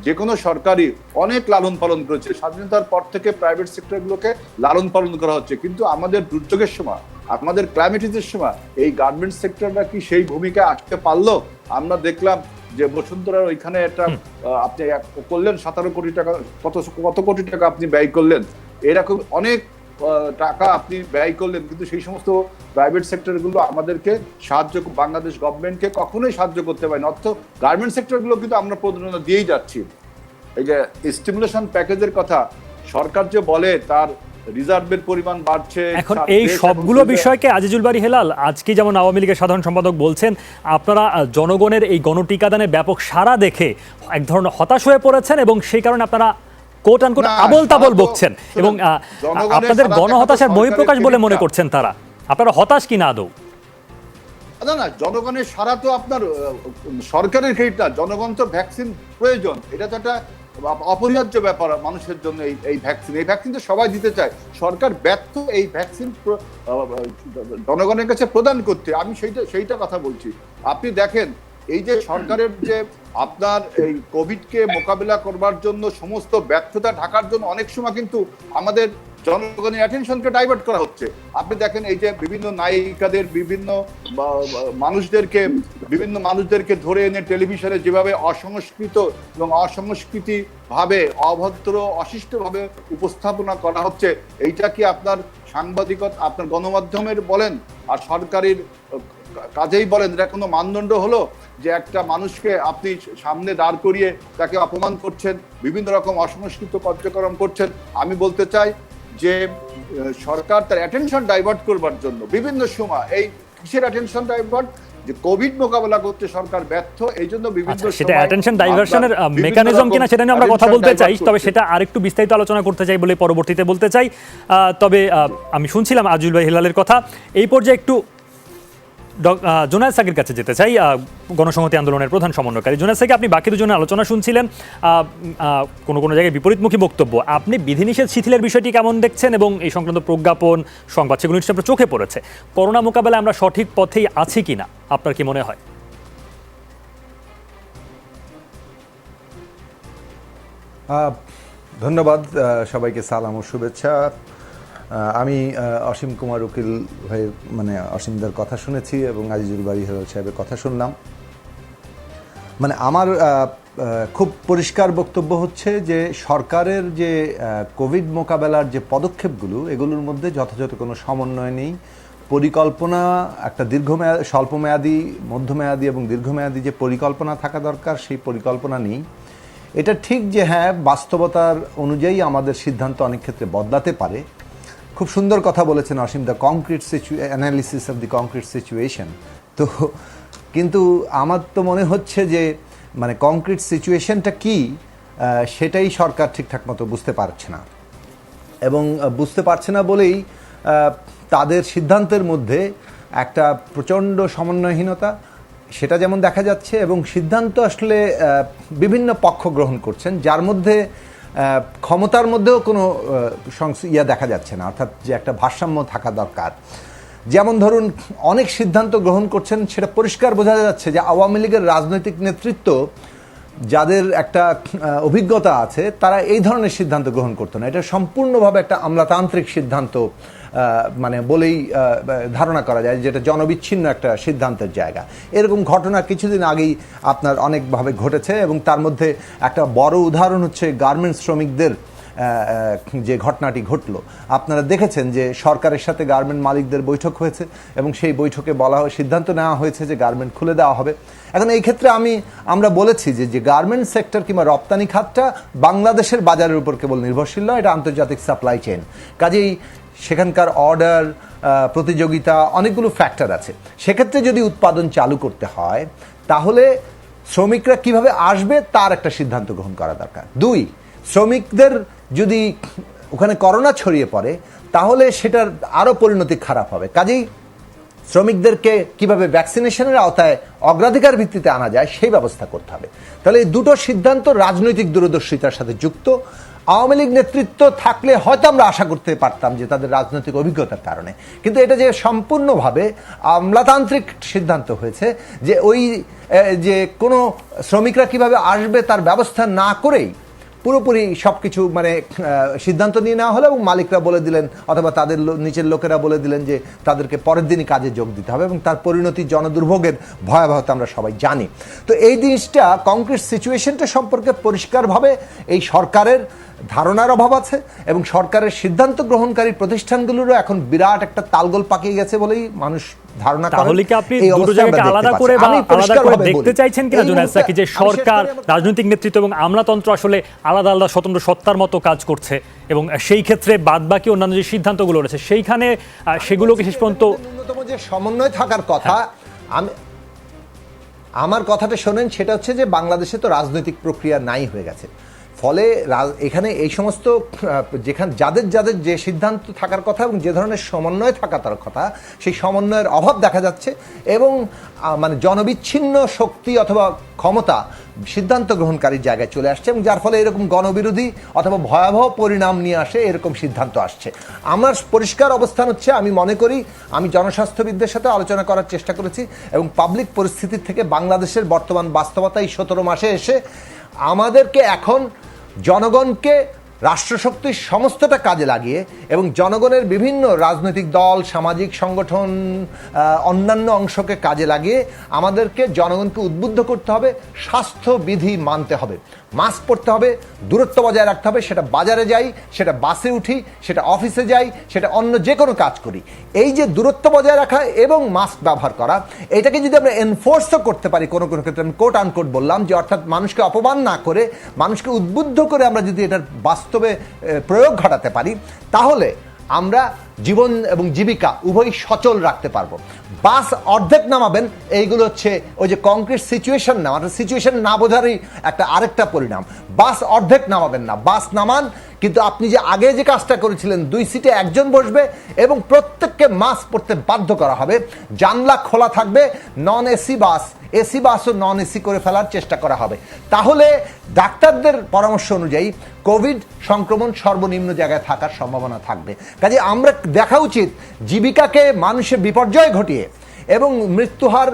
যে কোনো সরকারই অনেক লালন পালন করেছে। স্বাধীনতার পর থেকে প্রাইভেট সেক্টরগুলোকে লালন পালন করা হচ্ছে, কিন্তু আমাদের দুর্যোগের সময়, আমাদের ক্লাইমেটিসের সময় এই গার্মেন্টস সেক্টরটা কি সেই ভূমিকা আসতে পারলো? আমরা দেখলাম যে বসুন্ধরার ওইখানে একটা আপনি করলেন 17 কোটি টাকা, কত কোটি টাকা আপনি ব্যয় করলেন, এরকম অনেক টাকা আপনি ব্যয় করলেন, কিন্তু সেই সমস্ত প্রাইভেট সেক্টরগুলো আমাদেরকে সাহায্য, বাংলাদেশ গভর্নমেন্টকে কখনোই সাহায্য করতে পারে না। অর্থ গার্মেন্ট সেক্টরগুলো কিন্তু আমরা প্রযোজনা দিয়েই যাচ্ছি। এই যে স্টিমুলেশন প্যাকেজের কথা সরকার যে বলে তার রিজার্ভের পরিমাণ বাড়ছে,
এখন এই সবগুলো বিষয়কে আজিজুল বারী হেলাল, আজকে যেমন আওয়ামী লীগের সাধারণ সম্পাদক বলছেন, আপনারা জনগণের এই গণটিকাদানের ব্যাপক সাড়া দেখে এক ধরনের হতাশ হয়ে পড়েছেন এবং সেই কারণে আপনারা কোট আনকোট আবল তাবল বকছেন এবং আপনাদের গণহতাশার বহিঃপ্রকাশ বলে মনে করছেন তারা। আপনারা হতাশ কি না আদৌ?
না, জনগণের সারা তো আপনার সরকারের ক্রেডিট না, জনগণ তো ভ্যাকসিন প্রয়োজন, এটা তো একটা অপরিহার্য ব্যাপার মানুষের জন্য। এই ভ্যাকসিন তো সবাই দিতে চায়, সরকার ব্যর্থ এই ভ্যাকসিন জনগণের কাছে প্রদান করতে। আমি সেইটা কথা বলছি। আপনি দেখেন এই যে সরকারের যে আপনার এই কোভিডকে মোকাবিলা করবার জন্য সমস্ত ব্যর্থতা ঢাকার জন্য অনেক সময় কিন্তু আমাদের জনগণের অ্যাটেনশনকে ডাইভার্ট করা হচ্ছে। আপনি দেখেন এই যে বিভিন্ন নায়িকাদের, বিভিন্ন মানুষদেরকে ধরে এনে টেলিভিশনে যেভাবে অসংস্কৃত এবং অসংস্কৃতি ভাবে, অভদ্র, অশিষ্টভাবে উপস্থাপনা করা হচ্ছে, এইটা কি আপনার সাংবাদিকতা, আপনার গণমাধ্যমের বলেন আর সরকারের কাজেই বলেন, এটা কোনো মানদণ্ড হলো যে একটা মানুষকে আপনি সামনে দাঁড় করিয়ে তাকে অপমান করছেন, বিভিন্ন রকম অসংস্কৃত কার্যক্রম করছেন? আমি বলতে চাই যে সরকার তার অ্যাটেনশন ডাইভার্ট করবার জন্য বিভিন্ন সময়, এই কিসের অ্যাটেনশন ডাইভার্ট, যে কোভিড মোকাবেলা করতে সরকার ব্যর্থ, এই জন্য বিভিন্ন
সেটা অ্যাটেনশন ডাইভার্সনের মেকানিজম কিনা সেটা নিয়ে আমরা কথা বলতে চাই, তবে সেটা আরেকটু বিস্তারিত আলোচনা করতে চাই বলে পরবর্তীতে বলতে চাই। তবে আমি শুনছিলাম আজিজুল ভাই হেলালের কথা, এই পর্যায়ে একটু জুনায়েদ সাকির কাছে যেতে চাই, গণসংহতি আন্দোলনের প্রধান সমন্বয়কারী। জুনায়েদ সাকি, আপনি বাকি দুজনের আলোচনা শুনছিলেন, কোনো কোনো জায়গায় বিপরীতমুখী বক্তব্য। আপনি বিধিনিষেধ শিথিলের বিষয়টি কেমন দেখছেন এবং এই সংক্রান্ত প্রজ্ঞাপন সংবাদ সেগুলো নিশ্চয়ই আপনার চোখে পড়েছে। করোনা মোকাবেলায় আমরা সঠিক পথেই আছি কিনা আপনার কি মনে হয়?
ধন্যবাদ সবাইকে, সালাম ও শুভেচ্ছা। আমি অসীম কুমার উকিল হয়ে মানে অসীমদার কথা শুনেছি এবং আজিজুল বারী হেলাল সাহেবের কথা শুনলাম। মানে আমার খুব পরিষ্কার বক্তব্য হচ্ছে যে সরকারের যে কোভিড মোকাবেলার যে পদক্ষেপগুলো, এগুলোর মধ্যে যথাযথ কোনো সমন্বয় নেই। পরিকল্পনা একটা স্বল্পমেয়াদী, মধ্যমেয়াদী এবং দীর্ঘমেয়াদী যে পরিকল্পনা থাকা দরকার, সেই পরিকল্পনা নেই। এটা ঠিক যে হ্যাঁ, বাস্তবতার অনুযায়ী আমাদের সিদ্ধান্ত অনেক ক্ষেত্রে বদলাতে পারে। খুব সুন্দর কথা বলেছেন Asim, the concrete analysis of the concrete situation. তো কিন্তু আমার তো মনে হচ্ছে যে মানে কংক্রিট সিচুয়েশনটা কি সেটাই সরকার ঠিকঠাক মতো বুঝতে পারছে না, এবং বুঝতে পারছে না বলেই তাদের সিদ্ধান্তের মধ্যে একটা প্রচণ্ড সমন্বয়হীনতা সেটা যেমন দেখা যাচ্ছে, এবং সিদ্ধান্ত আসলে বিভিন্ন পক্ষ গ্রহণ করছেন, যার মধ্যে ক্ষমতার মধ্যেও কোনো দেখা যাচ্ছে না, অর্থাৎ যে একটা ভারসাম্য থাকা দরকার। যেমন ধরুন, অনেক সিদ্ধান্ত গ্রহণ করছেন, সেটা পরিষ্কার বোঝা যাচ্ছে যে আওয়ামী লীগের রাজনৈতিক নেতৃত্ব যাদের একটা অভিজ্ঞতা আছে, তারা এই ধরনের সিদ্ধান্ত গ্রহণ করতো না। এটা সম্পূর্ণভাবে একটা আমলাতান্ত্রিক সিদ্ধান্ত মানে বলেই ধারণা করা যায়, যেটা জনবিচ্ছিন্ন একটা সিদ্ধান্তের জায়গা। এরকম ঘটনা কিছুদিন আগেই আপনার অনেকভাবে ঘটেছে, এবং তার মধ্যে একটা বড় উদাহরণ হচ্ছে গার্মেন্টস শ্রমিকদের যে ঘটনাটি ঘটলো। আপনারা দেখেছেন যে সরকারের সাথে গার্মেন্ট মালিকদের বৈঠক হয়েছে, এবং সেই বৈঠকে সিদ্ধান্ত নেওয়া হয়েছে যে গার্মেন্ট খুলে দেওয়া হবে। এখন এই ক্ষেত্রে আমরা বলেছি যে গার্মেন্ট সেক্টর কিংবা রপ্তানি খাতটা বাংলাদেশের বাজারের উপর কেবল নির্ভরশীল নয়, এটা আন্তর্জাতিক সাপ্লাই চেইন। কাজেই সেখানকার অর্ডার, প্রতিযোগিতা, অনেকগুলো ফ্যাক্টর আছে। সেক্ষেত্রে যদি উৎপাদন চালু করতে হয়, তাহলে শ্রমিকরা কিভাবে আসবে তার একটা সিদ্ধান্ত গ্রহণ করা দরকার। 2, শ্রমিকদের যদি ওখানে করোনা ছড়িয়ে পড়ে, তাহলে সেটার আরও পরিণতি খারাপ হবে। কাজেই শ্রমিকদেরকে কিভাবে ভ্যাকসিনেশনের আওতায় অগ্রাধিকার ভিত্তিতে আনা যায় সেই ব্যবস্থা করতে হবে। তাহলে এই দুটো সিদ্ধান্ত রাজনৈতিক দূরদর্শিতার সাথে যুক্ত। আওয়ামী লীগ নেতৃত্ব থাকলে হয়তো আমরা আশা করতে পারতাম যে তাদের রাজনৈতিক অভিজ্ঞতার কারণে, কিন্তু এটা যে সম্পূর্ণভাবে আমলাতান্ত্রিক সিদ্ধান্ত হয়েছে, যে যে কোনো শ্রমিকরা কিভাবে আসবে তার ব্যবস্থা না করেই পুরোপুরি সব কিছু মানে সিদ্ধান্ত নিয়ে নেওয়া হলো, এবং মালিকরা বলে দিলেন অথবা তাদের নিচের লোকেরা বলে দিলেন যে তাদেরকে পরের দিনই কাজে যোগ দিতে হবে, এবং তার পরিণতি জনদুর্ভোগের ভয়াবহতা আমরা সবাই জানি। তো এই জিনিসটা, কংক্রিট সিচুয়েশনটা সম্পর্কে পরিষ্কারভাবে এই সরকারের ধারণার অভাব আছে, এবং সরকারের সিদ্ধান্ত গ্রহণকারী প্রতিষ্ঠানগুলোরও এখন বিরাট একটা তালগোল পাকিয়ে গেছে বলেই মানুষ ধারণা করে।
তাহলে কি আপনি দুটো জায়গাকে আলাদা করে দেখতে চাইছেন কিনা জুনায়েদ সাকি, যে সরকার, রাজনৈতিক নেতৃত্ব এবং আমলাতন্ত্র আসলে আলাদা আলাদা স্বতন্ত্র সত্তার মতো কাজ করছে, এবং সেই ক্ষেত্রে বাদবাকি অন্যান্য যে সিদ্ধান্তগুলো রয়েছে সেইখানে সেগুলোকে শেষ পর্যন্ত
ন্যূনতম যে সমন্বয় থাকার কথা, আমার কথাটা শোনেন, সেটা হচ্ছে যে বাংলাদেশে তো রাজনৈতিক প্রক্রিয়া নাই হয়ে গেছে। ফলে এখানে এই সমস্ত যাদের যে সিদ্ধান্ত থাকার কথা এবং যে ধরনের সমন্বয় থাকার কথা, সেই সমন্বয়ের অভাব দেখা যাচ্ছে, এবং মানে জনবিচ্ছিন্ন শক্তি অথবা ক্ষমতা সিদ্ধান্ত গ্রহণকারীর জায়গায় চলে আসছে, এবং যার ফলে এরকম গণবিরোধী অথবা ভয়াবহ পরিণাম নিয়ে আসে, এরকম সিদ্ধান্ত আসছে। আমার পরিষ্কার অবস্থান হচ্ছে, আমি মনে করি, আমি জনস্বাস্থ্যবিদদের সাথে আলোচনা করার চেষ্টা করেছি, এবং পাবলিক পরিস্থিতির থেকে বাংলাদেশের বর্তমান বাস্তবতা এই 17 মাসে এসে আমাদেরকে এখন জনগণকে রাষ্ট্রশক্তির সমস্তটা কাজে লাগিয়ে, এবং জনগণের বিভিন্ন রাজনৈতিক দল, সামাজিক সংগঠন, অন্যান্য অংশকে কাজে লাগিয়ে আমাদেরকে জনগণকে উদ্বুদ্ধ করতে হবে, স্বাস্থ্যবিধি মানতে হবে, মাস্ক পরতে হবে, দূরত্ব বজায় রাখতে হবে। সেটা বাজারে যাই, সেটা বাসে উঠি, সেটা অফিসে যাই, সেটা অন্য যে কোনো কাজ করি, এই যে দূরত্ব বজায় রাখা এবং মাস্ক ব্যবহার করা, এটাকে যদি আমরা এনফোর্সও করতে পারি, কোনো কোনো ক্ষেত্রে আমি কোট আনকোট বললাম, যে অর্থাৎ মানুষকে অপমান না করে, মানুষকে উদ্বুদ্ধ করে আমরা যদি এটার বাস্তবে প্রয়োগ ঘটাতে পারি, তাহলে আমরা জীবন এবং জীবিকা উভয়ই সচল রাখতে পারবো। বাস অর্ধেক নামাবেন, এইগুলো হচ্ছে ওই যে কংক্রিট সিচুয়েশন না, মানে সিচুয়েশন না বোঝারই একটা আরেকটা পরিণাম। বাস অর্ধেক নামাবেন না, বাস নামান, কিন্তু আপনি যে আগে যে কাজটা করেছিলেন 2 সিটে একজন বসবে এবং প্রত্যেককে মাস্ক পরতে বাধ্য করা হবে, জানলা খোলা থাকবে, নন এসি বাস, এসি বাসও নন এসি করে ফেলার চেষ্টা করা হবে। তাহলে ডাক্তারদের পরামর্শ অনুযায়ী কোভিড সংক্রমণ সর্বনিম্ন জায়গায় থাকার সম্ভাবনা থাকবে। কাজে আমরা দেখা উচিত জীবিকাকে মানুষের বিপর্যয় ঘটিয়ে এবং মৃত্যুহার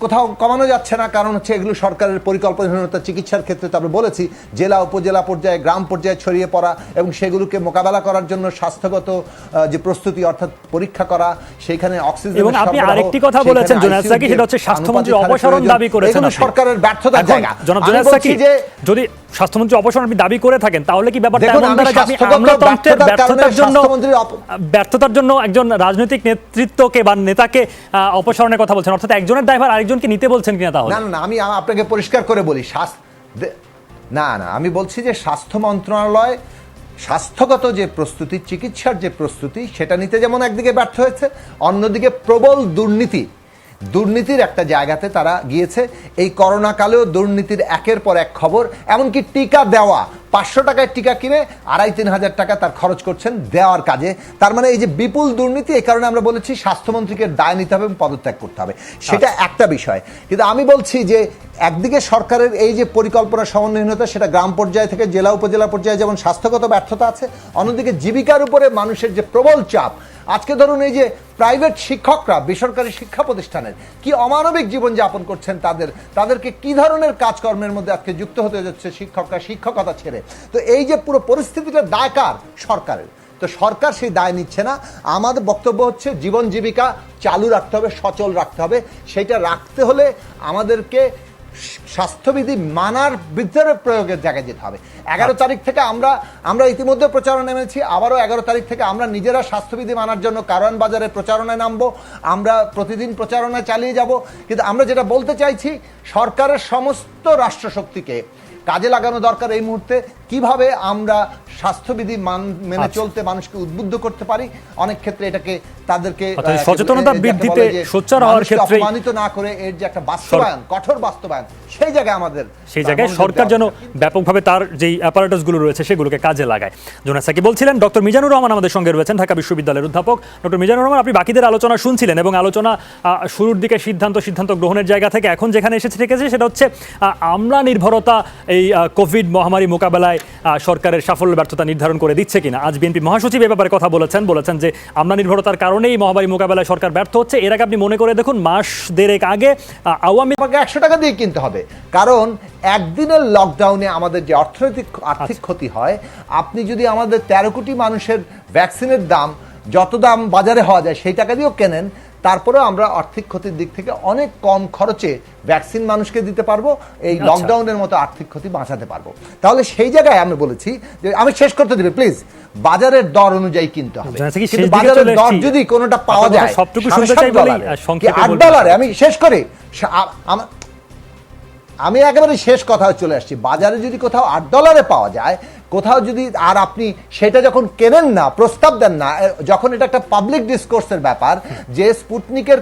কোথাও কমানো যাচ্ছে না, কারণ হচ্ছে এগুলো সরকারের পরিকল্পনাহীনতা। চিকিৎসার ক্ষেত্রে তো আমরা বলেছি জেলা উপজেলা পর্যায়ে গ্রাম পর্যায়ে ছড়িয়ে পড়া এবং সেগুলোকে মোকাবেলা করার জন্য স্বাস্থ্যগত যে প্রস্তুতি, অর্থাৎ পরীক্ষা করা, সেখানে অক্সিজেন।
এবং আপনি আরেকটি কথা বলেছেন জুনায়েদ সাকি, সেটা হচ্ছে স্বাস্থ্যমন্ত্রীর অপসারণ দাবি করেছেন।
এগুলো সরকারের ব্যর্থতার জায়গা।
জনাব জুনায়েদ সাকি, যদি স্বাস্থ্যমন্ত্রী অপসারণ আপনি দাবি করে থাকেন তাহলে কি ব্যাপারটা এমন দাঁড়ায় যে আপনি আমলাতন্ত্রের ব্যর্থতার জন্য একজন রাজনৈতিক নেতৃত্বকে বা নেতাকে অপসারণের কথা বলছেন, অর্থাৎ একজনের দায়ভার আরেকজনকে নিতে বলছেন কিনা? তাহলে
না, আমি আপনাকে পরিষ্কার করে বলি, না, আমি বলছি যে স্বাস্থ্য মন্ত্রণালয় স্বাস্থ্যগত যে প্রস্তুতি, চিকিৎসার যে প্রস্তুতি, সেটা নিতে যেমন একদিকে ব্যর্থ হয়েছে, অন্যদিকে প্রবল দুর্নীতির একটা জায়গাতে তারা গিয়েছে। এই করোনা কালেও দুর্নীতির একের পর এক খবর, এমনকি টিকা দেওয়া, 500 টাকায় টিকা কিনে 2,500-3 হাজার টাকা তার খরচ করছেন দেওয়ার কাজে। তার মানে এই যে বিপুল দুর্নীতি, এই কারণে আমরা বলেছি স্বাস্থ্যমন্ত্রীকে দায় নিতে হবে এবং পদত্যাগ করতে হবে, সেটা একটা বিষয়। কিন্তু আমি বলছি যে একদিকে সরকারের এই যে পরিকল্পনা সমন্বয়হীনতা, সেটা গ্রাম পর্যায় থেকে জেলা উপজেলা পর্যায়ে যেমন স্বাস্থ্যগত ব্যর্থতা আছে, অন্যদিকে জীবিকার উপরে মানুষের যে প্রবল চাপ। আজকে ধরুন এই যে প্রাইভেট শিক্ষকরা বেসরকারি শিক্ষা প্রতিষ্ঠানের কি অমানবিক জীবনযাপন করছেন, তাদেরকে কি ধরনের কাজকর্মের মধ্যে আজকে যুক্ত হতে যাচ্ছে শিক্ষকরা শিক্ষকতা ছেড়ে। তো এই যে পুরো পরিস্থিতিটা দায় কার? সরকারের। তো সরকার সেই দায় নিচ্ছে না। আমাদের বক্তব্য হচ্ছে জীবন জীবিকা চালু রাখতে হবে, সচল রাখতে হবে। সেইটা রাখতে হলে আমাদেরকে স্বাস্থ্যবিধি মানার ভিতরে প্রয়োগের জায়গায় যেতে হবে। 11 তারিখ থেকে আমরা ইতিমধ্যে প্রচারণা নেমেছি, আবারও 11 তারিখ থেকে আমরা নিজেরা স্বাস্থ্যবিধি মানার জন্য কারওয়ান বাজারে প্রচারণায় নামবো। আমরা প্রতিদিন প্রচারণা চালিয়ে যাব। কিন্তু আমরা যেটা বলতে চাইছি, সরকারের সমস্ত রাষ্ট্রশক্তিকে কাজে লাগানো দরকার এই মুহূর্তে। কিভাবে আমরা স্বাস্থ্যবিধি মেনে চলতে মানুষকে উদ্বুদ্ধ করতে পারি, অনেক ক্ষেত্রে এটাকে তাদেরকে
সচেতনতা বৃদ্ধিতে সোচ্চার হওয়ার ক্ষেত্রে
অপমানিত না করে এর যে একটা বাস্তবায়ন, কঠোর বাস্তবায়ন, সেই জায়গায়
সরকার যেন ব্যাপকভাবে তার যেই অ্যাপারেটাসগুলো রয়েছে সেগুলোকে কাজে লাগায়। জুনায়েদ সাকি বলছিলেন। ডক্টর মিজানুর রহমান আমাদের সঙ্গে রয়েছেন, ঢাকা বিশ্ববিদ্যালয়ের অধ্যাপক। ডক্টর মিজানুর রহমান, আপনি বাকিদের আলোচনা শুনছিলেন এবং আলোচনা শুরুর দিকে সিদ্ধান্ত গ্রহণের জায়গা থেকে এখন যেখানে এসেছে ঠেকেছে, সেটা হচ্ছে আমলা নির্ভরতা এই কোভিড মহামারী মোকাবেলায় সরকারের সাফল্য ব্যর্থতা নির্ধারণ করে দিচ্ছে কিনা। আজ বিএনপি মহাসচিব এ ব্যাপারে কথা বলেছেন যে আমলা নির্ভরতার কারণেই মহামারী মোকাবেলায় সরকার ব্যর্থ হচ্ছে। এর আগে আপনি মনে করে দেখুন, মাস দেড়েক আগে আওয়ামী
100 টাকা দিয়ে কিনতে হবে, কারণ একদিনের লকডাউনে আমাদের যে আর্থিক ক্ষতি হয়, আপনি যদি আমাদের 13 কোটি মানুষের ভ্যাকসিনের দাম যত দাম বাজারে হওয়া যায় সেই টাকা দিয়েও কেনেন, তারপরেও আমরা আর্থিক ক্ষতির দিক থেকে অনেক কম খরচে ভ্যাকসিন মানুষকে দিতে পারবো, এই লকডাউনের মতো আর্থিক ক্ষতি বাঁচাতে পারবো। তাহলে সেই জায়গায় আমি বলেছি যে, আমি শেষ করতে দিবে প্লিজ, বাজারের দর অনুযায়ী কিনতে হবে। কিন্তু বাজারের দর যদি কোনোটা পাওয়া যায় $8, আমি শেষ করি, আমি একেবারে শেষ কথা চলে আসছি। বাজারে যদি কোথাও $8 পাওয়া যায়, কোথাও যদি, আর আপনি সেটা যখন কেনেন না, প্রস্তাব দেন না, যখন এটা একটা পাবলিক ডিসকোর্সের ব্যাপার, যে স্পুটনিকের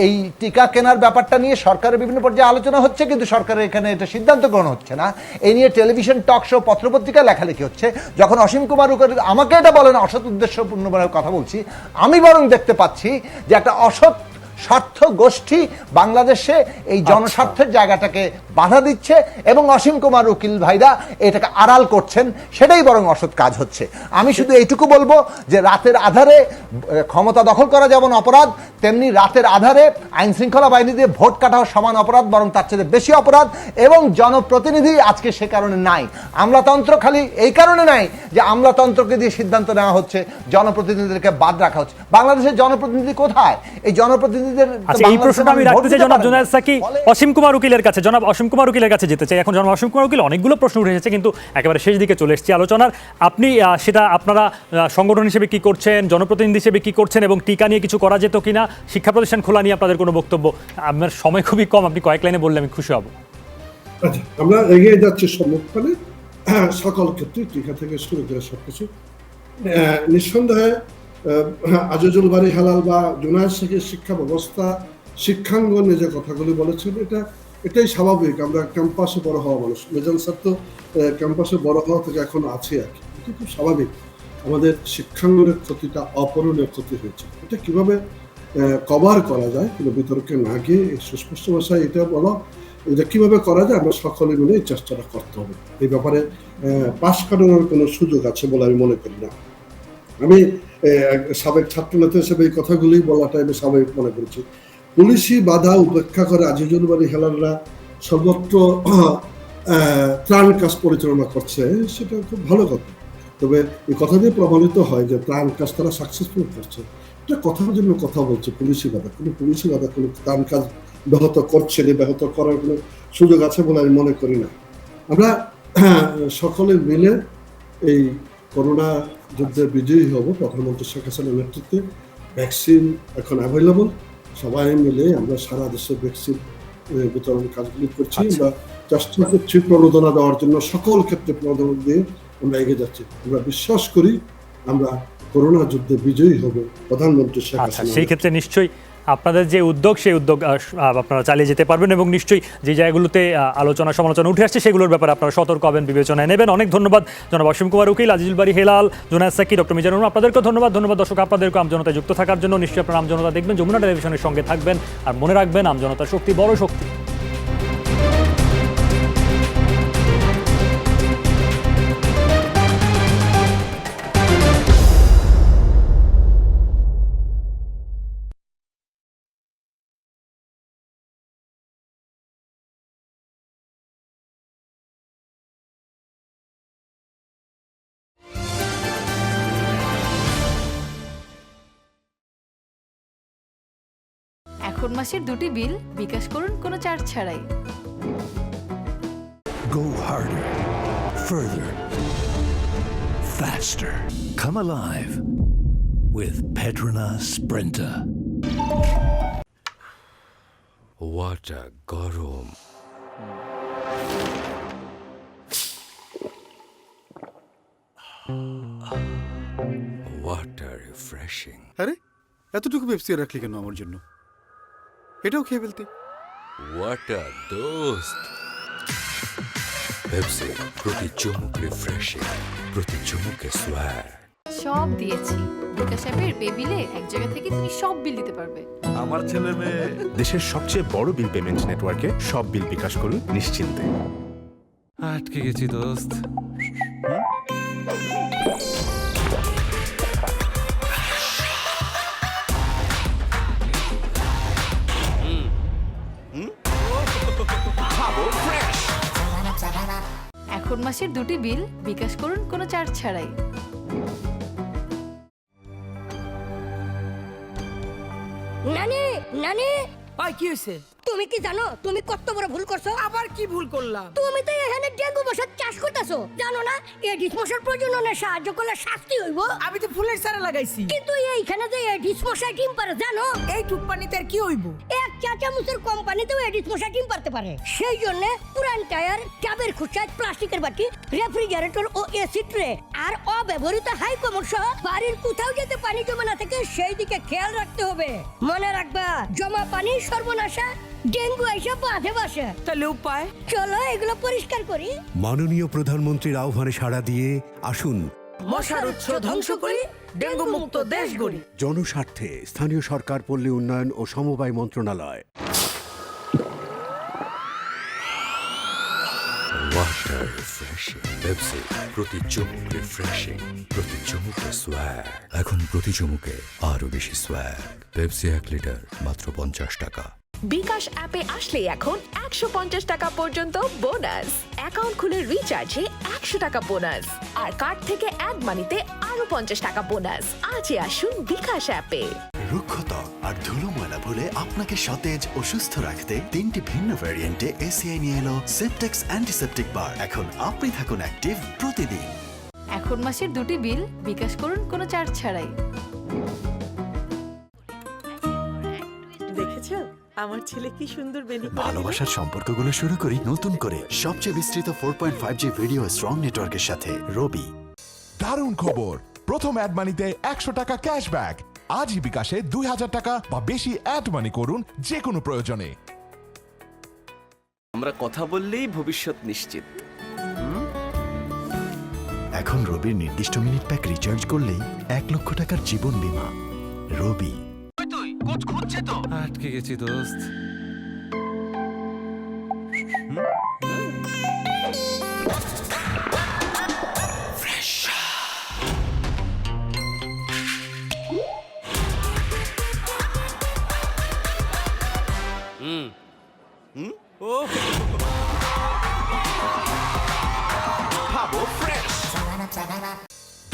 এই টিকা কেনার ব্যাপারটা নিয়ে সরকারের বিভিন্ন পর্যায়ে আলোচনা হচ্ছে, কিন্তু সরকারের এখানে এটা সিদ্ধান্ত গ্রহণ হচ্ছে না, এই নিয়ে টেলিভিশন টক শো পত্রপত্রিকা লেখালেখি হচ্ছে, যখন অসীম কুমার উকেল আমাকে এটা বলেন অসৎ উদ্দেশ্যপূর্ণভাবে কথা বলছি, আমি বরং দেখতে পাচ্ছি যে একটা অসৎ স্বার্থ গোষ্ঠী বাংলাদেশে এই জনস্বার্থের জায়গাটাকে বাধা দিচ্ছে এবং অসীম কুমার উকিল ভাইরা এটাকে আড়াল করছেন, সেটাই বরং অসৎ কাজ হচ্ছে। আমি শুধু এইটুকু বলবো যে রাতের আধারে ক্ষমতা দখল করা যেমন অপরাধ, তেমনি রাতের আধারে আইন শৃঙ্খলা বাহিনী দিয়ে ভোট কাটাও সমান অপরাধ, বরং তার চেয়ে বেশি অপরাধ। এবং জনপ্রতিনিধি আজকে সে কারণে নাই, আমলাতন্ত্র খালি এই কারণে নাই যে আমলাতন্ত্রকে দিয়ে সিদ্ধান্ত নেওয়া হচ্ছে, জনপ্রতিনিধিদেরকে বাদ রাখা হচ্ছে। বাংলাদেশের জনপ্রতিনিধি কোথায়? এই জনপ্রতিনিধি
এই প্রশ্নটা আমি রাখতে চাই জনাব জুনায়েদ সাকি অসীম কুমার উকিলের কাছে। জনাব অসীম কুমার উকিলের কাছে যেতে চাই। এখন জনাব অসীম কুমার উকিল, অনেকগুলো প্রশ্ন উঠে এসেছে, কিন্তু একেবারে শেষ দিকে চলে এসেছি আলোচনার। আপনি সেটা আপনারা সংগঠন হিসেবে কি করছেন, জনপ্রতিনিধি হিসেবে কি করছেন, এবং টিকা নিয়ে কিছু করা যেত কিনা, শিক্ষা প্রতিষ্ঠান খোলা নিয়ে আপনাদের কোনো বক্তব্য? আপনার সময় খুবই কম, আপনি কয়েক লাইনে বললে আমি খুশি হব।
আচ্ছা, আমরা এগিয়ে যাচ্ছি সম্মুখপানে সকল ক্ষেত্রে, টিকা থেকে শুরু করে সবকিছু। নিঃসন্দেহে আজিজুল বারী হেলাল বা জুনায়েদ শেখের শিক্ষা ব্যবস্থা শিক্ষাঙ্গনে যে কথাগুলি বলেছেন এটাই স্বাভাবিক। আমরা ক্যাম্পাসে বড় হওয়া মানুষ, মেজান স্যার তো ক্যাম্পাসে বড় হওয়া থেকে এখন আছে আর কি, এটা খুব স্বাভাবিক। আমাদের শিক্ষাঙ্গনের ক্ষতিটা অপূরণীয় ক্ষতি হয়েছে, এটা কিভাবে কভার করা যায় কোনো বিতর্কে না গিয়ে সুস্পষ্ট ভাষায় এটা বলা, এটা কিভাবে করা যায় আমরা সকলে মিলে এই চেষ্টাটা করতে হবে। এই ব্যাপারে পাশ কাটানোর কোনো সুযোগ আছে বলে আমি মনে করি না। আমি সাবেক ছাত্রনেতা হিসেবে এই কথাগুলি বলাটা আমি স্বাভাবিক মনে করছি। পুলিশি বাধা উপেক্ষা করে আজিজুল বারী হেলালরা সর্বত্র ত্রাণ কাজ পরিচালনা করছে, সেটা খুব ভালো কথা। তবে এই কথা দিয়ে প্রমাণিত হয় যে ত্রাণ কাজ তারা সাকসেসফুল করছে। এটা কথার জন্য কথা বলছে পুলিশি বাধা, কোনো ত্রাণ কাজ ব্যাহত করছে না, ব্যাহত করার কোনো সুযোগ আছে বলে আমি মনে করি না। আমরা সকলে মিলে এই করোনা যুদ্ধে বিজয়ী হব। প্রধানমন্ত্রী শেখ হাসিনার নেতৃত্বে ভ্যাকসিন এখন অ্যাভেলেবল, সবাই মিলে আমরা সারা দেশে ভ্যাকসিন বিতরণ কাজগুলি করছি। আমরা চেষ্টা করছি প্রণোদনা দেওয়ার জন্য, সকল ক্ষেত্রে প্রণোদনা দিয়ে আমরা এগিয়ে যাচ্ছি। আমরা বিশ্বাস করি আমরা করোনা যুদ্ধে বিজয়ী হব প্রধানমন্ত্রী শেখ হাসিনা।
সেই ক্ষেত্রে নিশ্চয়ই আপনাদের যে উদ্যোগ, সেই উদ্যোগ আপনারা চালিয়ে যেতে পারবেন এবং নিশ্চয়ই যে জায়গাগুলোতে আলোচনা সমালোচনা উঠে আসছে সেগুলোর ব্যাপারে আপনারা সতর্ক হবেন, বিবেচনায় নেবেন। অনেক ধন্যবাদ জনাব অসীম কুমার উকিল, আজিজুল বারী হেলাল, জুনায়েদ সাকি, ডক্টর মিজানুর রহমান, আপনাদেরকেও ধন্যবাদ। দর্শক আপনাদেরকে আমজনতায় যুক্ত থাকার জন্য। নিশ্চয়ই আপনারা আমজনতা দেখবেন, যমুনা টেলিভিশনের সঙ্গে থাকবেন, আর মনে রাখবেন আমজনতার শক্তি বড় শক্তি।
এখন মাসের 2টি বিল বিকাশ করুন কোনো চার্জ ছাড়াই।
Go harder, further, faster. Come alive with Petronas Sprinter.
What a গরম! What a refreshing!
আরে এতটুকু পেপসি রাখলি কেন আমার জন্য? এটাও খেয়ে ফেলতে।
What a দোস্ত! পেপসি, প্রতি চুমুক রিফ্রেশিং, প্রতি চুমুকে সোয়াগ।
সব দিয়েছি, বিকাশ অ্যাপের পে বিলে এক জায়গা থেকে তুমি সব বিল দিতে পারবে।
আমার ছেলে মেয়ে দেশের সবচেয়ে বড় বিল পেমেন্ট নেটওয়ার্কে সব বিল বিকাশ করুন নিশ্চিন্তে।
আটকে গেছি দোস্ত।
এখন মাসের 2টি বিল বিকাশ করুন কোনো চার্জ ছাড়াই।
নানি নানি,
ভাই কি হয়েছে?
তুমি কি জানো তুমি কত বড় ভুল করছো?
আবার কি ভুল করলাম?
তুমি তো এখানে ডেঙ্গু মশার চাষ করতেছো, জানো না এডিস মশার প্রজননে সাহায্য করলে শাস্তি হইব।
আমি তো ফুলের চারা লাগাইছি।
কিন্তু এইখানে যে এডিস মশাই ডিম পারে জানো?
এই টুপ পানিতে আর কি হইব?
এক চা চামচের কোম্পানিতেও এডিস মশাই ডিম পারতে পারে। সেই জন্য পুরান টায়ার, ট্যাবের খুচা, প্লাস্টিকের বাটি, রেফ্রিজারেটর ও এসি ট্রে আর অব্যবহৃত হাই কমোড সহ বাড়ির কোথাও যেতে পানি জমে না থাকে সেই দিকে খেয়াল রাখতে হবে। মনে রাখবা, জমা পানি সর্বনাশা, ডেঙ্গু এসে বাঁধে বসে।
তাহলে উপায়?
চলো এগুলো পরিষ্কার করি।
মাননীয় প্রধানমন্ত্রীর আহ্বানে সাড়া দিয়ে আসুন
মশার উৎস ধ্বংস করি, ডেঙ্গু মুক্ত দেশ গড়ি।
জনস্বার্থে স্থানীয় সরকার, পল্লী উন্নয়ন ও সমবায় মন্ত্রণালয়।
What a refreshing! পেপসি, প্রতি চুমুক রিফ্রেশিং, প্রতি চুমুকে সোয়াগ। এখন প্রতি চুমুকে আরো বেশি সোয়াগ। পেপসি 1 লিটার মাত্র 50 টাকা।
বিকাশ অ্যাপে আসলে এখন 150 টাকা পর্যন্ত বোনাস। অ্যাকাউন্ট খুলে রিচার্জে 100 টাকা বোনাস, আর কার্ড থেকে অ্যাড মানিতে আরো 50 টাকা বোনাস। আজই আসুন বিকাশ অ্যাপে।
রুক্ষতা আর ধুলো ময়লা ভুলে আপনাকে সতেজ ও সুস্থ রাখতে 3টি ভিন্ন ভ্যারিয়েন্টে এসিআই নিয়ে এলো সেপটেক্স অ্যান্টিসেপটিক বার। এখন আপনি থাকুন অ্যাক্টিভ প্রতিদিন।
এখন মাসের 2টি বিল বিকাশ করুন কোনো চার্জ ছাড়াই।
দেখেছো আমার ছেলে কি সুন্দর বেলি করে?
ভালোবাসার সম্পর্কগুলো শুরু করি নতুন করে সবচেয়ে বিস্তৃত 4.5G ভিডিও স্ট্রং নেটওয়ার্কের সাথে রবি।
দারুণ খবর, প্রথম অ্যাড মানিতে 100 টাকা ক্যাশব্যাক। আজই বিকাশে 2000 টাকা বা বেশি অ্যাড মানি করুন যে কোনো প্রয়োজনে।
আমরা কথা বললেই ভবিষ্যৎ নিশ্চিত।
এখন রবির নির্দিষ্ট মিনিট প্যাক রিচার্জ করলেই 1 লক্ষ টাকার জীবন বীমা। রবি।
তুই কোচ খুঁজছে তো?
আটকে গেছি দোস্ত।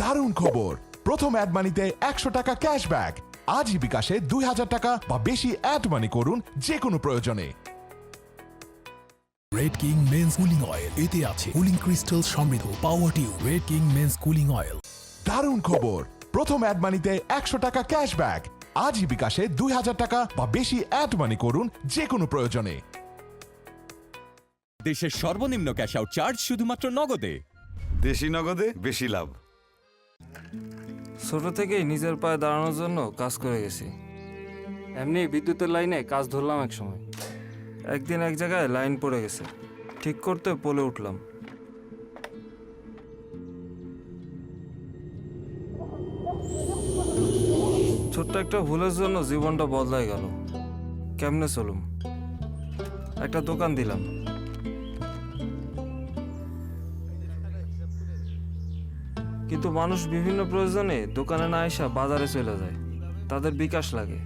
দারুণ খবর, প্রথম অ্যাড মানিতে 100 টাকা ক্যাশব্যাক। আজই বিকাশে 2000 টাকা বা বেশি অ্যাড মানি করুন যে কোনো প্রয়োজনে।
Red King men's cooling oil, এতে আছে কুলিং ক্রিস্টাল সমৃদ্ধ power tube. Red King men's cooling oil.
দারুণ খবর, প্রথম অ্যাড মানিতে 100 টাকা ক্যাশব্যাক। আজই বিকাশে 2000 টাকা বা বেশি অ্যাড মানি করুন যে কোনো প্রয়োজনে।
দেশের সর্বনিম্ন ক্যাশ আউট চার্জ শুধুমাত্র নগদে।
দেশি নগদে বেশি লাভ।
ছোট থেকেই নিজের পায়ে দাঁড়ানোর জন্য কাজ করে গেছি। এমনি বিদ্যুতের লাইনে কাজ ধরলাম এক সময়। একদিন এক জায়গায় লাইন পড়ে গেছে, ঠিক করতে পলে উঠলাম। ছোট্ট একটা ভুলের জন্য জীবনটা বদলায় গেল। কেমনে চলুম? একটা দোকান দিলাম। কিন্তু মানুষ বিভিন্ন প্রয়োজনে দোকানে না আসা বাজারে চলে যায়, তাদের বিকাশ লাগে।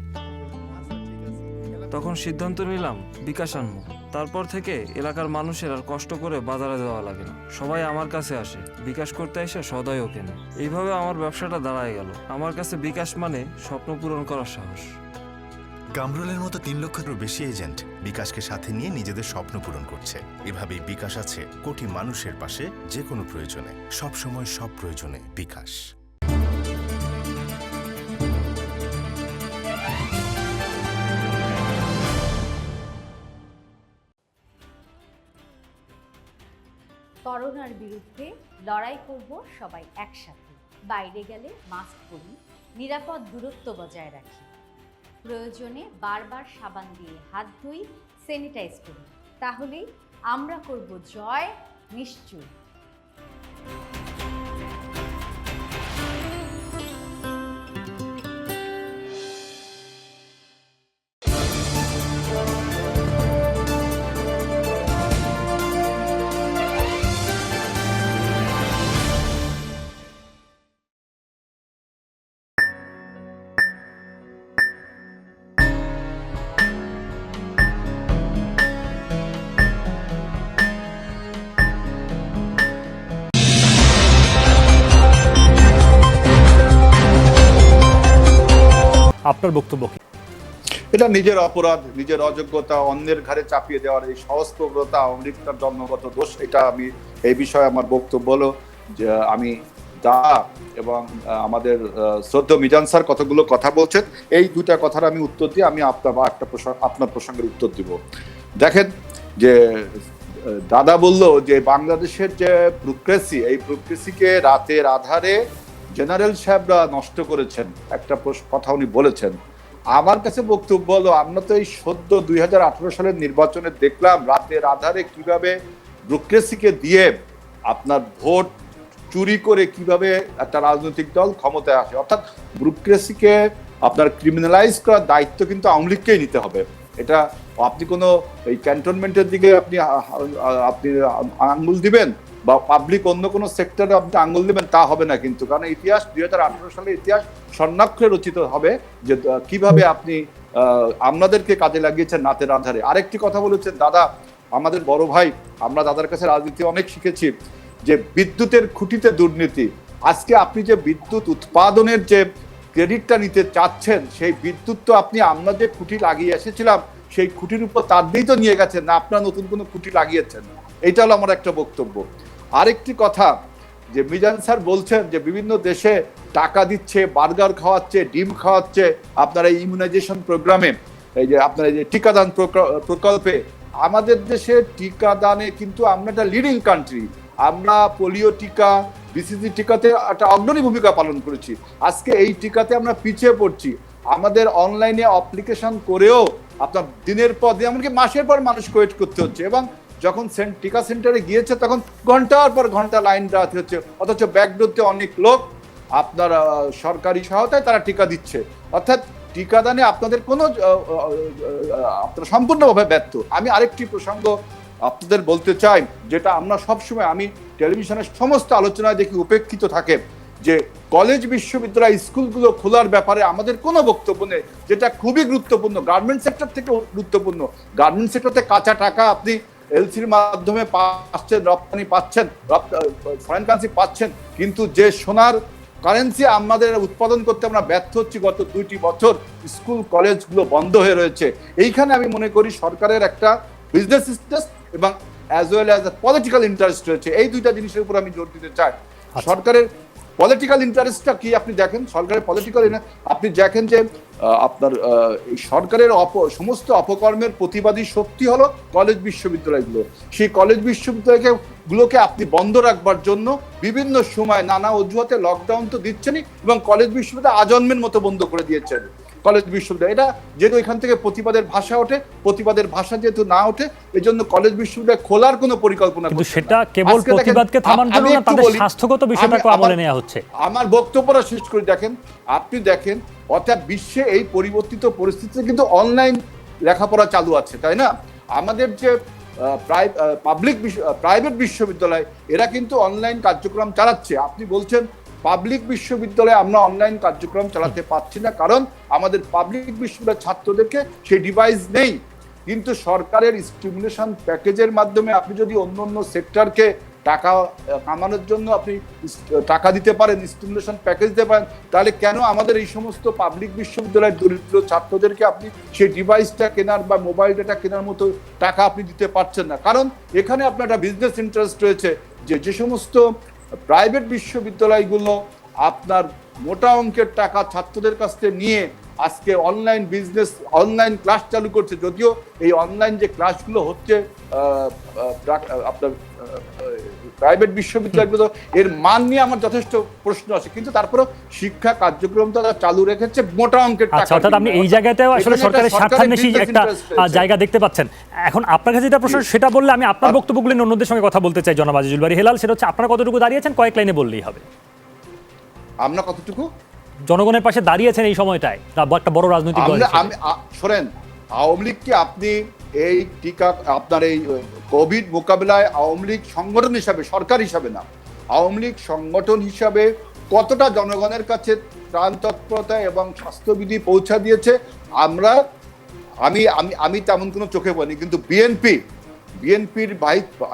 তখন সিদ্ধান্ত নিলাম বিকাশ আনবো। তারপর থেকে এলাকার মানুষের আর কষ্ট করে বাজারে যাওয়া লাগে না, সবাই আমার কাছে আসে, বিকাশ করতে এসে সদয়ও কেনে। এইভাবে আমার ব্যবসাটা দাঁড়ায় গেল। আমার কাছে বিকাশ মানে স্বপ্ন পূরণ করার সাহস।
কামরুলের মতো 3 লক্ষেরও বেশি এজেন্ট বিকাশকে সাথে নিয়ে নিজেদের স্বপ্ন পূরণ করছে। এভাবেই বিকাশ আছে কোটি মানুষের পাশে, যে কোনো প্রয়োজনে, সব সময়, সব প্রয়োজনে বিকাশ।
করোনার বিরুদ্ধে লড়াই করব সবাই একসাথে। বাইরে গেলে মাস্ক পরি, নিরাপদ দূরত্ব বজায় রাখি। প্রয়োজনে বারবার সাবান দিয়ে হাত ধুই, স্যানিটাইজ করি। তাহলেই আমরা করব জয় নিশ্চয়।
আপনার বক্তব্য কি?
এটা নিজের অপরাধ, নিজের অযোগ্যতা অন্যের ঘাড়ে চাপিয়ে দেওয়ার এই সহজ প্রবণতা আওয়ামী লীগের জন্মগত দোষ। এটা আমি এই বিষয়ে আমার বক্তব্য হলো যে আমি এবং আমাদের শ্রদ্ধেয় মিজান স্যার কতগুলো কথা বলছেন, এই দুটা কথার আমি উত্তর দিয়ে আমি আপনার প্রসঙ্গের উত্তর দিব। দেখেন যে দাদা বলল যে বাংলাদেশের যে ব্যুরোক্রেসি, এই ব্যুরোক্রেসিকে রাতের আধারে জেনারেল সাহেবরা নষ্ট করেছেন, একটা কথা উনি বলেছেন। আমার কাছে বক্তব্য হলো, আমরা তো এই সদ্য 2018 সালের নির্বাচনে দেখলাম রাতের আধারে কিভাবে ব্যুরোক্রেসিকে দিয়ে আপনার ভোট চুরি করে কিভাবে একটা রাজনৈতিক দল ক্ষমতায় আসে। অর্থাৎ ব্যুরোক্রেসিকে আপনার ক্রিমিনালাইজ করার দায়িত্ব কিন্তু আওয়ামী লীগকেই নিতে হবে। এটা আপনি কোনো এই ক্যান্টনমেন্টের দিকে আপনি আঙ্গুল দিবেন বা পাবলিক অন্য কোনো সেক্টরে আপনি আঙ্গুল দিবেন তা হবে না কিন্তু, কারণ ইতিহাস 2018 সালের ইতিহাস স্বর্ণাক্ষরে রচিত হবে যে কিভাবে আপনি আমাদেরকে কাজে লাগিয়েছেন রাতের আধারে। আরেকটি কথা বলেছেন দাদা, আমাদের বড় ভাই, আমরা দাদার কাছে রাজনীতি অনেক শিখেছি, যে বিদ্যুতের খুঁটিতে দুর্নীতি। আজকে আপনি যে বিদ্যুৎ উৎপাদনের যে ক্রেডিটটা নিতে চাচ্ছেন, সেই বিদ্যুৎ তো আপনি আমরা যে খুঁটি লাগিয়ে এসেছিলাম সেই খুঁটির উপর তার দিয়েই তো নিয়ে গেছেন না, আপনারা নতুন কোনো খুঁটি লাগিয়েছেন। এইটা হলো আমার একটা বক্তব্য। আরেকটি কথা, যে মিজান স্যার বলছেন যে বিভিন্ন দেশে টাকা দিচ্ছে, বার্গার খাওয়াচ্ছে, ডিম খাওয়াচ্ছে আপনার এই ইমিউনাইজেশন প্রোগ্রামে, এই যে আপনার এই যে টিকাদান প্রকল্পে। আমাদের দেশে টিকাদানে কিন্তু আমরা একটা লিডিং কান্ট্রি। আমরা পোলিও টিকা বিসিজি টিকাতে একটা অগ্রণী ভূমিকা পালন করেছি। আজকে এই টিকাতে আমরা পিছিয়ে পড়ছি। আমাদের অনলাইনে অ্যাপ্লিকেশন করেও আপনার দিনের পর দিন, এমনকি মাসের পর মানুষ ওয়েট করতে হচ্ছে, এবং যখন টিকা সেন্টারে গিয়েছে তখন ঘন্টার পর ঘন্টা লাইন দাঁড়াতে হচ্ছে, অথচ ব্যাকডোরতে অনেক লোক আপনার সরকারি সহায়তায় তারা টিকা দিচ্ছে। অর্থাৎ টিকাদানে আপনাদের কোনো আপনারা সম্পূর্ণভাবে ব্যর্থ। আমি আরেকটি প্রসঙ্গ আপনাদের বলতে চাই, যেটা আমরা সবসময়, আমি টেলিভিশনের সমস্ত আলোচনায় দেখি উপেক্ষিত থাকে, যে কলেজ বিশ্ববিদ্যালয় স্কুলগুলো খোলার ব্যাপারে আমাদের কোনো বক্তব্য নেই, যেটা খুবই গুরুত্বপূর্ণ। গার্মেন্টস সেক্টর থেকে গুরুত্বপূর্ণ। গার্মেন্টস সেক্টরে কাঁচা টাকা আপনি এলসির মাধ্যমে পাচ্ছেন, রপ্তানি পাচ্ছেন, ফরেন কারেন্সি পাচ্ছেন, কিন্তু যে সোনার কারেন্সি আমাদের উৎপাদন করতে আমরা ব্যর্থ হচ্ছি গত 2টি বছর। স্কুল কলেজগুলো বন্ধ হয়ে রয়েছে। এইখানে আমি মনে করি সরকারের একটা বিজনেস ইন্টারেস্ট এবং as well as political interest রয়েছে। এই দুইটা জিনিসের উপর আমি জোর দিতে চাই। সরকারের পলিটিক্যাল ইন্টারেস্টটা কি আপনি দেখেন, সরকারের পলিটিক্যাল আপনি দেখেন যে আপনার সরকারের সমস্ত অপকর্মের প্রতিবাদী শক্তি হলো কলেজ বিশ্ববিদ্যালয়গুলো। সেই কলেজ বিশ্ববিদ্যালয়গুলোকে আপনি বন্ধ রাখবার জন্য বিভিন্ন সময় নানা অজুহাতে লকডাউন তো দিচ্ছেনই, এবং কলেজ বিশ্ববিদ্যালয় আজন্মের মতো বন্ধ করে দিয়েছেন কলেজ বিশ্ববিদ্যালয়। এটা যেহেতু এখান থেকে প্রতিবাদের ভাষা ওঠে, প্রতিবাদের ভাষা যেহেতু না ওঠে, এই জন্য কলেজ বিশ্ববিদ্যালয় খোলার কোনো পরিকল্পনা,
কিন্তু সেটা কেবল প্রতিবাদকে থামানোর জন্য না, তাদের স্বাস্থ্যগত বিষয়টাকে আমলে নেওয়া হচ্ছে।
আমার বক্তব্যটা শেষ করে দেখেন, আপনি দেখেন, অর্থাৎ বিশ্বে এই পরিবর্তিত পরিস্থিতিতে কিন্তু অনলাইন লেখাপড়া চালু আছে, তাই না? আমাদের যে প্রাইভেট বিশ্ববিদ্যালয়, এরা কিন্তু অনলাইন কার্যক্রম চালাচ্ছে। আপনি বলছেন পাবলিক বিশ্ববিদ্যালয়ে আমরা অনলাইন কার্যক্রম চালাতে পারছি না, কারণ আমাদের পাবলিক বিশ্ববিদ্যালয়ের ছাত্রদেরকে সেই ডিভাইস নেই। কিন্তু সরকারের স্টিমুলেশন প্যাকেজের মাধ্যমে আপনি যদি অন্য অন্য সেক্টরকে টাকা কামানোর জন্য আপনি টাকা দিতে পারেন, স্টিমুলেশন প্যাকেজ দিতে পারেন, তাহলে কেন আমাদের এই সমস্ত পাবলিক বিশ্ববিদ্যালয়ের দরিদ্র ছাত্রদেরকে আপনি সেই ডিভাইসটা কেনার বা মোবাইল ডেটা কেনার মতো টাকা আপনি দিতে পারছেন না? কারণ এখানে আপনার একটা বিজনেস ইন্টারেস্ট রয়েছে, যে সমস্ত প্রাইভেট বিশ্ববিদ্যালয়গুলো আপনার মোটা অঙ্কের টাকা ছাত্রদের কাছ থেকে নিয়ে আজকে অনলাইন বিজনেস, অনলাইন ক্লাস চালু করছে। যদিও এই অনলাইন যে ক্লাসগুলো হচ্ছে আপনার প্রাইভেট বিশ্ববিদ্যালয়গুলো, এর মান নিয়ে আমার যথেষ্ট প্রশ্ন আছে, কিন্তু তারপরেও শিক্ষা কার্যক্রম তারা চালু রেখেছে মোটা অঙ্কের টাকা।
অর্থাৎ আপনি এই জায়গাতেও আসলে সরকারের স্বার্থান্বেষী একটা জায়গা দেখতে পাচ্ছেন। এখন আপনার কাছে যেটা প্রশ্ন সেটা বললে আমি আপনার বক্তব্যগুলি অন্যদের সঙ্গে কথা বলতে চাই। জনাব আজিজুল বারী হেলাল, সেটা হচ্ছে আপনারা কতটুকু দাঁড়িয়েছেন, কয়েক লাইনে বললেই হবে।
আমরা কতটুকু
জনগণের পাশে দাঁড়িয়েছেন এই সময়টায়, একটা বড় রাজনৈতিক দল হিসেবে?
শোনেন, আওয়ামী লীগকে আপনি এই টিকা, আপনার এই কোভিড মোকাবিলায় আওয়ামী লীগ সংগঠন হিসাবে, সরকার হিসাবে না, আওয়ামী লীগ সংগঠন হিসাবে কতটা জনগণের কাছে ত্রাণ তৎপরতা এবং স্বাস্থ্যবিধি পৌঁছা দিয়েছে আমরা, আমি তেমন কোনো চোখে পড়িনি। কিন্তু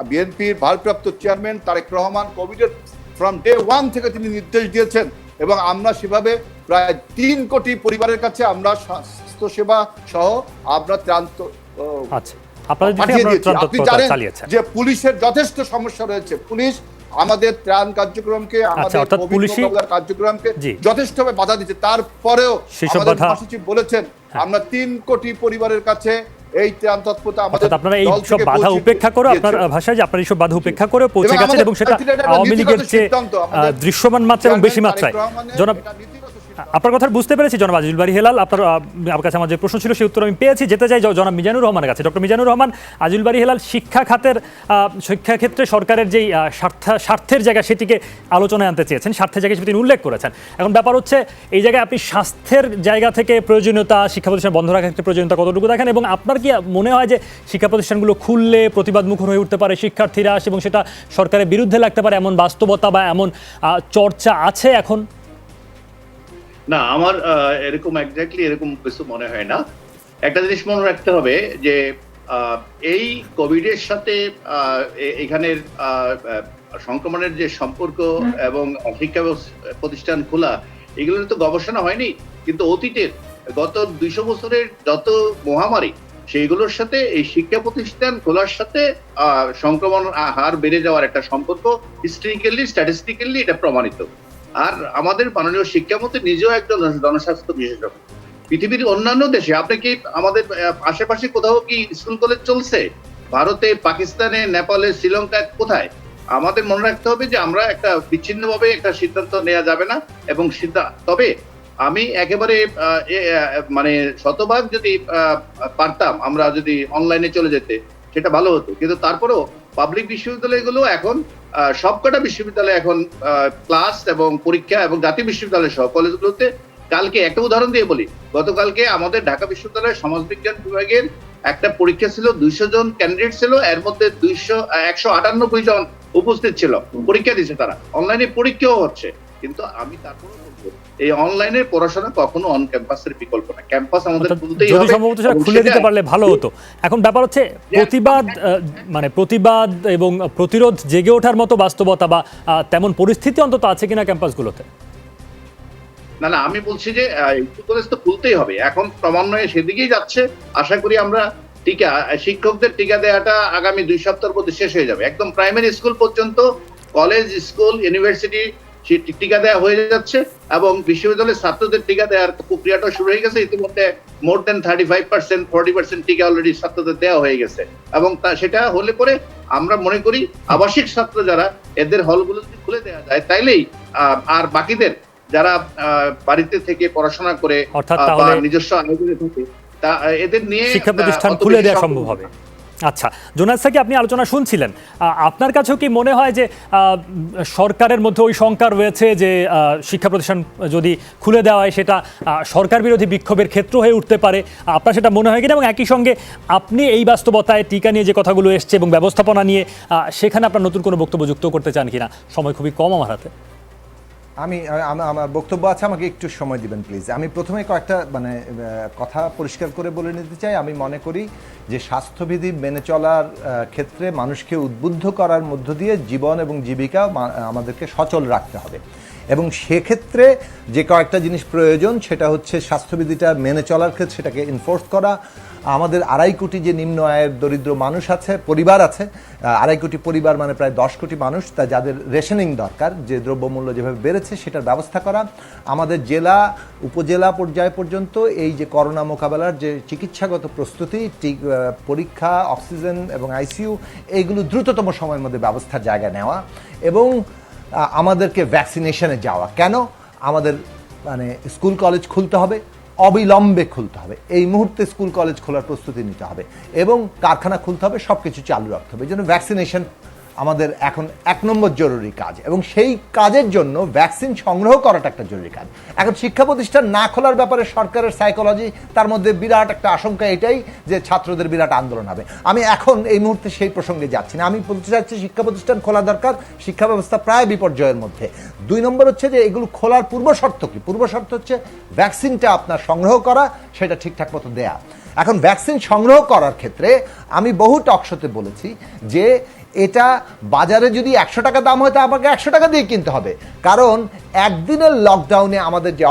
বিএনপির ভারপ্রাপ্ত চেয়ারম্যান তারেক রহমান কোভিডের ফ্রম ডে 1 থেকে তিনি নির্দেশ দিয়েছেন, এবং আমরা সেভাবে প্রায় 3 কোটি পরিবারের কাছে আমরা স্বাস্থ্যসেবা সহ আমরা ত্রাণ পাঠিয়ে দিয়েছি। আপনি জানেন যে পুলিশের যথেষ্ট সমস্যা রয়েছে। পুলিশ আমাদের ত্রাণ কার্যক্রমকে, আমাদের কোভিড মোকাবিলার কার্যক্রমকে যথেষ্টভাবে বাধা দিচ্ছে। তারপরেও আমাদের মহাসচিব বলেছেন আমরা 3 কোটি পরিবারের কাছে এই ত্রাণ তৎপরতা আমাদের,
আপনারা এই সব বাধা উপেক্ষা করে, আপনার ভাষায় যে আপনারা এই সব বাধা উপেক্ষা করে পৌঁছে গেছেন, এবং সেটা আওয়ামী লীগের চেয়ে দৃশ্যমান মাত্রায় এবং বেশি মাত্রায়। জনাব, আপনার কথা বুঝতে পেরেছি জনাব আজিজুল বারী হেলাল। আপনার কাছে আমার যে প্রশ্ন ছিল সেই উত্তর আমি পেয়েছি। যেতে চাই জনাব মিজানুর রহমানের কাছে। ডক্টর মিজানুর রহমান, আজিজুল বারী হেলাল শিক্ষাক্ষেত্রে সরকারের যেই স্বার্থের জায়গা সেটিকে আলোচনায় আনতে চেয়েছেন, স্বার্থের জায়গায় তিনি উল্লেখ করেছেন। এখন ব্যাপার হচ্ছে এই জায়গায় আপনি স্বাস্থ্যের জায়গা থেকে প্রয়োজনীয়তা, শিক্ষা প্রতিষ্ঠান বন্ধ রাখার ক্ষেত্রে প্রয়োজনীয়তা কতটুকু দেখেন, এবং আপনার কি মনে হয় যে শিক্ষা প্রতিষ্ঠানগুলো খুললে প্রতিবাদ মুখর হয়ে উঠতে পারে শিক্ষার্থীরা, এবং সেটা সরকারের বিরুদ্ধে লাগতে পারে, এমন বাস্তবতা বা এমন চর্চা আছে এখন?
না, আমার এরকম এক্স্যাক্টলি এরকম কিছু মনে হয় না। একটা জিনিস মনে রাখতে হবে যে এই কোভিডের সাথে এখানের সংক্রমণের যে সম্পর্ক এবং শিক্ষা প্রতিষ্ঠান খোলা, এগুলোর তো গবেষণা হয়নি, কিন্তু অতীতের গত 200 বছরের যত মহামারী সেইগুলোর সাথে এই শিক্ষা প্রতিষ্ঠান খোলার সাথে সংক্রমণ হার বেড়ে যাওয়ার একটা সম্পর্ক হিস্ট্রিক্যালি, স্ট্যাটিস্টিক্যালি এটা প্রমাণিত। আর আমাদের মাননীয় শিক্ষামন্ত্রী নিজেও একজন জনস্বাস্থ্য বিশেষজ্ঞ। পৃথিবীর অন্যান্য দেশে আপনি কি আমাদের আশেপাশে কোথাও কি স্কুল কলেজ চলছে? ভারতে, পাকিস্তানে, নেপালে, শ্রীলঙ্কায় কোথায়? আমাদের মনে রাখতে হবে যে আমরা একটা বিচ্ছিন্নভাবে একটা সিদ্ধান্ত নেওয়া যাবে না, এবং তবে আমি একেবারে মানে শতভাগ যদি পারতাম আমরা যদি অনলাইনে চলে যেতে, সেটা ভালো হতো। কিন্তু তারপরেও পাবলিক বিশ্ববিদ্যালয়গুলো এখন সবকটা বিশ্ববিদ্যালয় এখন ক্লাস এবং পরীক্ষা, এবং জাতীয় বিশ্ববিদ্যালয় সহ কলেজগুলোতে, কালকে একটা উদাহরণ দিয়ে বলি, গতকালকে আমাদের ঢাকা বিশ্ববিদ্যালয়ের সমাজবিজ্ঞান বিভাগের একটা পরীক্ষা ছিল, 200 জন ক্যান্ডিডেট ছিল, এর মধ্যে 198 জন উপস্থিত ছিল, পরীক্ষা দিচ্ছে তারা, অনলাইনে পরীক্ষাও হচ্ছে। কিন্তু আমি তারপরে বলবো এই অনলাইনের পড়াশোনা কখনো অন ক্যাম্পাসের বিকল্প না, ক্যাম্পাস আমাদের খুলতেই হবে,
সম্ভবত সেটা খুলে দিতে পারলে ভালো হতো। এখন ব্যাপার হচ্ছে প্রতিবাদ এবং প্রতিরোধ জেগে ওঠার মতো বাস্তবতা বা তেমন পরিস্থিতি অন্তত আছে কিনা ক্যাম্পাসগুলোতে?
না, আমি বলছি যে কলেজ তো খুলতেই হবে, এখন ক্রমান্বয়ে সেদিকেই যাচ্ছে। আশা করি আমরা শিক্ষকদের টিকা দেওয়াটা আগামী 2 সপ্তাহের মধ্যে শেষ হয়ে যাবে, একদম প্রাইমারি স্কুল পর্যন্ত, কলেজ, স্কুল, ইউনিভার্সিটি টিকা দেওয়া হয়ে যাচ্ছে, এবং বিশ্ববিদ্যালয়ের ছাত্রদের টিকা দেওয়ার প্রক্রিয়াটা শুরু হয়ে গেছে। ইতিমধ্যে মোর দেন 35%, 40% টিকা অলরেডি ছাত্রদের দেওয়া হয়ে গেছে, এবং সেটা হলে পরে আমরা মনে করি আবাসিক ছাত্র যারা, এদের হলগুলো যদি খুলে দেওয়া যায়, তাইলেই আর বাকিদের যারা বাড়িতে থেকে পড়াশোনা করে বা নিজস্ব আয়োজনে থাকে, তা এদের নিয়ে
শিক্ষা প্রতিষ্ঠান খুলে দেওয়া সম্ভব হবে। আচ্ছা, জোনায়েদ সাকি, আপনি আলোচনা শুনছিলেন, আপনার কাছেও কি মনে হয় যে সরকারের মধ্যে ওই শঙ্কা রয়েছে যে শিক্ষা প্রতিষ্ঠান যদি খুলে দেওয়া হয় সেটা সরকার বিরোধী বিক্ষোভের ক্ষেত্র হয়ে উঠতে পারে? আপনার সেটা মনে হয় কিনা? এবং একই সঙ্গে আপনি এই বাস্তবতায় টিকা নিয়ে যে কথাগুলো এসছে এবং ব্যবস্থাপনা নিয়ে, সেখানে আপনার নতুন কোনো বক্তব্য যুক্ত করতে চান কিনা? সময় খুবই কম আমার হাতে।
আমার বক্তব্য আছে, আমাকে একটু সময় দিবেন প্লিজ। আমি প্রথমে কয়েকটা কথা পরিষ্কার করে বলে নিতে চাই। আমি মনে করি যে স্বাস্থ্যবিধি মেনে চলার ক্ষেত্রে মানুষকে উদ্বুদ্ধ করার মধ্য দিয়ে জীবন এবং জীবিকা আমাদেরকে সচল রাখতে হবে, এবং সেক্ষেত্রে যে কয়েকটা জিনিস প্রয়োজন সেটা হচ্ছে স্বাস্থ্যবিধিটা মেনে চলার ক্ষেত্রে সেটাকে এনফোর্স করা। আমাদের 2.5 কোটি যে নিম্ন আয়ের দরিদ্র মানুষ আছে, পরিবার আছে, 2.5 কোটি পরিবার মানে প্রায় 10 কোটি মানুষ, তা যাদের রেশনিং দরকার, যে দ্রব্যমূল্য যেভাবে বেড়েছে সেটার ব্যবস্থা করা। আমাদের জেলা উপজেলা পর্যায় পর্যন্ত এই যে করোনা মোকাবেলার যে চিকিৎসাগত প্রস্তুতি, পরীক্ষা, অক্সিজেন এবং আইসিইউ, এইগুলো দ্রুততম সময়ের মধ্যে ব্যবস্থার জায়গা নেওয়া, এবং আমাদেরকে ভ্যাকসিনেশনে যাওয়া। কেন? আমাদের স্কুল কলেজ খুলতে হবে, অবিলম্বে খুলতে হবে, এই মুহূর্তে স্কুল কলেজ খোলার প্রস্তুতি নিতে হবে, এবং কারখানা খুলতে হবে, সব কিছু চালু রাখতে হবে। এই জন্য ভ্যাকসিনেশন আমাদের এখন 1 নম্বর জরুরি কাজ, এবং সেই কাজের জন্য ভ্যাকসিন সংগ্রহ করাটা একটা জরুরি কাজ। এখন শিক্ষা প্রতিষ্ঠান না খোলার ব্যাপারে সরকারের সাইকোলজি, তার মধ্যে বিরাট একটা আশঙ্কা এটাই যে ছাত্রদের বিরাট আন্দোলন হবে। আমি এখন এই মুহূর্তে সেই প্রসঙ্গে যাচ্ছি না। আমি বলতে চাচ্ছি শিক্ষা প্রতিষ্ঠান খোলা দরকার, শিক্ষা ব্যবস্থা প্রায় বিপর্যয়ের মধ্যে। 2 নম্বর হচ্ছে যে এগুলো খোলার পূর্ব শর্ত কি? পূর্ব শর্ত হচ্ছে ভ্যাকসিনটা আপনার সংগ্রহ করা, সেটা ঠিকঠাক মতো দেয়া। এখন ভ্যাকসিন সংগ্রহ করার ক্ষেত্রে আমি বহু টকশোতে বলেছি যে এটা বাজারে যদি 100 টাকা দাম হয় তা আমাকে 100 টাকা দিয়ে কিনতে হবে, কারণ একদিনের লকডাউনে আমাদের যে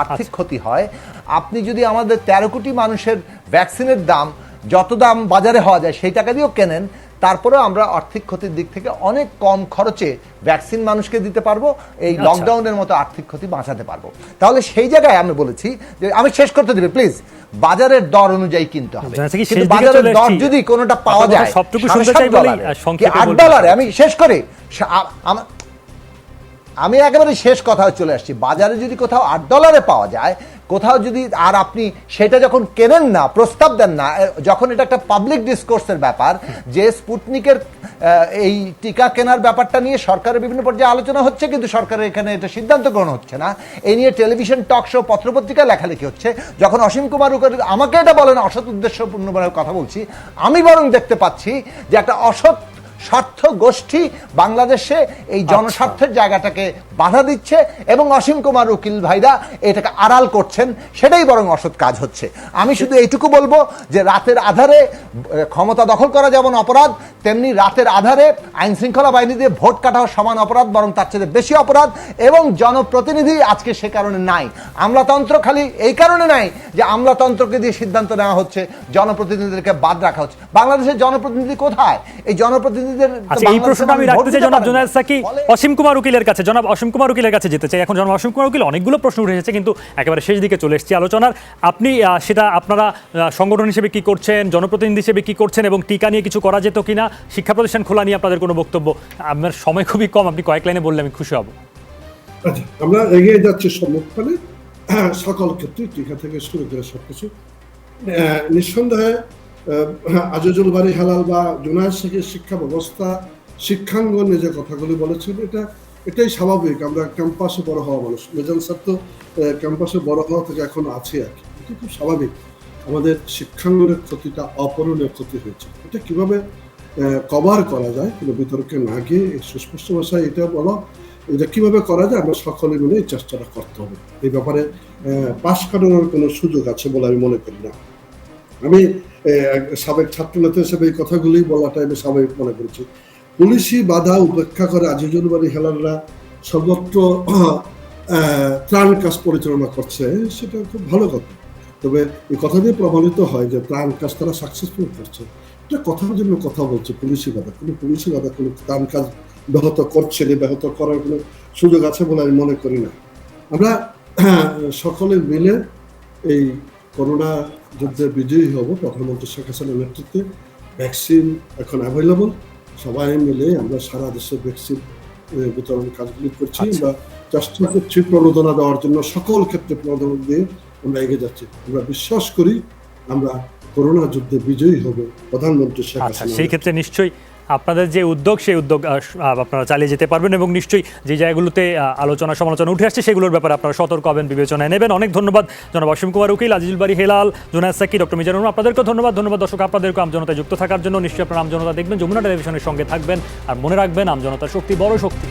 আর্থিক ক্ষতি হয়, আপনি যদি আমাদের 13 কোটি মানুষের ভ্যাকসিনের দাম যত দাম বাজারে হওয়া যায় সেই টাকা দিয়েও কেনেন, তারপরেও আমরা আর্থিক ক্ষতির দিক থেকে অনেক কম খরচে ভ্যাকসিন মানুষকে দিতে পারবো, এই লকডাউনের মতো আর্থিক ক্ষতি বাঁচাতে পারবো। তাহলে সেই জায়গায় আমি বলেছি যে, আমি শেষ করতে দিবে প্লিজ, বাজারের দর অনুযায়ী কিনতে হবে। কিন্তু বাজারের দর যদি কোনোটা পাওয়া যায় $8, আমি শেষ করি, আমি একেবারে শেষ কথা চলে আসছি। বাজারে যদি কোথাও $8 পাওয়া যায়, কোথাও যদি, আর আপনি সেটা যখন কেনেন না, প্রস্তাব দেন না, যখন এটা একটা পাবলিক ডিসকোর্সের ব্যাপার, যে স্পুটনিকের এই টিকা কেনার ব্যাপারটা নিয়ে সরকারের বিভিন্ন পর্যায়ে আলোচনা হচ্ছে, কিন্তু সরকারের এখানে এটা সিদ্ধান্ত গ্রহণ হচ্ছে না, এই নিয়ে টেলিভিশন, টক শো, পত্রপত্রিকায় লেখালেখি হচ্ছে, যখন অসীম কুমার আমাকে এটা বলেন অসৎ উদ্দেশ্যপূর্ণভাবে কথা বলছি, আমি বরং দেখতে পাচ্ছি যে একটা অসৎ স্বার্থ গোষ্ঠী বাংলাদেশে এই জনস্বার্থের জায়গাটাকে বাধা দিচ্ছে, এবং অসীম কুমার উকিল ভাইরা এটাকে আড়াল করছেন, সেটাই বরং অসৎ কাজ হচ্ছে। আমি শুধু এইটুকু বলবো যে রাতের আধারে ক্ষমতা দখল করা যেমন অপরাধ, তেমনি রাতের আধারে আইন শৃঙ্খলা বাহিনী দিয়ে ভোট কাটাও সমান অপরাধ, বরং তার চেয়ে বেশি অপরাধ, এবং জনপ্রতিনিধি আজকে সে কারণে নাই। আমলাতন্ত্র খালি এই কারণে নাই যে আমলাতন্ত্রকে দিয়ে সিদ্ধান্ত নেওয়া হচ্ছে, জনপ্রতিনিধিদেরকে বাদ রাখা হচ্ছে। বাংলাদেশের জনপ্রতিনিধি কোথায়? এই জনপ্রতিনিধি
এই প্রশ্নটা আমি রাখতে চাই জনাব জোনায়েদ সাকি অসীম কুমার উকিলের কাছে। জনাব অসীম কুমার উকিলের কাছে যেতে চাই। এখন জনাব অসীম কুমার উকিল, অনেকগুলো প্রশ্ন উঠে এসেছে, কিন্তু একেবারে শেষ দিকে চলে এসেছি আলোচনার। আপনি সেটা আপনারা সংগঠন হিসেবে কি করছেন, জনপ্রতিনিধি হিসেবে কি করছেন, এবং টিকা নিয়ে কিছু করা যেত কিনা, শিক্ষা প্রতিষ্ঠান খোলা নিয়ে আপনাদের কোনো বক্তব্য? আপনার সময় খুবই কম, আপনি কয়েক লাইনে বললে আমি খুশি হব।
আচ্ছা, আমরা এগিয়ে যাচ্ছি সম্মুখপানে সকল ক্ষেত্রে, টিকা থেকে শুরু করে সবকিছু। নিঃসন্দেহে আজিজুল বারী হেলাল বা জুনায়েদ শেখের শিক্ষা ব্যবস্থা, শিক্ষাঙ্গনে যে কথাগুলি বলেছেন, এটাই স্বাভাবিক। আমরা ক্যাম্পাসে বড় হওয়া মানুষ, মেজান স্যার তো ক্যাম্পাসে বড় হওয়া থেকে এখনো আছে আর কি, এটা খুব স্বাভাবিক। আমাদের শিক্ষাঙ্গনের ক্ষতিটা অপূরণীয় ক্ষতি হয়েছে, এটা কিভাবে কভার করা যায় কোনো বিতর্কে না গিয়ে সুস্পষ্ট ভাষায় এটা বলা, এটা কিভাবে করা যায় আমরা সকলে মিলে এই চেষ্টাটা করতে হবে। এই ব্যাপারে পাশ কাটানোর কোনো সুযোগ আছে বলে আমি মনে করি না। আমি সাবেক ছাত্রনেতা হিসেবে এই কথাগুলি বলাটাই আমি স্বাভাবিক মনে করছি। পুলিশি বাধা উপেক্ষা করে আজিজুল বারী হেলালরা সর্বত্র ত্রাণ কাজ পরিচালনা করছে, সেটা খুব ভালো কথা। তবে এই কথা দিয়ে প্রমাণিত হয় যে ত্রাণ কাজ তারা সাকসেসফুল করছে। এটা কথার জন্য কথা বলছে পুলিশি বাধা, কোনো পুলিশি বাধা কোনো ত্রাণ কাজ ব্যাহত করছে না, ব্যাহত করার কোনো সুযোগ আছে বলে আমি মনে করি না। আমরা সকলে মিলে এই করোনা যুদ্ধে বিজয়ী হব। প্রধানমন্ত্রী শেখ হাসিনার নেতৃত্বে ভ্যাকসিন এখন অ্যাভেলেবল, সবাই মিলে আমরা সারা দেশে ভ্যাকসিন বিতরণ কাজগুলি করছি। আমরা চেষ্টা করছি প্রণোদনা দেওয়ার জন্য, সকল ক্ষেত্রে প্রণোদনা দিয়ে আমরা এগিয়ে যাচ্ছি। আমরা বিশ্বাস করি আমরা করোনা যুদ্ধে বিজয়ী হবে প্রধানমন্ত্রী শেখ হাসিনা।
সেই ক্ষেত্রে নিশ্চয়ই আপনাদের যে উদ্যোগ, সেই উদ্যোগ আপনারা চালিয়ে যেতে পারবেন এবং নিশ্চয়ই যে জায়গাগুলোতে আলোচনা সমালোচনা উঠে আসছে সেগুলোর ব্যাপারে আপনারা সতর্ক হবেন, বিবেচনায় নেবেন। অনেক ধন্যবাদ জনাব অসীম কুমার উকিল, আজিজুল বারী হেলাল, জুনায়েদ সাকি, ডক্টর মিজানুর রহমান, আপনাদেরকেও ধন্যবাদ। ধন্যবাদ দর্শক আপনাদেরকেও আমজনতায় যুক্ত থাকার জন্য। নিশ্চয়ই আপনারা আমজনতা দেখবেন, যমুনা টেলিভিশনের সঙ্গে থাকবেন। আর মনে রাখবেন, আমজনতার শক্তি বড় শক্তি।